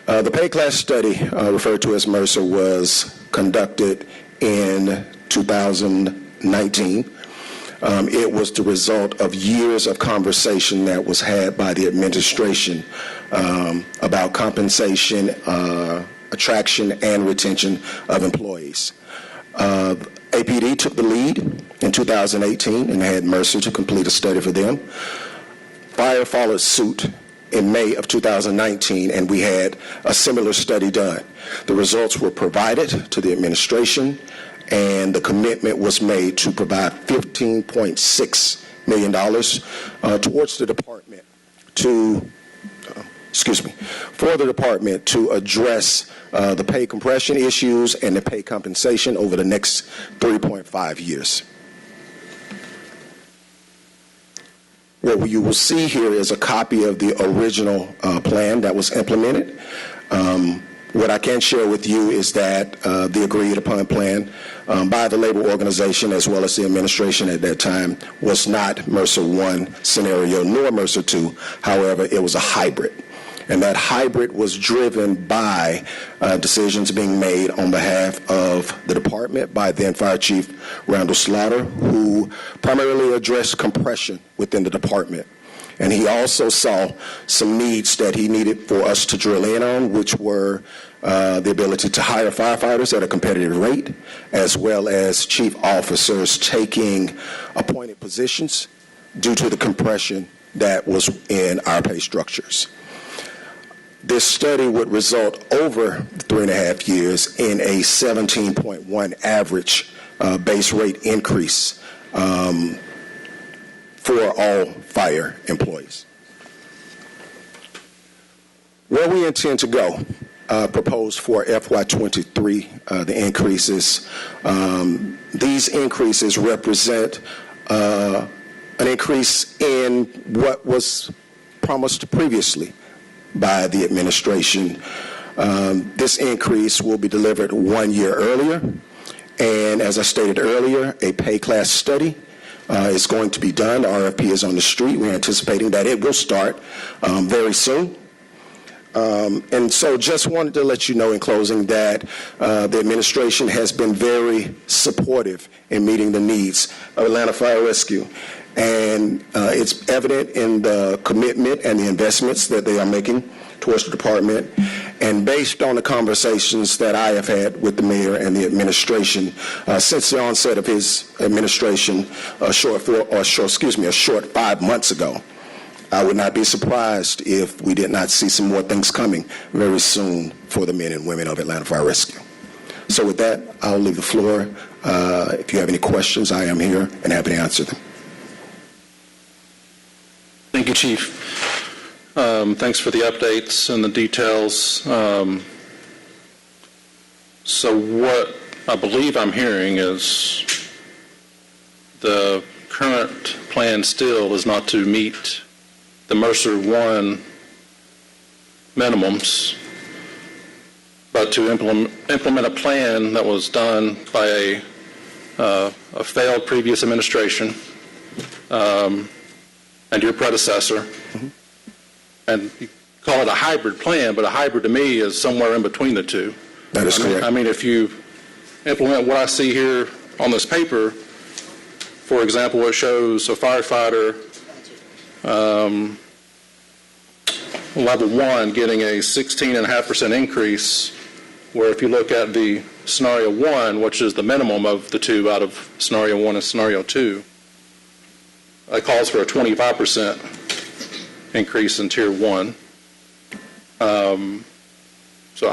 The pay class study, referred to as Mercer, was conducted in 2019. It was the result of years of conversation that was had by the administration about compensation, attraction, and retention of employees. APD took the lead in 2018 and had Mercer to complete a study for them. Fire followed suit in May of 2019, and we had a similar study done. The results were provided to the administration, and the commitment was made to provide $15.6 million towards the department for the department to address the pay compression issues and the pay compensation over the next 3.5 years. What you will see here is a copy of the original plan that was implemented. What I can share with you is that the agreed upon plan by the labor organization as well as the administration at that time was not Mercer 1 scenario nor Mercer 2. However, it was a hybrid. And that hybrid was driven by decisions being made on behalf of the department by then Fire Chief Randall Slaughter, who primarily addressed compression within the department. And he also saw some needs that he needed for us to drill in on, which were the ability to hire firefighters at a competitive rate, as well as chief officers taking appointed positions due to the compression that was in our pay structures. This study would result over 3.5 years in a 17.1 average base rate increase for all fire employees. Where we intend to go, proposed for FY23, the increases, these increases represent an increase in what was promised previously by the administration. This increase will be delivered 1 year earlier, and as I stated earlier, a pay class study is going to be done. The RFP is on the street. We're anticipating that it will start very soon. And so just wanted to let you know in closing that the administration has been very supportive in meeting the needs of Atlanta Fire Rescue. And it's evident in the commitment and the investments that they are making towards the department. And based on the conversations that I have had with the mayor and the administration since the onset of his administration, a short 5 months ago, I would not be surprised if we did not see some more things coming very soon for the men and women of Atlanta Fire Rescue. So with that, I'll leave the floor. If you have any questions, I am here and happy to answer them. Thank you, Chief. Thanks for the updates and the details. So what I believe I'm hearing is the current plan still is not to meet the Mercer 1 minimums, but to implement a plan that was done by a failed previous administration and your predecessor. Mm-hmm. And you call it a hybrid plan, but a hybrid to me is somewhere in between the two. That is correct. I mean, if you implement what I see here on this paper, for example, it shows a firefighter level 1 getting a 16.5% increase, where if you look at the scenario 1, which is the minimum of the two out of scenario 1 and scenario 2, it calls for a 25% increase in tier 1. So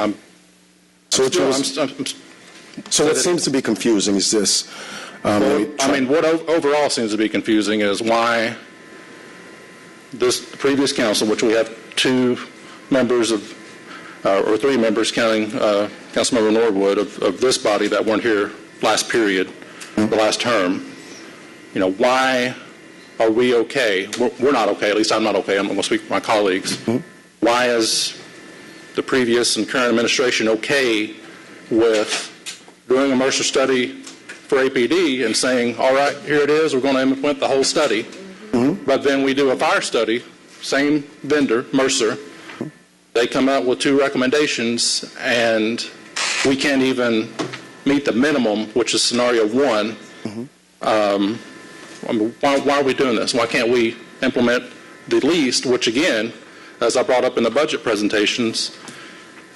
what seems to be confusing is this. What overall seems to be confusing is why this previous council, which we have 2 members of, or 3 members counting Councilmember Norwood of this body that weren't here last period, the last term, why are we okay? We're not okay, at least I'm not okay. I'm going to speak for my colleagues. Mm-hmm. Why is the previous and current administration okay with doing a Mercer study for APD and saying, all right, here it is, we're going to implement the whole study. But then we do a fire study, same vendor, Mercer. They come out with 2 recommendations, and we can't even meet the minimum, which is scenario 1. I mean, why are we doing this? Why can't we implement the least, which again, as I brought up in the budget presentations,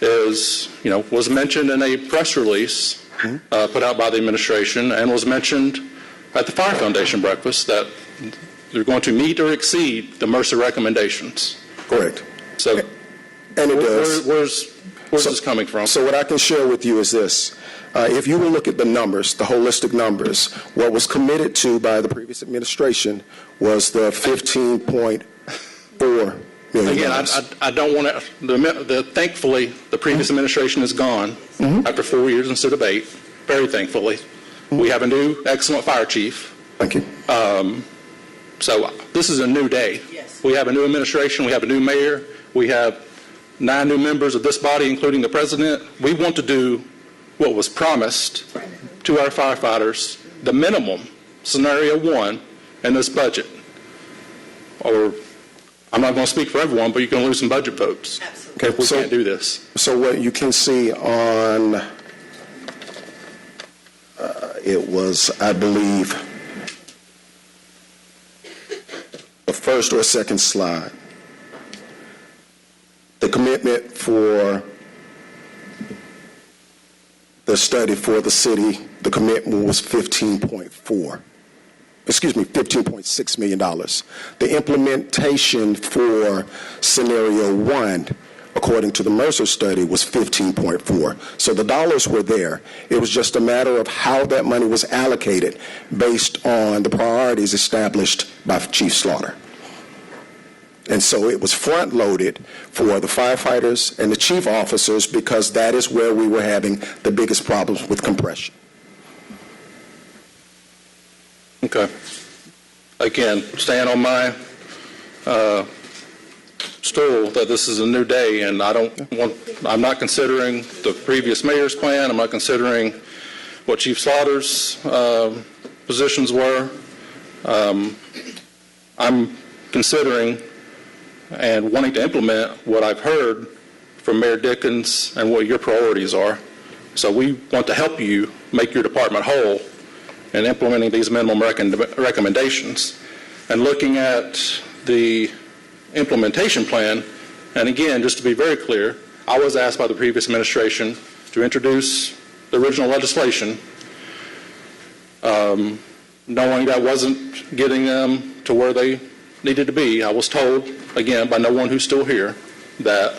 is, was mentioned in a press release put out by the administration and was mentioned at the Fire Foundation breakfast that they're going to meet or exceed the Mercer recommendations. Correct. So, and it does. Where's this coming from? So what I can share with you is this. If you will look at the numbers, the holistic numbers, what was committed to by the previous administration was the $15.4 million. Again, I don't want to, thankfully, the previous administration is gone after 4 years instead of 8, very thankfully. We have a new excellent fire chief. Thank you. So this is a new day. Yes. We have a new administration. We have a new mayor. We have 9 new members of this body, including the president. We want to do what was promised to our firefighters, the minimum, scenario 1 in this budget. Or I'm not going to speak for everyone, but you can lose some budget votes. Okay, we can't do this. So what you can see on, it was, I believe, the first or second slide. The commitment for the study for the city, the commitment was $15.6 million. The implementation for scenario 1, according to the Mercer study, was 15.4. So the dollars were there. It was just a matter of how that money was allocated based on the priorities established by Chief Slaughter. And so it was front-loaded for the firefighters and the chief officers because that is where we were having the biggest problems with compression. Okay. Again, staying on my stool that this is a new day, and I'm not considering the previous mayor's plan. I'm not considering what Chief Slaughter's positions were. I'm considering and wanting to implement what I've heard from Mayor Dickens and what your priorities are. So we want to help you make your department whole in implementing these minimum recommendations. And looking at the implementation plan, and again, just to be very clear, I was asked by the previous administration to introduce the original legislation, knowing that wasn't getting them to where they needed to be. I was told, again, by no one who's still here, that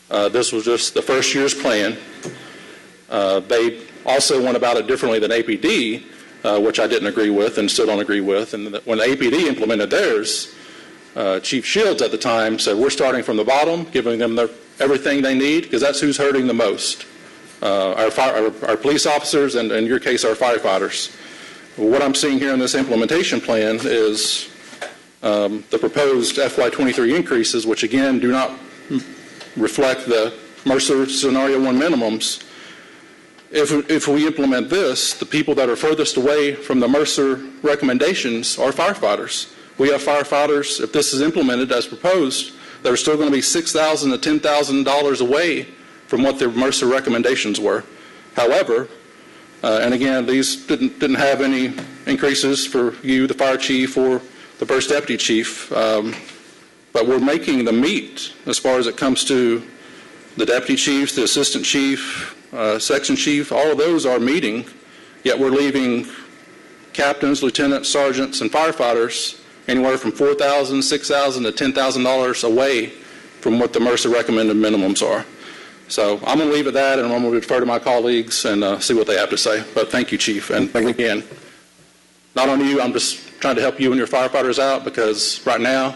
this was just the first year's plan. They also went about it differently than APD, which I didn't agree with and still don't agree with. And when APD implemented theirs, Chief Shields at the time said, we're starting from the bottom, giving them everything they need, because that's who's hurting the most. Our police officers, and in your case, our firefighters. What I'm seeing here in this implementation plan is the proposed FY23 increases, which again do not reflect the Mercer Scenario 1 minimums. If we implement this, the people that are furthest away from the Mercer recommendations are firefighters. We have firefighters, if this is implemented as proposed, that are still going to be $6,000 to $10,000 away from what the Mercer recommendations were. However, and again, these didn't have any increases for you, the fire chief, or the first deputy chief, but we're making them meet as far as it comes to the deputy chiefs, the assistant chief, section chief. All of those are meeting, yet we're leaving captains, lieutenants, sergeants, and firefighters anywhere from $4,000, $6,000 to $10,000 away from what the Mercer recommended minimums are. So I'm going to leave it at that, and I'm going to defer to my colleagues and see what they have to say. But thank you, Chief. And again, not only you, I'm just trying to help you and your firefighters out, because right now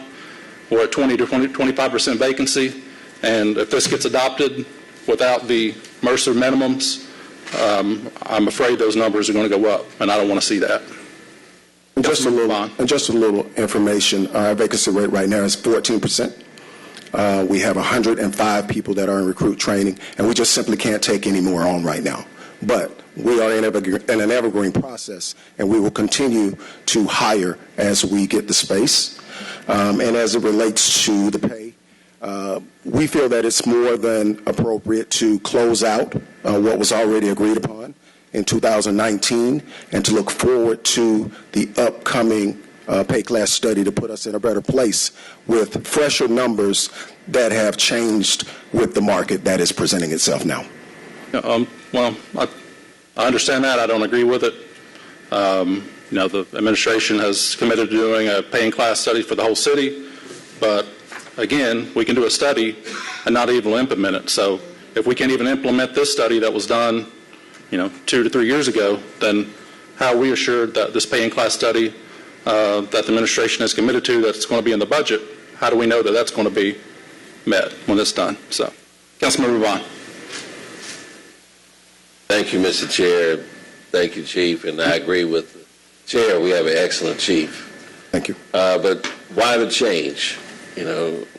we're at 20 to 25% vacancy, and if this gets adopted without the Mercer minimums, I'm afraid those numbers are going to go up, and I don't want to see that. And just a little information. Our vacancy rate right now is 14%. We have 105 people that are in recruit training, and we just simply can't take any more on right now. But we are in an evergreen process, and we will continue to hire as we get the space. And as it relates to the pay, we feel that it's more than appropriate to close out what was already agreed upon in 2019 and to look forward to the upcoming pay class study to put us in a better place with fresher numbers that have changed with the market that is presenting itself now. Well, I understand that. I don't agree with it. The administration has committed to doing a pay and class study for the whole city, but again, we can do a study and not even implement it. So if we can't even implement this study that was done, 2 to 3 years ago, then how are we assured that this pay and class study that the administration has committed to, that's going to be in the budget, how do we know that that's going to be met when it's done? So, Councilmember Vaughn. Thank you, Mr. Chair. Thank you, Chief. And I agree with the Chair. We have an excellent Chief. Thank you. But why the change?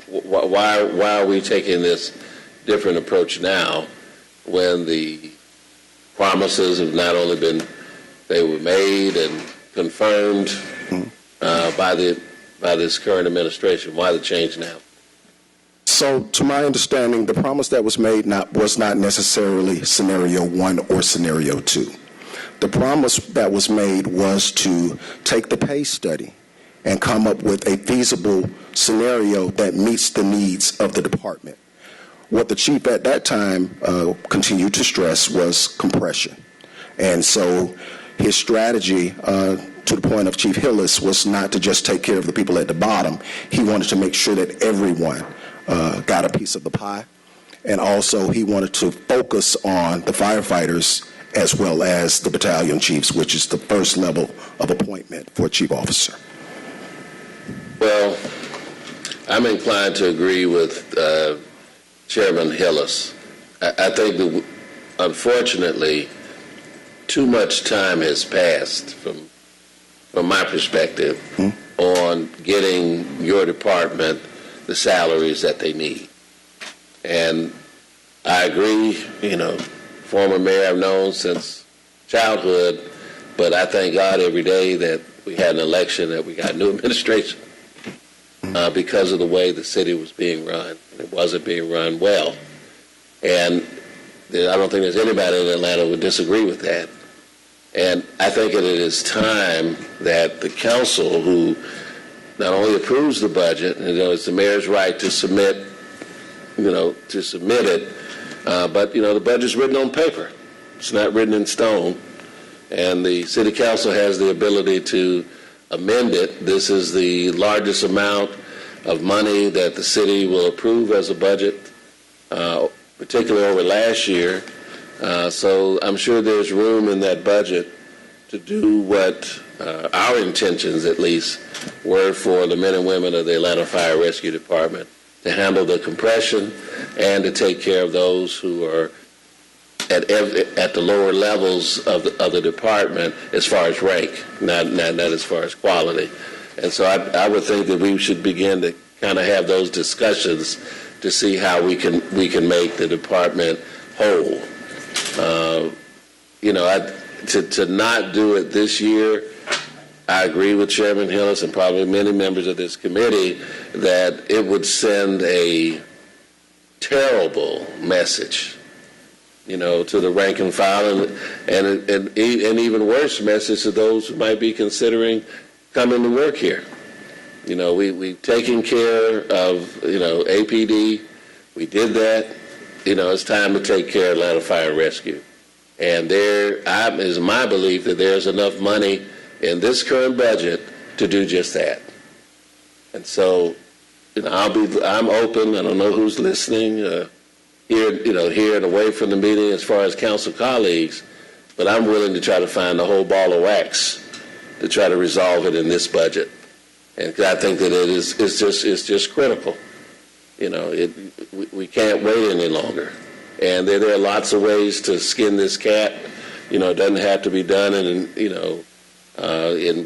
Why are we taking this different approach now when the promises have not only been, they were made and confirmed by this current administration? Why the change now? So, to my understanding, the promise that was made was not necessarily scenario 1 or scenario 2. The promise that was made was to take the pay study and come up with a feasible scenario that meets the needs of the department. What the chief at that time continued to stress was compression. And so his strategy, to the point of Chief Hillis, was not to just take care of the people at the bottom. He wanted to make sure that everyone got a piece of the pie. And also he wanted to focus on the firefighters as well as the battalion chiefs, which is the first level of appointment for a chief officer. Well, I'm inclined to agree with Chairman Hillis. I think that, unfortunately, too much time has passed from my perspective on getting your department the salaries that they need. And I agree, former mayor I've known since childhood, but I thank God every day that we had an election, that we got a new administration. Because of the way the city was being run. It wasn't being run well. And I don't think there's anybody in Atlanta who would disagree with that. And I think that it is time that the council, who not only approves the budget, it's the mayor's right to submit, it, but, the budget's written on paper. It's not written in stone. And the city council has the ability to amend it. This is the largest amount of money that the city will approve as a budget, particularly over last year. So I'm sure there's room in that budget to do what our intentions, at least, were for the men and women of the Atlanta Fire Rescue Department, to handle the compression and to take care of those who are at the lower levels of the department as far as rank, not as far as quality. And so I would think that we should begin to kind of have those discussions to see how we can make the department whole. To not do it this year, I agree with Chairman Hillis and probably many members of this committee that it would send a terrible message, to the rank and file, and an even worse message to those who might be considering coming to work here. We've taken care of, APD. We did that. It's time to take care of Atlanta Fire and Rescue. And there is my belief that there's enough money in this current budget to do just that. And so, I'm open. I don't know who's listening here and away from the meeting as far as council colleagues, but I'm willing to try to find the whole ball of wax to try to resolve it in this budget. And I think that it's just critical. We can't wait any longer. And there are lots of ways to skin this cat. It doesn't have to be done in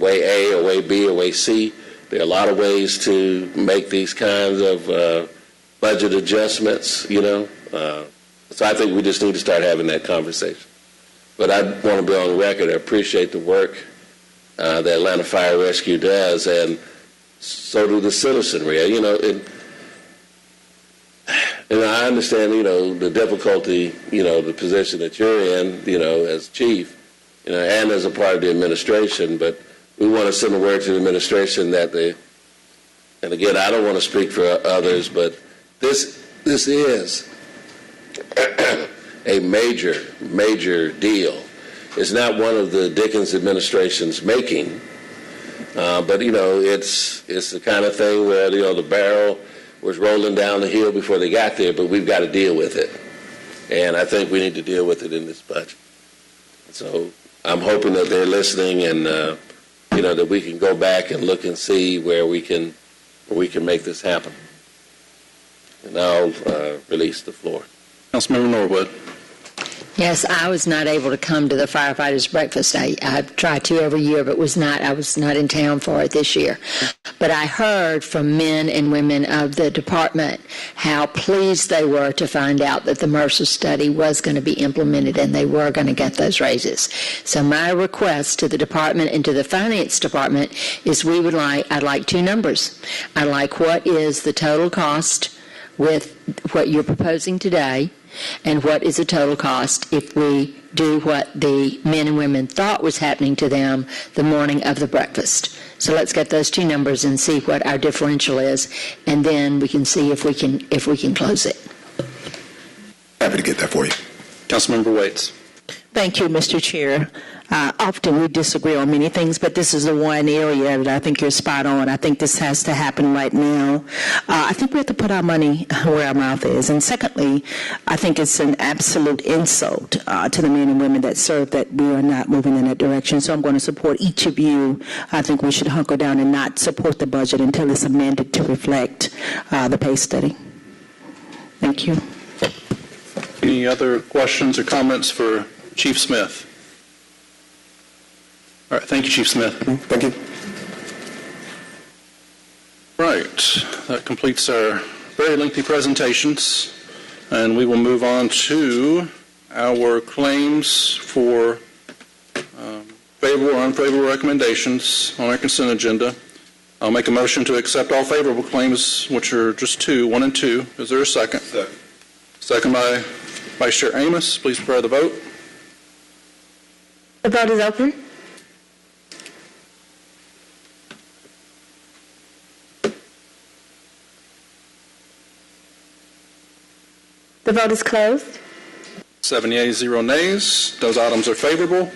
way A or way B or way C. There are a lot of ways to make these kinds of budget adjustments, So I think we just need to start having that conversation. but I want to be on record. I appreciate the work that Atlanta Fire Rescue does, and so do the citizenry. I understand, the difficulty, the position that you're in, as chief, and as a part of the administration, but we want to send a word to the administration that and again, I don't want to speak for others, but this is a major deal. It's not one of the Dickens administration's making, but it's the kind of thing where the barrel was rolling down the hill before they got there, but we've got to deal with it, and I think we need to deal with it in this budget. So I'm hoping that they're listening, and that we can go back and look and see where we can make this happen. And I'll release the floor. Councilmember Norwood. Yes, I was not able to come to the firefighters' breakfast. I try to every year, but I was not in town for it this year. But I heard from men and women of the department how pleased they were to find out that the Mercer study was going to be implemented and they were going to get those raises. So my request to the department and to the finance department is I'd like two numbers. I'd like what is the total cost with what you're proposing today, and what is the total cost if we do what the men and women thought was happening to them the morning of the breakfast. So let's get those two numbers and see what our differential is, and then we can see if we can close it. Happy to get that for you. Councilmember Waits. Thank you, Mr. Chair. Often we disagree on many things, but this is the one area that I think you're spot on. I think this has to happen right now. I think we have to put our money where our mouth is. And secondly, I think it's an absolute insult to the men and women that serve that we are not moving in that direction. So I'm going to support each of you. I think we should hunker down and not support the budget until it's amended to reflect the pay study. Thank you. Any other questions or comments for Chief Smith? All right, thank you, Chief Smith. Thank you. Right, that completes our very lengthy presentations, and we will move on to our claims for favorable or unfavorable recommendations on our consent agenda. I'll make a motion to accept all favorable claims, which are just 1 and 2. Is there a second? Second. Second by Vice Chair Amos. Please prepare the vote. The vote is open. The vote is closed. 7 yeas, 0 nays. Those items are favorable.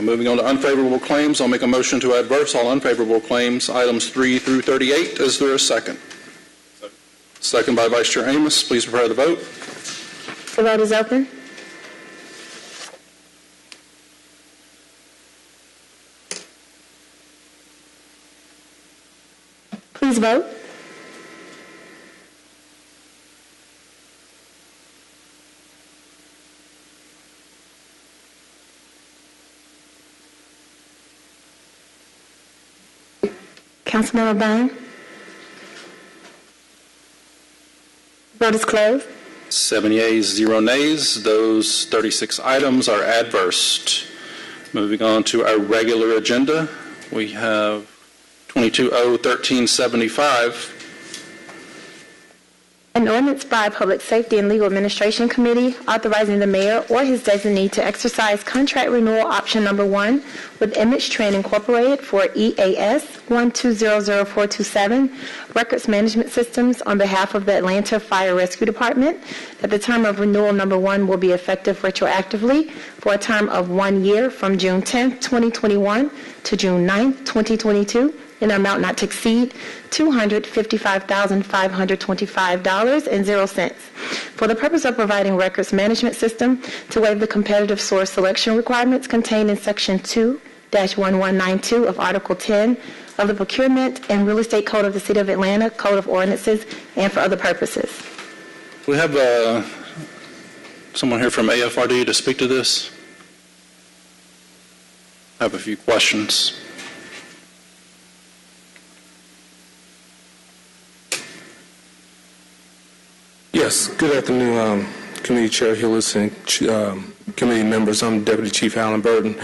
Moving on to unfavorable claims, I'll make a motion to adverse all unfavorable claims, items 3 through 38. Is there a second? Second by Vice Chair Amos. Please prepare the vote. The vote is open. Please vote. Councilmember Bond. Vote is closed. 7 yeas, 0 nays. Those 36 items are adversed. Moving on to our regular agenda, we have 22-0-1375. An ordinance by Public Safety and Legal Administration Committee authorizing the mayor or his designee to exercise contract renewal option number 1 with Image Trend Incorporated for EAS 1200427 Records Management Systems on behalf of the Atlanta Fire Rescue Department, that the term of renewal number 1 will be effective retroactively for a term of 1 year from June 10, 2021 to June 9, 2022, in an amount not to exceed $255,525.00 for the purpose of providing records management system to waive the competitive source selection requirements contained in Section 2-1192 of Article 10 of the Procurement and Real Estate Code of the City of Atlanta, Code of Ordinances, and for other purposes. We have someone here from AFRD to speak to this. I have a few questions. Yes, good afternoon, Committee Chair Hillis and committee members. I'm Deputy Chief Alan Burton,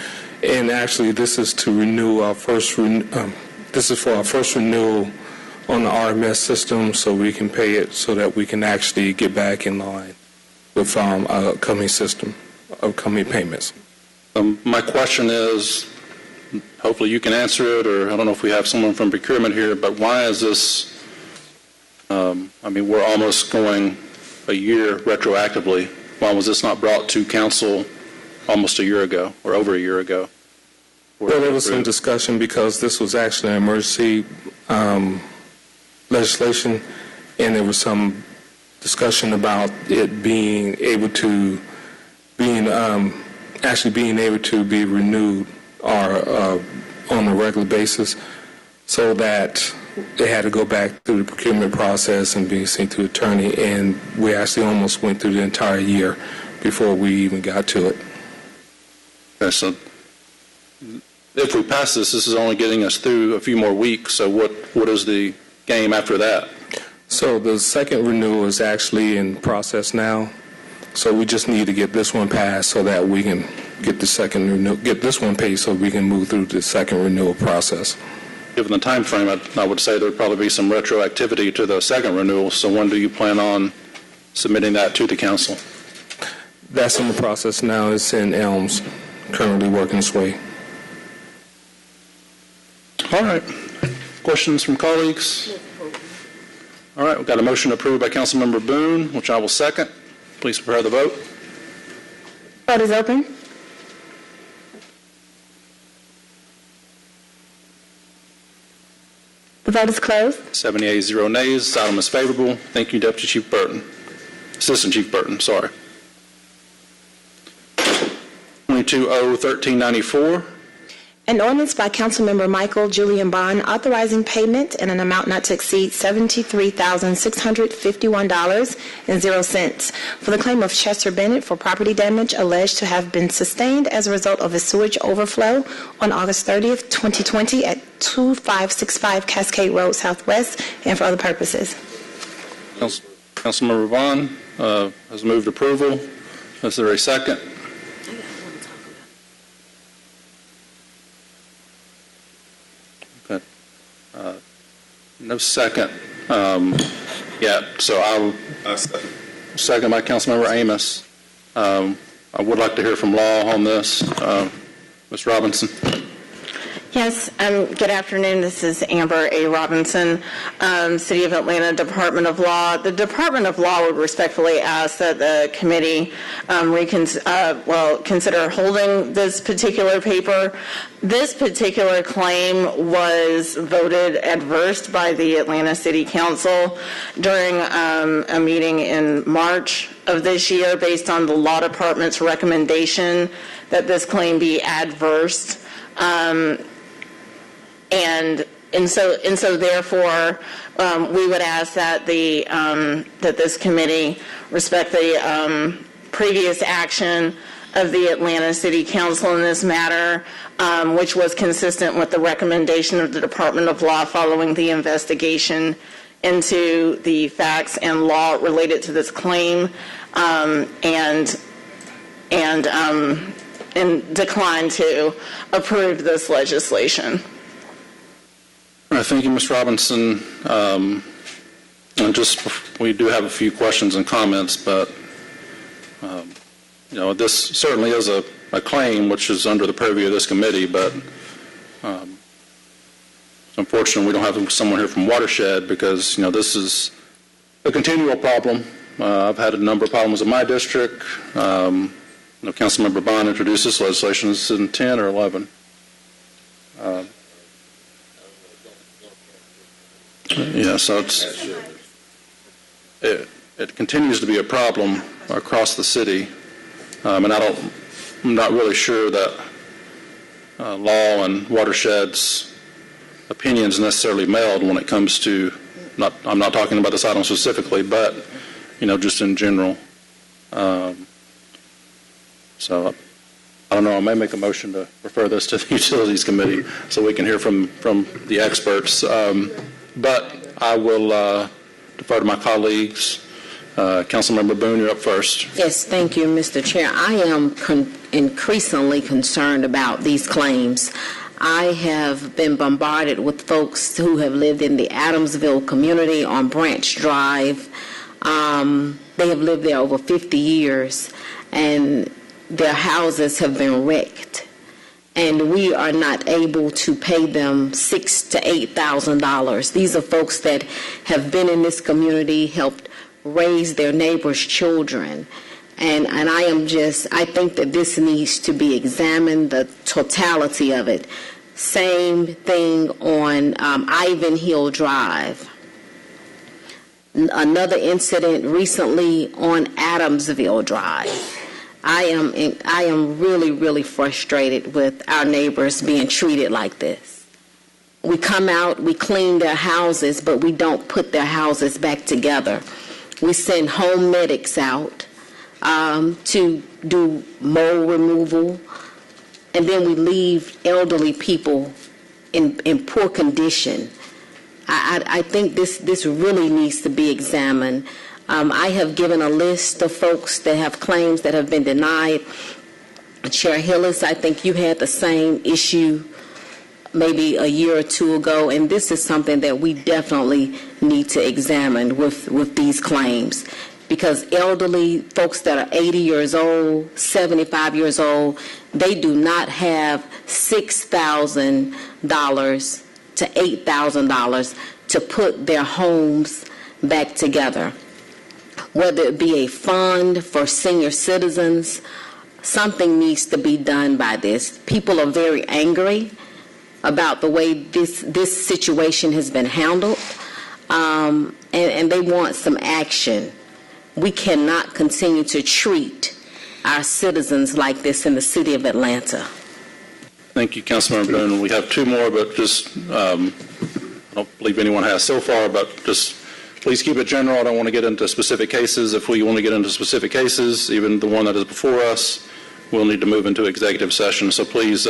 and actually this is to renew our this is for our first renewal on the RMS system, so we can pay it so that we can actually get back in line with our upcoming payments. My question is, hopefully you can answer it, or I don't know if we have someone from procurement here, but why is this, we're almost going a year retroactively. Why was this not brought to council almost a year ago, or over a year ago? Well, there was some discussion because this was actually an emergency legislation, and there was some discussion about it being able to be renewed or on a regular basis, so that they had to go back through the procurement process and be sent to attorney, and we actually almost went through the entire year before we even got to it. Okay, so if we pass this is only getting us through a few more weeks, so what is the game after that? So the second renewal is actually in process now, so we just need to get this one passed so that we can get this one paid so we can move through the second renewal process. Given the time frame, I would say there would probably be some retroactivity to the second renewal, so when do you plan on submitting that to the council? That's in the process now. It's in Elms, currently working its way. All right. Questions from colleagues? All right, we've got a motion approved by Councilmember Boone, which I will second. Please prepare the vote. Vote is open. The vote is closed. 7 yeas, 0 nays. This item is favorable. Thank you, Deputy Chief Burton. Assistant Chief Burton, sorry. 22-0-1394. An ordinance by Councilmember Michael Julian Bond authorizing payment in an amount not to exceed $73,651.00 for the claim of Chester Bennett for property damage alleged to have been sustained as a result of a sewage overflow on August 30th, 2020 at 2565 Cascade Road Southwest, and for other purposes. Councilmember Vaughn has moved approval. Is there a second? No second yet, so I'll second by Councilmember Amos. I would like to hear from law on this. Ms. Robinson. Yes, good afternoon. This is Amber A. Robinson, City of Atlanta Department of Law. The Department of Law would respectfully ask that the committee consider holding this particular paper. This particular claim was voted adverse by the Atlanta City Council during a meeting in March of this year based on the Law Department's recommendation that this claim be adverse. And so therefore, we would ask that that this committee respect the previous action of the Atlanta City Council in this matter, which was consistent with the recommendation of the Department of Law following the investigation into the facts and law related to this claim, and decline to approve this legislation. All right, thank you, Ms. Robinson. We do have a few questions and comments, but this certainly is a claim which is under the purview of this committee, but it's unfortunate we don't have someone here from Watershed because, this is a continual problem. I've had a number of problems in my district. Councilmember Bond introduced this legislation. This is in 10 or 11. So it continues to be a problem across the city, and I'm not really sure that law and Watershed's opinions necessarily meld when it comes to. I'm not talking about this item specifically, but just in general. So I don't know. I may make a motion to refer this to the Utilities Committee so we can hear from the experts. But I will defer to my colleagues Councilmember Boone, you're up first. Yes, thank you, Mr. Chair. I am increasingly concerned about these claims. I have been bombarded with folks who have lived in the Adamsville community on Branch Drive. They have lived there over 50 years, and their houses have been wrecked. And we are not able to pay them $6,000 to $8,000. These are folks that have been in this community, helped raise their neighbors' children. And I think that this needs to be examined, the totality of it. Same thing on Ivanhill Drive. Another incident recently on Adamsville Drive. I am really, really frustrated with our neighbors being treated like this. We come out, we clean their houses, but we don't put their houses back together. We send home medics out to do mold removal, and then we leave elderly people in poor condition. I think this really needs to be examined. I have given a list of folks that have claims that have been denied. Chair Hillis, I think you had the same issue maybe a year or two ago, and this is something that we definitely need to examine with these claims. Because elderly folks that are 80 years old, 75 years old, they do not have $6,000 to $8,000 to put their homes back together. Whether it be a fund for senior citizens, something needs to be done by this. People are very angry about the way this situation has been handled, and they want some action. We cannot continue to treat our citizens like this in the city of Atlanta. Thank you, Councilmember Boone. We have two more, but just I don't believe anyone has so far, but just please keep it general. I don't want to get into specific cases. If we want to get into specific cases, even the one that is before us, we'll need to move into executive session. So please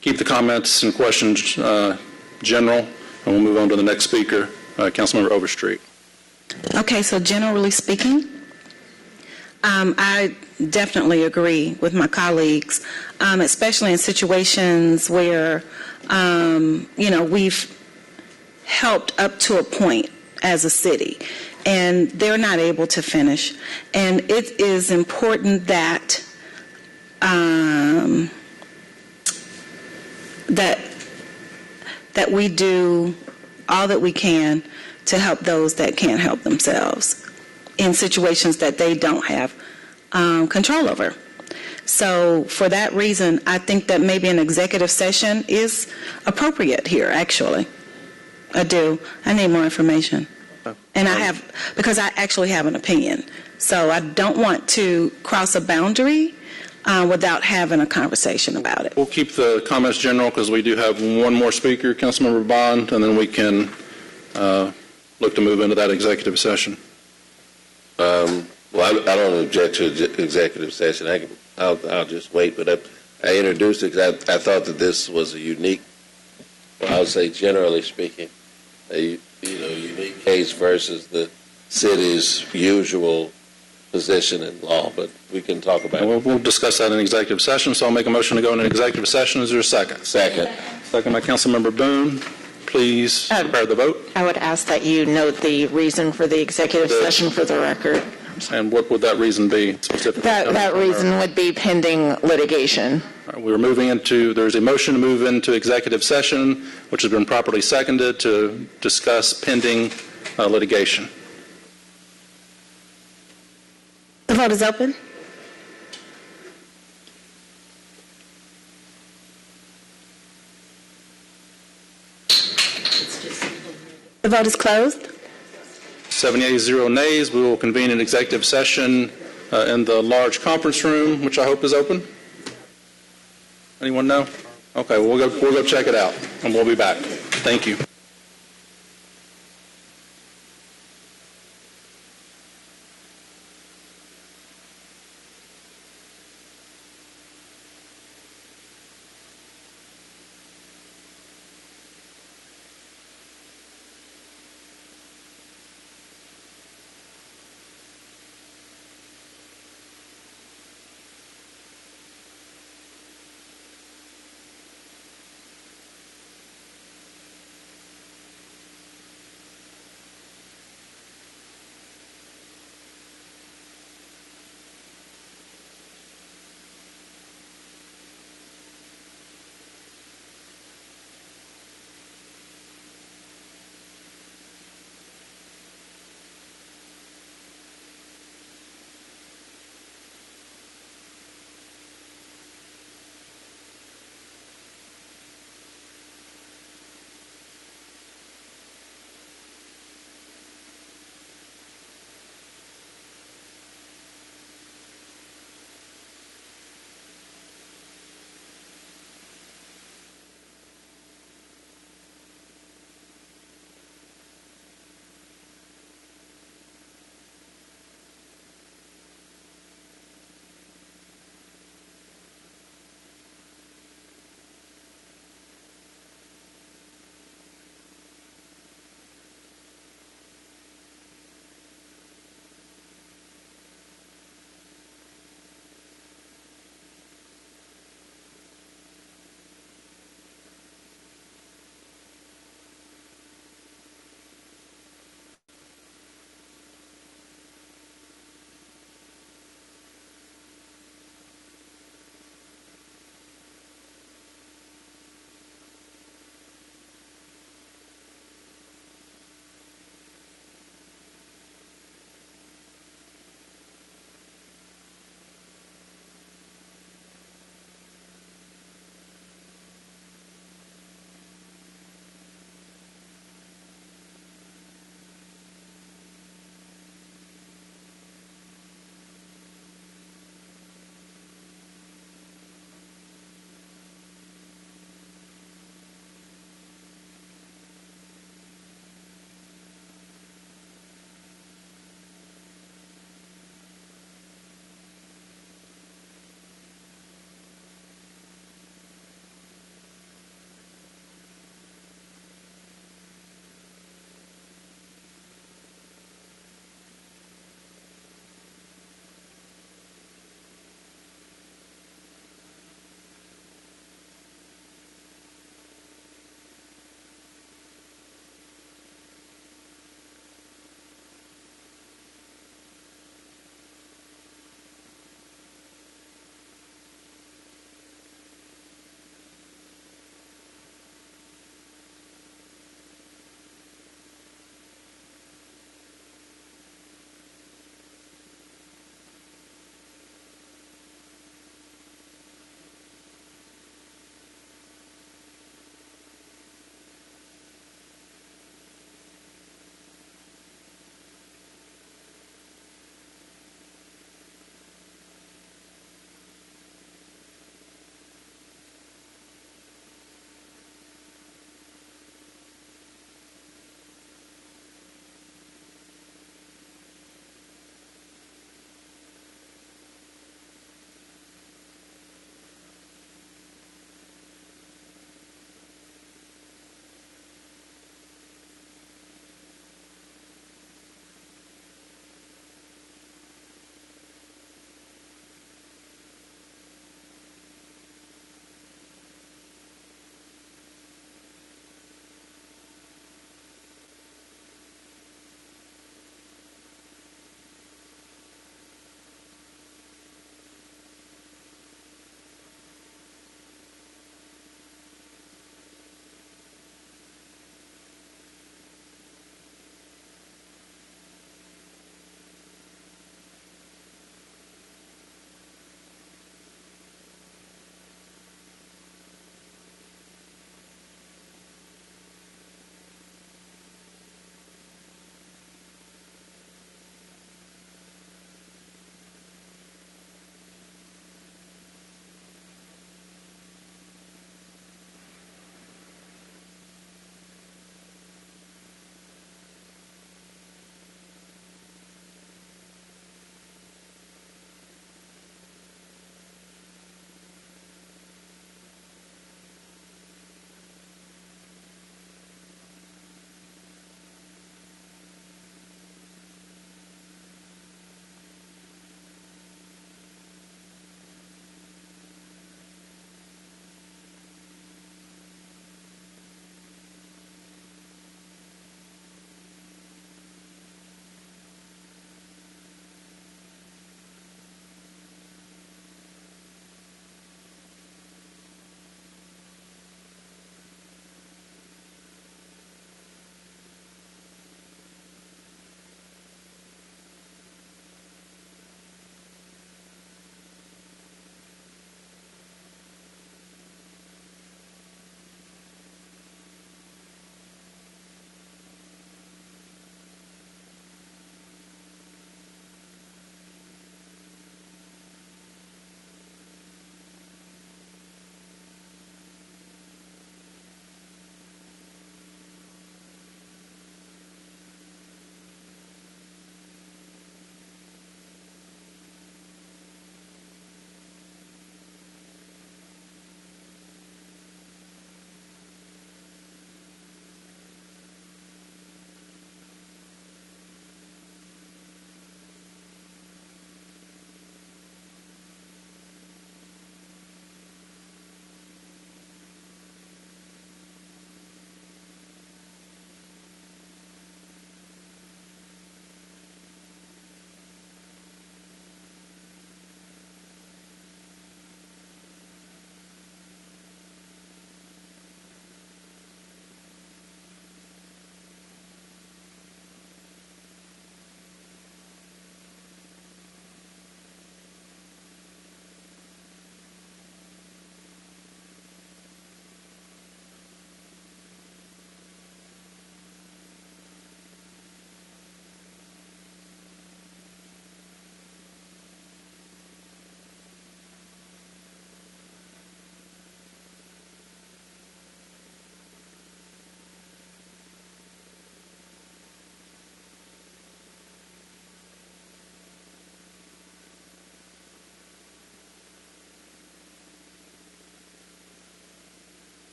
keep the comments and questions general, and we'll move on to the next speaker, Councilmember Overstreet. Okay, so generally speaking, I definitely agree with my colleagues, especially in situations where, we've helped up to a point as a city, and they're not able to finish. And it is important that that we do all that we can to help those that can't help themselves in situations that they don't have control over. So for that reason, I think that maybe an executive session is appropriate here, actually. I do. I need more information. And because I actually have an opinion. So I don't want to cross a boundary without having a conversation about it. We'll keep the comments general because we do have one more speaker, Councilmember Bond, and then we can look to move into that executive session. Well, I don't object to executive session. I'll just wait. But I introduced it because I thought that this was a unique, well, I would say generally speaking, a unique case versus the city's usual position in law. But we can talk about it. We'll discuss that in executive session. So I'll make a motion to go into executive session. Is there a second? Second. Second by Councilmember Boone. Please prepare the vote. I would ask that you note the reason for the executive session for the record. And what would that reason be specifically? That reason would be pending litigation. We're moving into, there's a motion to move into executive session, which has been properly seconded to discuss pending litigation. The vote is open. The vote is closed. 78 nays. We will convene an executive session in the large conference room, which I hope is open. Anyone know? Okay, we'll go check it out, and we'll be back. Thank you.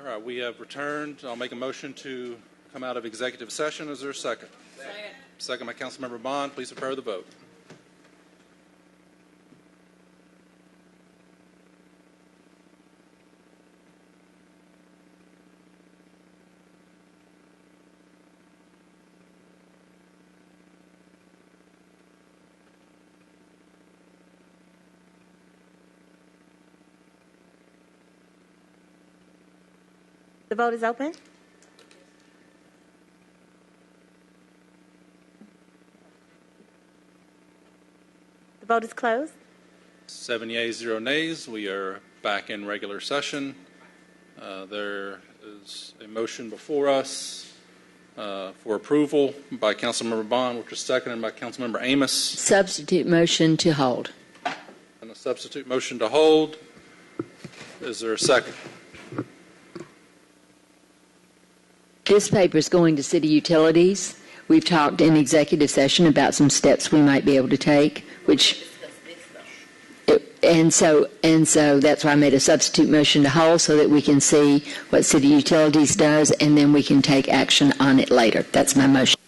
All right, we have returned. I'll make a motion to come out of executive session. Is there a second? Second by Councilmember Bond. Please prepare the vote. The vote is open. The vote is closed. 7 yeas, 0 nays. We are back in regular session. There is a motion before us for approval by Councilmember Bond, which is seconded by Councilmember Amos. Substitute motion to hold. And a substitute motion to hold. Is there a second? This paper is going to city utilities. We've talked in executive session about some steps we might be able to take, and so that's why I made a substitute motion to hold so that we can see what city utilities does, and then we can take action on it later. That's my motion.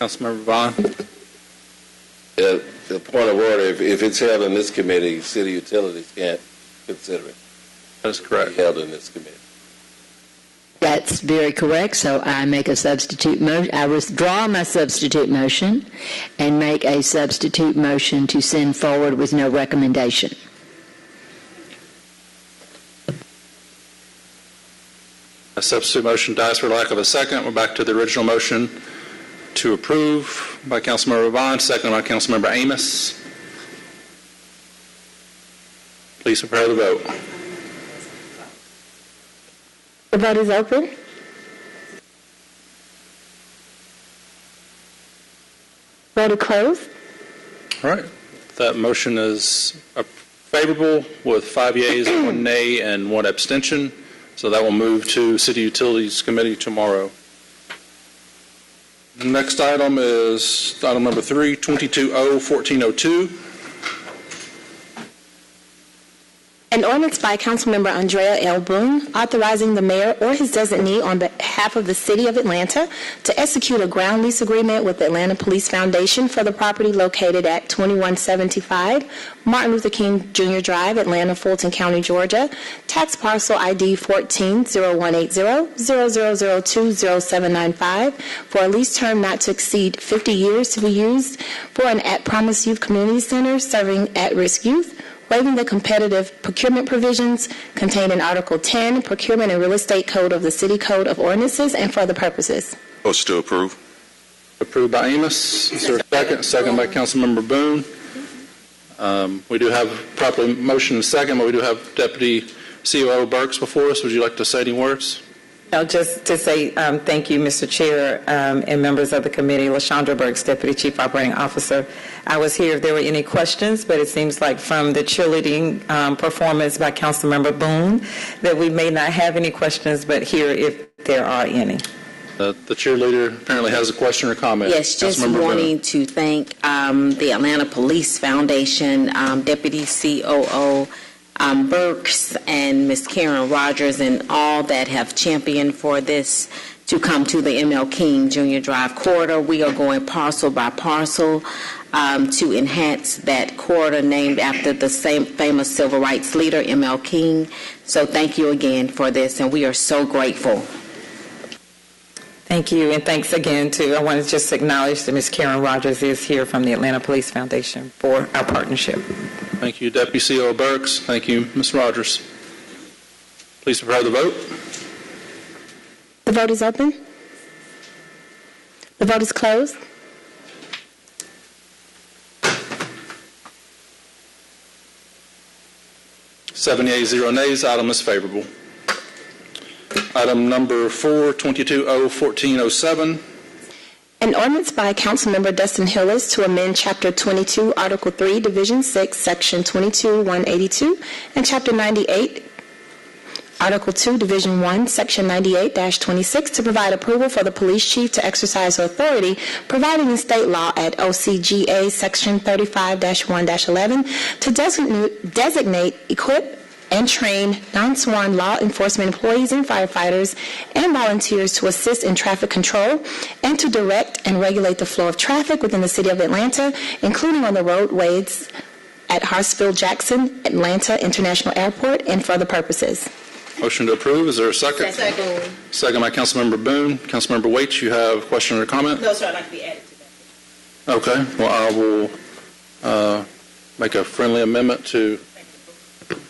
Councilmember Bond. The point of order, if it's held in this committee, city utilities can't consider it. That is correct. Held in this committee. That's very correct. So I make a substitute motion. I withdraw my substitute motion and make a substitute motion to send forward with no recommendation. A substitute motion dies for lack of a second. We're back to the original motion to approve by Councilmember Bond, seconded by Councilmember Amos. Please prepare the vote. The vote is open. Vote is closed. All right. That motion is favorable with 5 yeas, 1 nay, and 1 abstention. So that will move to City Utilities Committee tomorrow. The next item is item number 3, 22-0-1402. An ordinance by Councilmember Andrea L. Boone authorizing the mayor or his designee on behalf of the City of Atlanta to execute a ground lease agreement with the Atlanta Police Foundation for the property located at 2175 Martin Luther King Jr. Drive, Atlanta, Fulton County, Georgia, tax parcel ID 14-0180-0002-0795 for a lease term not to exceed 50 years to be used for an at-Promise Youth Community Center serving at-risk youth, waiving the competitive procurement provisions contained in Article 10, Procurement and Real Estate Code of the City Code of Ordinances, and for other purposes. Motion to approve. Approved by Amos. Is there a second? Second by Councilmember Boone. We do have proper motion and second, but we do have Deputy COO Burks before us. Would you like to say any words? No, just to say thank you, Mr. Chair, and members of the committee. LaShondra Burks, Deputy Chief Operating Officer. I was here if there were any questions, but it seems like from the cheerleading performance by Councilmember Boone that we may not have any questions, but here if there are any. The cheerleader apparently has a question or comment. Yes, just wanting to thank the Atlanta Police Foundation, Deputy COO Burks and Ms. Karen Rogers and all that have championed for this to come to the ML King Jr. Drive corridor. We are going parcel by parcel to enhance that corridor named after the same famous civil rights leader, ML King. So thank you again for this, and we are so grateful. Thank you, and thanks again I want to just acknowledge that Ms. Karen Rogers is here from the Atlanta Police Foundation for our partnership. Thank you, Deputy COO Burks. Thank you, Ms. Rogers. Please prepare the vote. The vote is open. The vote is closed. Seven yeas, 0 nays. Item is favorable. Item number 4, 22-0-1407. An ordinance by Councilmember Dustin Hillis to amend Chapter 22, Article 3, Division 6, Section 22-182, and Chapter 98, Article 2, Division 1, Section 98-26 to provide approval for the police chief to exercise authority providing in state law at OCGA Section 35-1-11 to designate, equip, and train non-sworn law enforcement employees and firefighters and volunteers to assist in traffic control and to direct and regulate the flow of traffic within the city of Atlanta, including on the roadways at Hartsfield-Jackson, Atlanta International Airport, and for other purposes. Motion to approve. Is there a second? Second. Second by Councilmember Boone. Councilmember Waits, you have a question or comment? No, sir, I'd like to be added to that. Okay. Well, I will make a friendly amendment to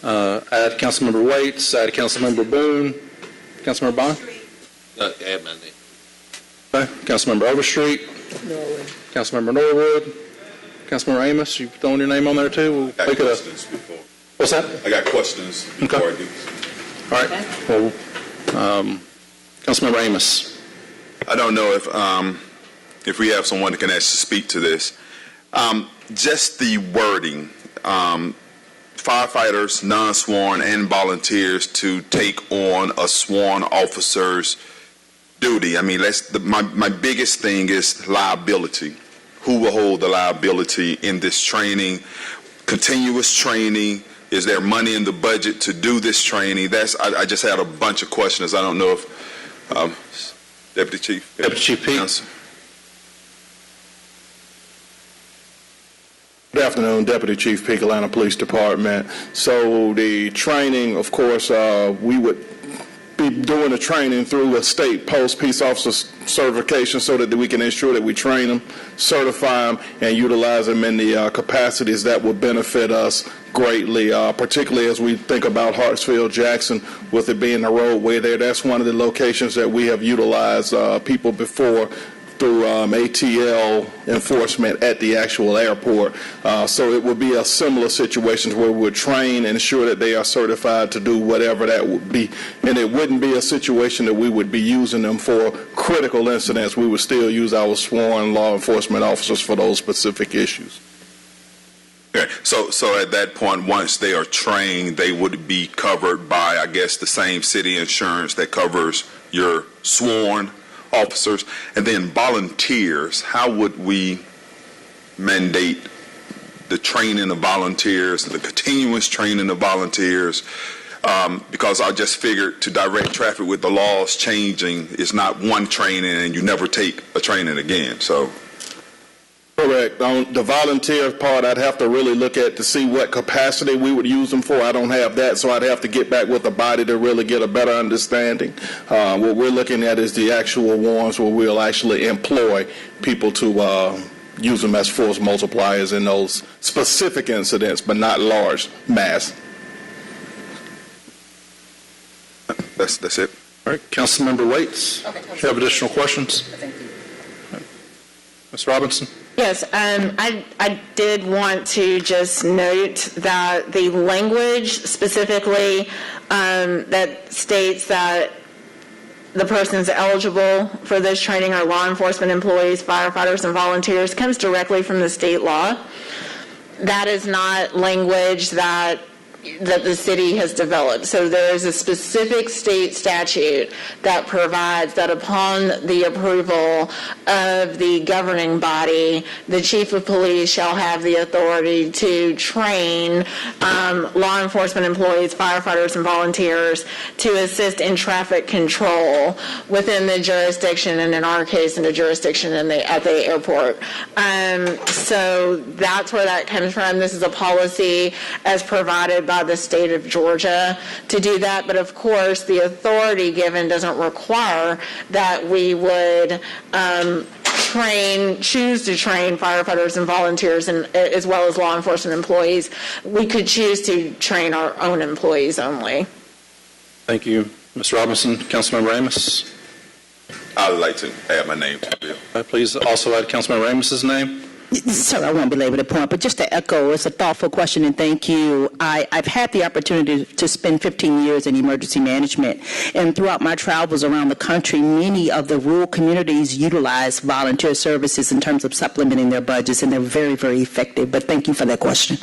add Councilmember Waits, add Councilmember Boone. Councilmember Bond? Add my name. Okay. Councilmember Overstreet. Councilmember Norwood. Councilmember Amos, you throwing your name on there too? We'll I make got it questions before. What's that? I got questions before I do. All right. Well, Councilmember Amos. I don't know if we have someone that can actually speak to this. Just the wording, firefighters, non-sworn, and volunteers to take on a sworn officer's duty. I mean, my biggest thing is liability. Who will hold the liability in this training? Continuous training. Is there money in the budget to do this training? I just had a bunch of questions. I don't know if Deputy Chief. Deputy Chief Pete. Good afternoon, Deputy Chief Peak, Atlanta Police Department. So the training, of course, we would be doing the training through a state post-peace officer certification so that we can ensure that we train them, certify them, and utilize them in the capacities that will benefit us greatly, particularly as we think about Hartsfield-Jackson, with it being the roadway there. That's one of the locations that we have utilized people before through ATL enforcement at the actual airport. So it would be a similar situation where we would train and ensure that they are certified to do whatever that would be. And it wouldn't be a situation that we would be using them for critical incidents. We would still use our sworn law enforcement officers for those specific issues. Okay. So at that point, once they are trained, they would be covered by, I guess, the same city insurance that covers your sworn officers. And then volunteers, how would we mandate the training of volunteers, the continuous training of volunteers? Because I just figured to direct traffic with the laws changing is not one training and you never take a training again. So. Correct. On the volunteer part, I'd have to really look at to see what capacity we would use them for. I don't have that, so I'd have to get back with the body to really get a better understanding. What we're looking at is the actual ones where we'll actually employ people to use them as force multipliers in those specific incidents, but not large mass. That's it. All right. Councilmember Waits, Okay, do you have additional questions? Thank you. Ms. Robinson? Yes, I did want to just note that the language specifically that states that the persons eligible for this training are law enforcement employees, firefighters, and volunteers comes directly from the state law. That is not language that the city has developed. So there is a specific state statute that provides that upon the approval of the governing body, the chief of police shall have the authority to train law enforcement employees, firefighters, and volunteers to assist in traffic control within the jurisdiction, and in our case, in the jurisdiction at the airport. So that's where that comes from. This is a policy as provided by the state of Georgia to do that, but of course the authority given doesn't require that we would choose to train firefighters and volunteers and as well as law enforcement employees. We could choose to train our own employees only. Thank you, Ms. Robinson. Councilmember Amos? I would like to add my name to the bill. Please also add Councilmember Amos's name. Sir, I won't belabor the point, but just to echo, it's a thoughtful question, and thank you. I've had the opportunity to spend 15 years in emergency management, and throughout my travels around the country, many of the rural communities utilize volunteer services in terms of supplementing their budgets, and they're very, very effective. But thank you for that question.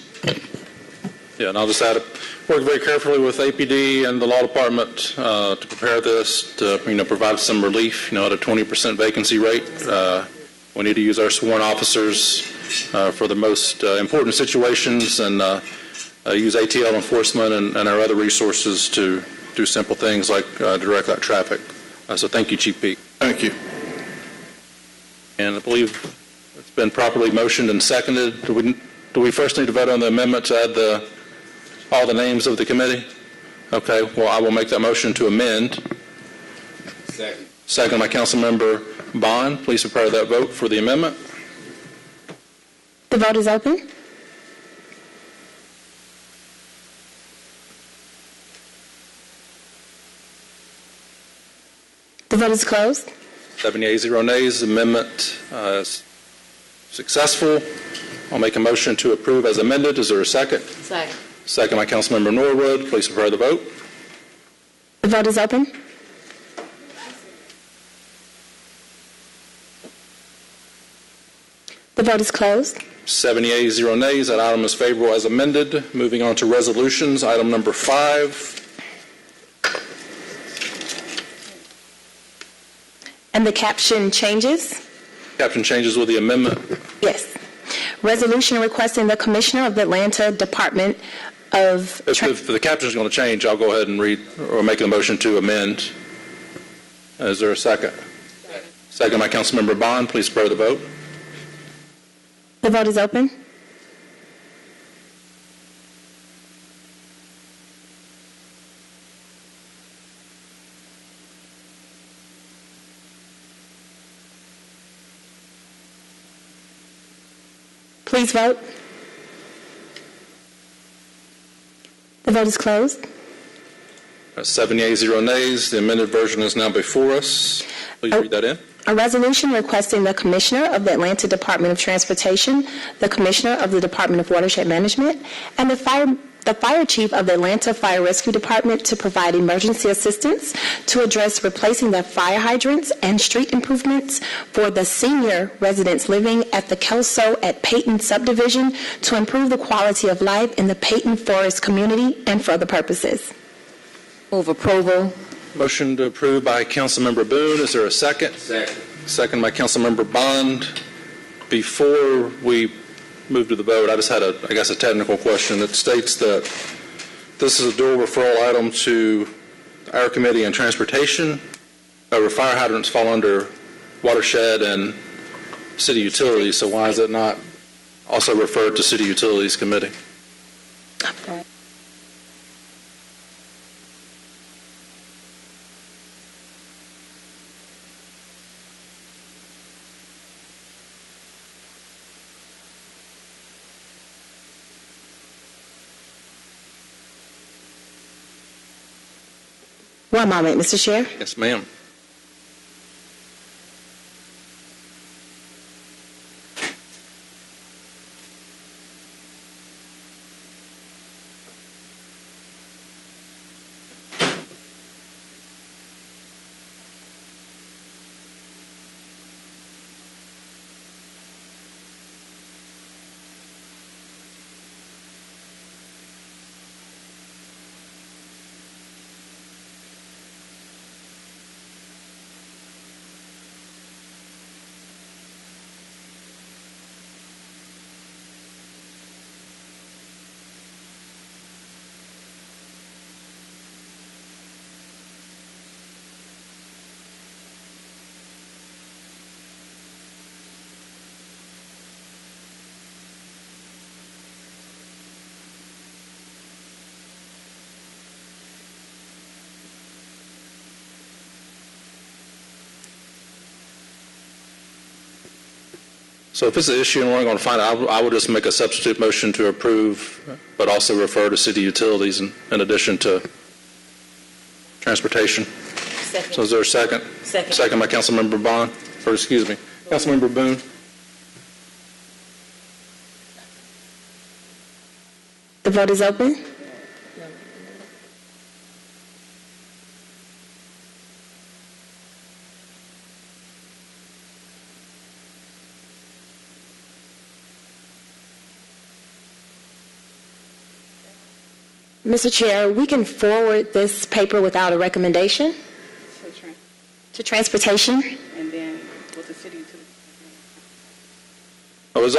Yeah, and I'll just add, work very carefully with APD and the law department to prepare this to, provide some relief, at a 20% vacancy rate. We need to use our sworn officers for the most important situations, and use ATL enforcement and our other resources to do simple things like direct that traffic. So thank you, Chief Peak. Thank you. And I believe it's been properly motioned and seconded. Do we first need to vote on the amendment to add all the names of the committee? Okay, well, I will make that motion to amend. Second. Second by Councilmember Bond. Please prepare that vote for the amendment. The vote is open. The vote is closed. 7 yeas, 0 nays. Amendment is successful. I'll make a motion to approve as amended. Is there a second? Second. Second by Councilmember Norwood. Please prepare the vote. The vote is open. The vote is closed. 7 yeas, 0 nays. That item is favorable as amended. Moving on to resolutions. Item number 5. And the caption changes? Caption changes with the amendment. Yes. Resolution requesting the Commissioner of the Atlanta Department of... If the caption is going to change, I'll go ahead and read or make a motion to amend. Is there a second? Second by Councilmember Bond. Please prepare the vote. The vote is open. Please vote. The vote is closed. 7 yeas, 0 nays. The amended version is now before us. Please read that in. A resolution requesting the Commissioner of the Atlanta Department of Transportation, the Commissioner of the Department of Watershed Management, and the Fire Chief of the Atlanta Fire Rescue Department to provide emergency assistance to address replacing the fire hydrants and street improvements for the senior residents living at the Kelso at Peyton subdivision to improve the quality of life in the Peyton Forest community and for other purposes. Move approval. Motion to approve by Councilmember Boone. Is there a second? Second. Second by Councilmember Bond. Before we move to the vote, I just had a technical question. It states that this is a dual referral item to our committee and transportation. However, fire hydrants fall under watershed and city utilities, so why is it not also referred to city utilities committee? One moment, Mr. Chair. Yes, ma'am. So if it's an issue and we're going to find out, I would just make a substitute motion to approve, but also refer to city utilities in addition to transportation. Second. So is there a second? Second. Second by Councilmember Bond, or excuse me, Councilmember Boone. The vote is open. Mr. Chair, we can forward this paper without a recommendation to transportation. And then with the city utilities. Oh, it's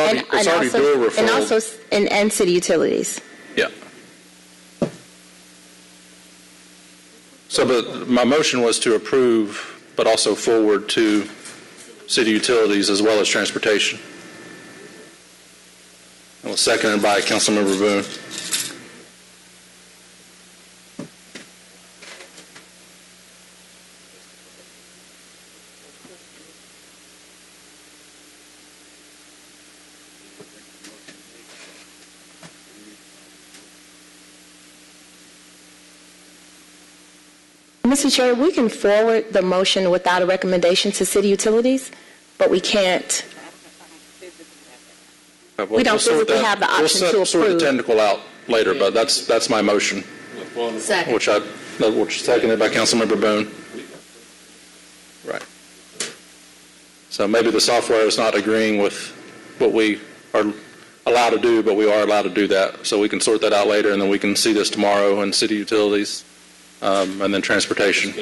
already dual referral. And also, and city utilities. Yeah. So my motion was to approve, but also forward to city utilities as well as transportation. It was seconded by Councilmember Boone. Mr. Chair, we can forward the motion without a recommendation to city utilities, but we can't. We don't physically have the option to We'll sort the approve. technical out later, but that's my motion, Second. which was seconded by Councilmember Boone. Right. So maybe the software is not agreeing with what we are allowed to do, but we are allowed to do that. So we can sort that out later, and then we can see this tomorrow in city utilities, and then transportation.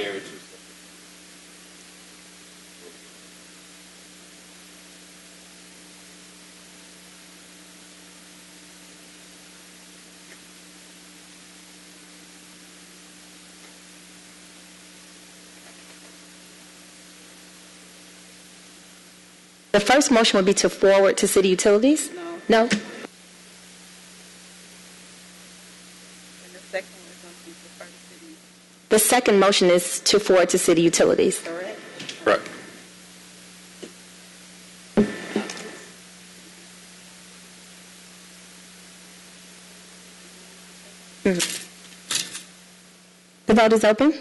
The first motion would be to forward to city utilities? No? And the second is going to be for first city. The second motion is to forward to city utilities. Correct? Right. The vote is open.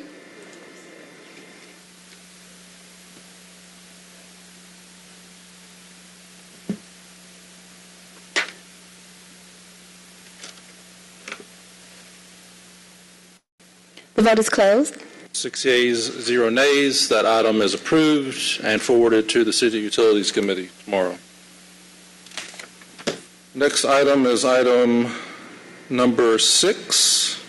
The vote is closed. 6 yeas, 0 nays. That item is approved and forwarded to the City Utilities Committee tomorrow. Next item is item number 6.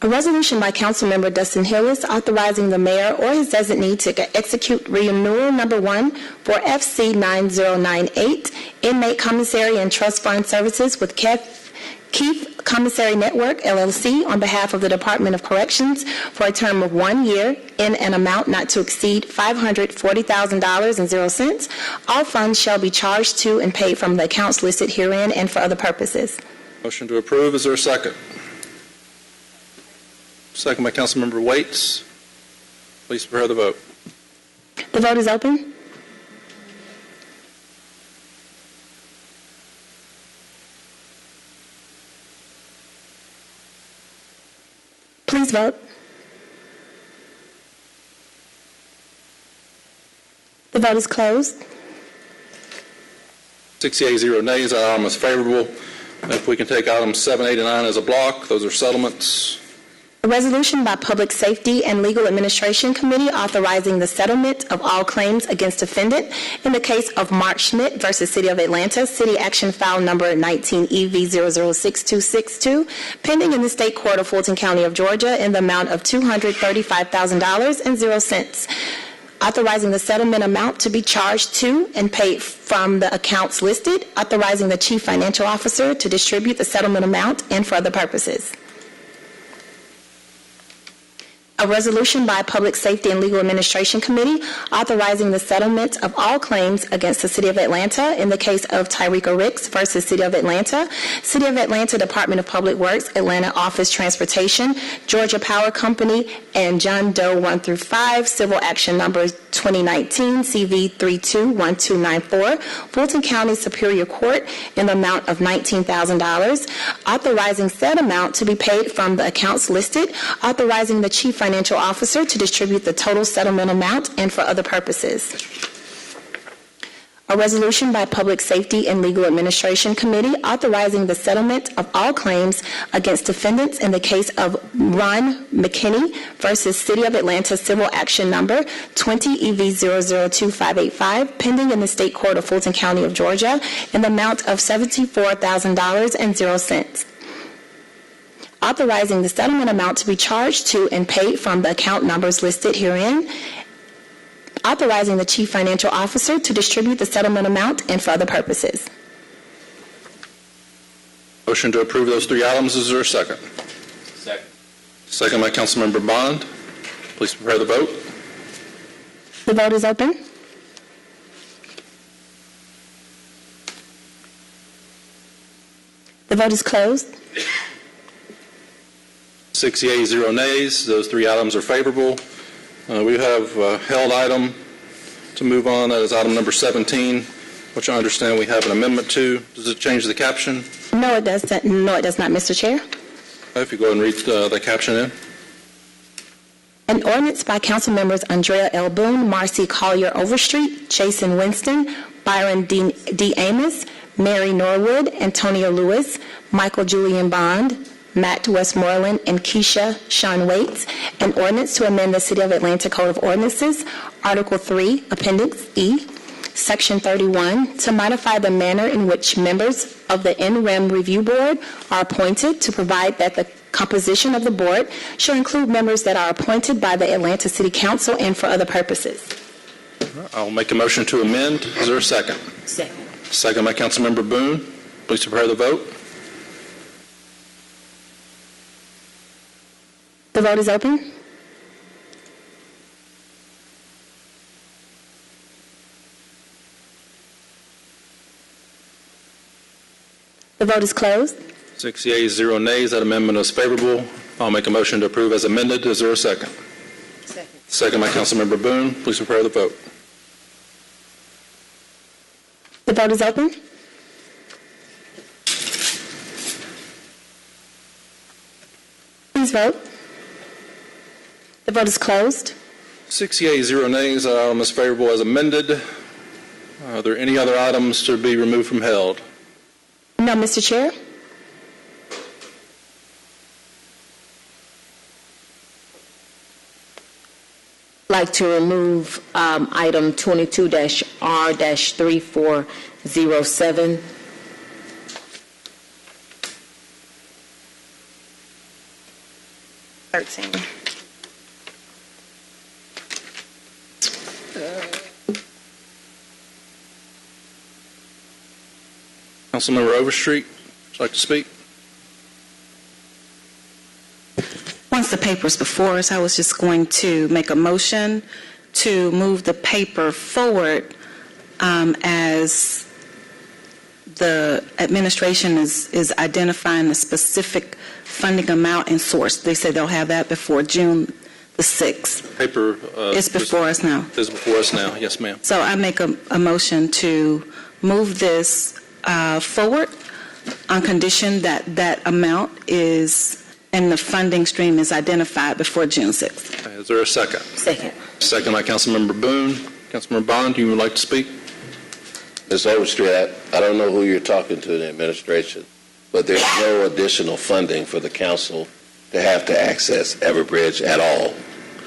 A resolution by Councilmember Dustin Hillis authorizing the mayor or his designee to execute renewal number 1 for FC 9098 Inmate Commissary and Trust Fund Services with Keith Commissary Network, LLC, on behalf of the Department of Corrections for a term of 1 year in an amount not to exceed $540,000.00. All funds shall be charged to and paid from the accounts listed herein and for other purposes. Motion to approve. Is there a second? Second by Councilmember Waits. Please prepare the vote. The vote is open. Please vote. The vote is closed. 6 yeas, 0 nays. That item is favorable. If we can take items 7, 8, and 9 as a block, those are settlements. A resolution by Public Safety and Legal Administration Committee authorizing the settlement of all claims against defendant in the case of Mark Schmidt versus City of Atlanta, City Action File Number 19EV006262, pending in the State Court of Fulton County of Georgia in the amount of $235,000.00. Authorizing the settlement amount to be charged to and paid from the accounts listed, authorizing the Chief Financial Officer to distribute the settlement amount and for other purposes. A resolution by Public Safety and Legal Administration Committee authorizing the settlement of all claims against the City of Atlanta in the case of Tyreeka Ricks versus City of Atlanta, City of Atlanta Department of Public Works, Atlanta Office Transportation, Georgia Power Company, and John Doe 1 through 5, Civil Action Number 2019 CV 321294, Fulton County Superior Court in the amount of $19,000, authorizing said amount to be paid from the accounts listed, authorizing the Chief Financial Officer to distribute the total settlement amount and for other purposes. A resolution by Public Safety and Legal Administration Committee authorizing the settlement of all claims against defendants in the case of Ron McKinney versus City of Atlanta Civil Action Number 20EV002585, pending in the State Court of Fulton County of Georgia in the amount of $74,000.00. Authorizing the settlement amount to be charged to and paid from the account numbers listed herein, authorizing the Chief Financial Officer to distribute the settlement amount and for other purposes. Motion to approve those 3 items. Is there a second? Second. Second by Councilmember Bond. Please prepare the vote. The vote is open. The vote is closed. 6 yeas, 0 nays. Those three items are favorable. We have a held item to move on. That is item number 17, which I understand we have an amendment to. Does it change the caption? No, it does not. No, it does not, Mr. Chair. If you go ahead and read the caption in. An ordinance by council members Andrea L. Boone, Marcy Collier Overstreet, Jason Winston, Byron D. Amos, Mary Norwood, Antonio Lewis, Michael Julian Bond, Matt Westmoreland, and Keisha Sean Waits, an ordinance to amend the City of Atlanta Code of Ordinances, Article 3, Appendix E, Section 31, to modify the manner in which members of the NREM Review Board are appointed, to provide that the composition of the board shall include members that are appointed by the Atlanta City Council and for other purposes. I'll make a motion to amend. Is there a second? Second. Second by Councilmember Boone. Please prepare the vote. The vote is open. The vote is closed. 6 yeas, 0 nays. That amendment is favorable. I'll make a motion to approve as amended. Is there a second? Second. Second by Councilmember Boone. Please prepare the vote. The vote is open. Please vote. The vote is closed. 6 yeas, 0 nays. That item is favorable as amended. Are there any other items to be removed from held? No, Mr. Chair. Like to remove item 22-R-3407. Councilmember Overstreet, would you like to speak? Once the paper's before us, I was just going to make a motion to move the paper forward as the administration is identifying the specific funding amount and source. They said they'll have that before June the 6th. Paper It's before us now. is before us now. Yes, ma'am. So I make a motion to move this forward on condition that that amount is and the funding stream is identified before June 6th. Is there a second? Second. Second by Councilmember Boone. Councilmember Bond, you would like to speak? Ms. Overstreet, I don't know who you're talking to in the administration, but there's no additional funding for the council to have to access Everbridge at all.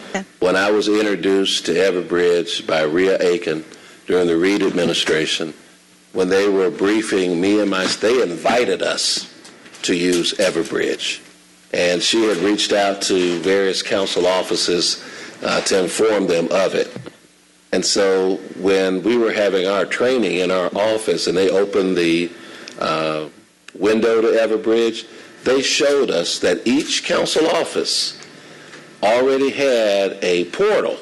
Okay. When I was introduced to Everbridge by Rhea Aiken during the Reid administration, when they were briefing me and they invited us to use Everbridge. And she had reached out to various council offices to inform them of it. And so when we were having our training in our office and they opened the window to Everbridge, they showed us that each council office already had a portal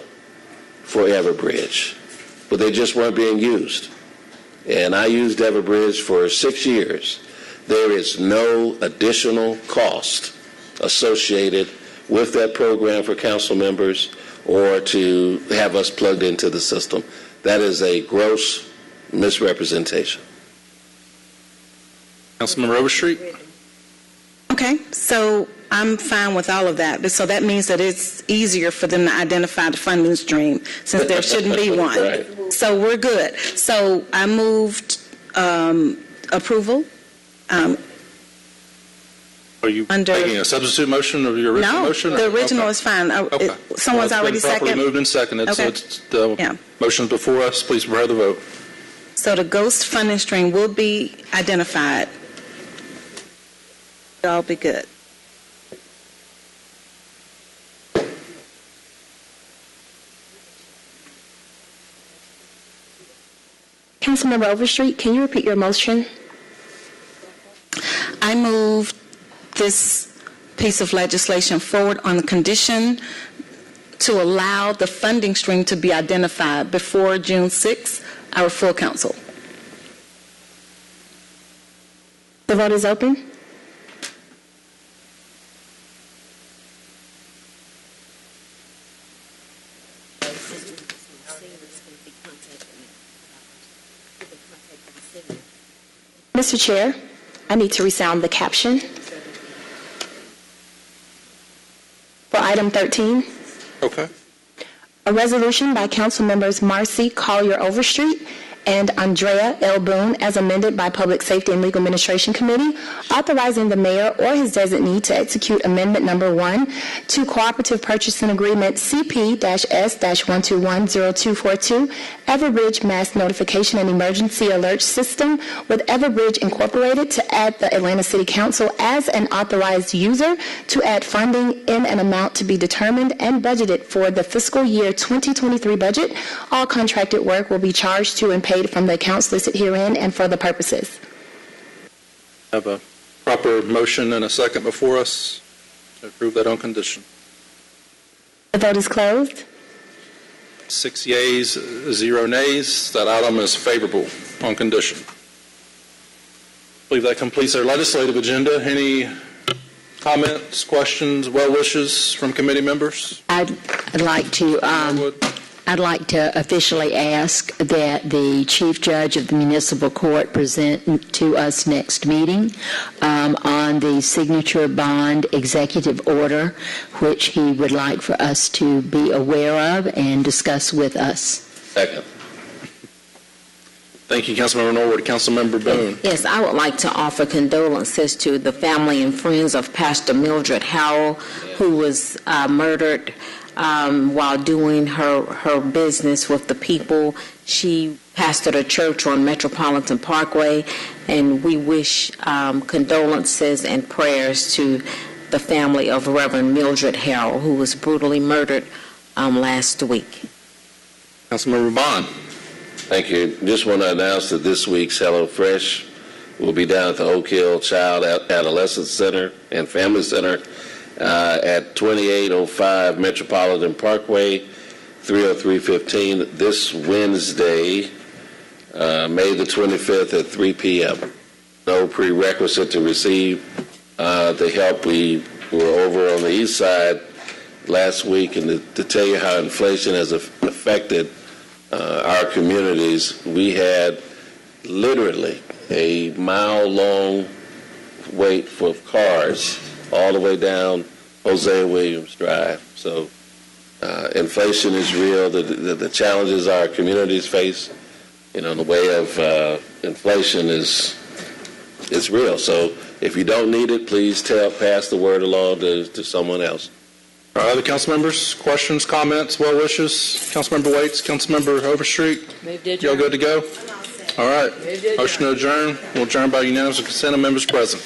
for Everbridge, but they just weren't being used. And I used Everbridge for 6 years. There is no additional cost associated with that program for council members or to have us plugged into the system. That is a gross misrepresentation. Councilmember Overstreet? Okay, so I'm fine with all of that. But so that means that it's easier for them to identify the funding stream since there shouldn't be one. Right. So we're good. So I moved approval. Are you making a substitute motion of your original motion? No, the original is fine. Okay. Someone's already It's been properly seconded. moved and seconded, so Okay. it's the Yeah. motion before us. Please prepare the vote. So the ghost funding stream will be identified. It'll all be good. Councilmember Overstreet, can you repeat your motion? I moved this piece of legislation forward on the condition to allow the funding stream to be identified before June 6th, our full council. The vote is open. Mr. Chair, I need to resound the caption. For item 13, Okay. a resolution by council members Marcy Collier Overstreet and Andrea L. Boone, as amended by Public Safety and Legal Administration Committee, authorizing the mayor or his designee to execute amendment number 1 to Cooperative Purchasing Agreement CP-S-1210242, Everbridge Mass Notification and Emergency Alert System with Everbridge Incorporated, to add the Atlanta City Council as an authorized user, to add funding in an amount to be determined and budgeted for the fiscal year 2023 budget. All contracted work will be charged to and paid from the accounts listed herein and for the purposes. Have a proper motion and a second before us to approve that on condition. The vote is closed. 6 yeas, 0 nays. That item is favorable on condition. I believe that completes our legislative agenda. Any comments, questions, well wishes from committee members? I'd like to officially ask that the Chief Judge of the Municipal Court present to us next meeting on the signature bond executive order, which he would like for us to be aware of and discuss with us. Second. Thank you, Councilmember Norwood. Councilmember Boone. Yes, I would like to offer condolences to the family and friends of Pastor Mildred Howell, who was murdered while doing her business with the people. She pastored a church on Metropolitan Parkway, and we wish condolences and prayers to the family of Reverend Mildred Harrell, who was brutally murdered last week. Councilmember Bond. Thank you. Just want to announce that this week's Hello Fresh will be down at the Oak Hill Child Adolescent Center and Family Center at 2805 Metropolitan Parkway, 30315, this Wednesday, May the 25th at 3 p.m. No prerequisite to receive the help. We were over on the east side last week, and to tell you how inflation has affected our communities, we had literally a mile-long wait for cars all the way down Hosea Williams Drive. So inflation is real. The challenges our communities face, in the way of inflation is real. So if you don't need it, please pass the word along to someone else. All right, other council members, questions, comments, well wishes? Councilmember Waits, Councilmember Overstreet. Y'all good to go? All right. Motion to adjourn. We'll adjourn by unanimous consent of members present.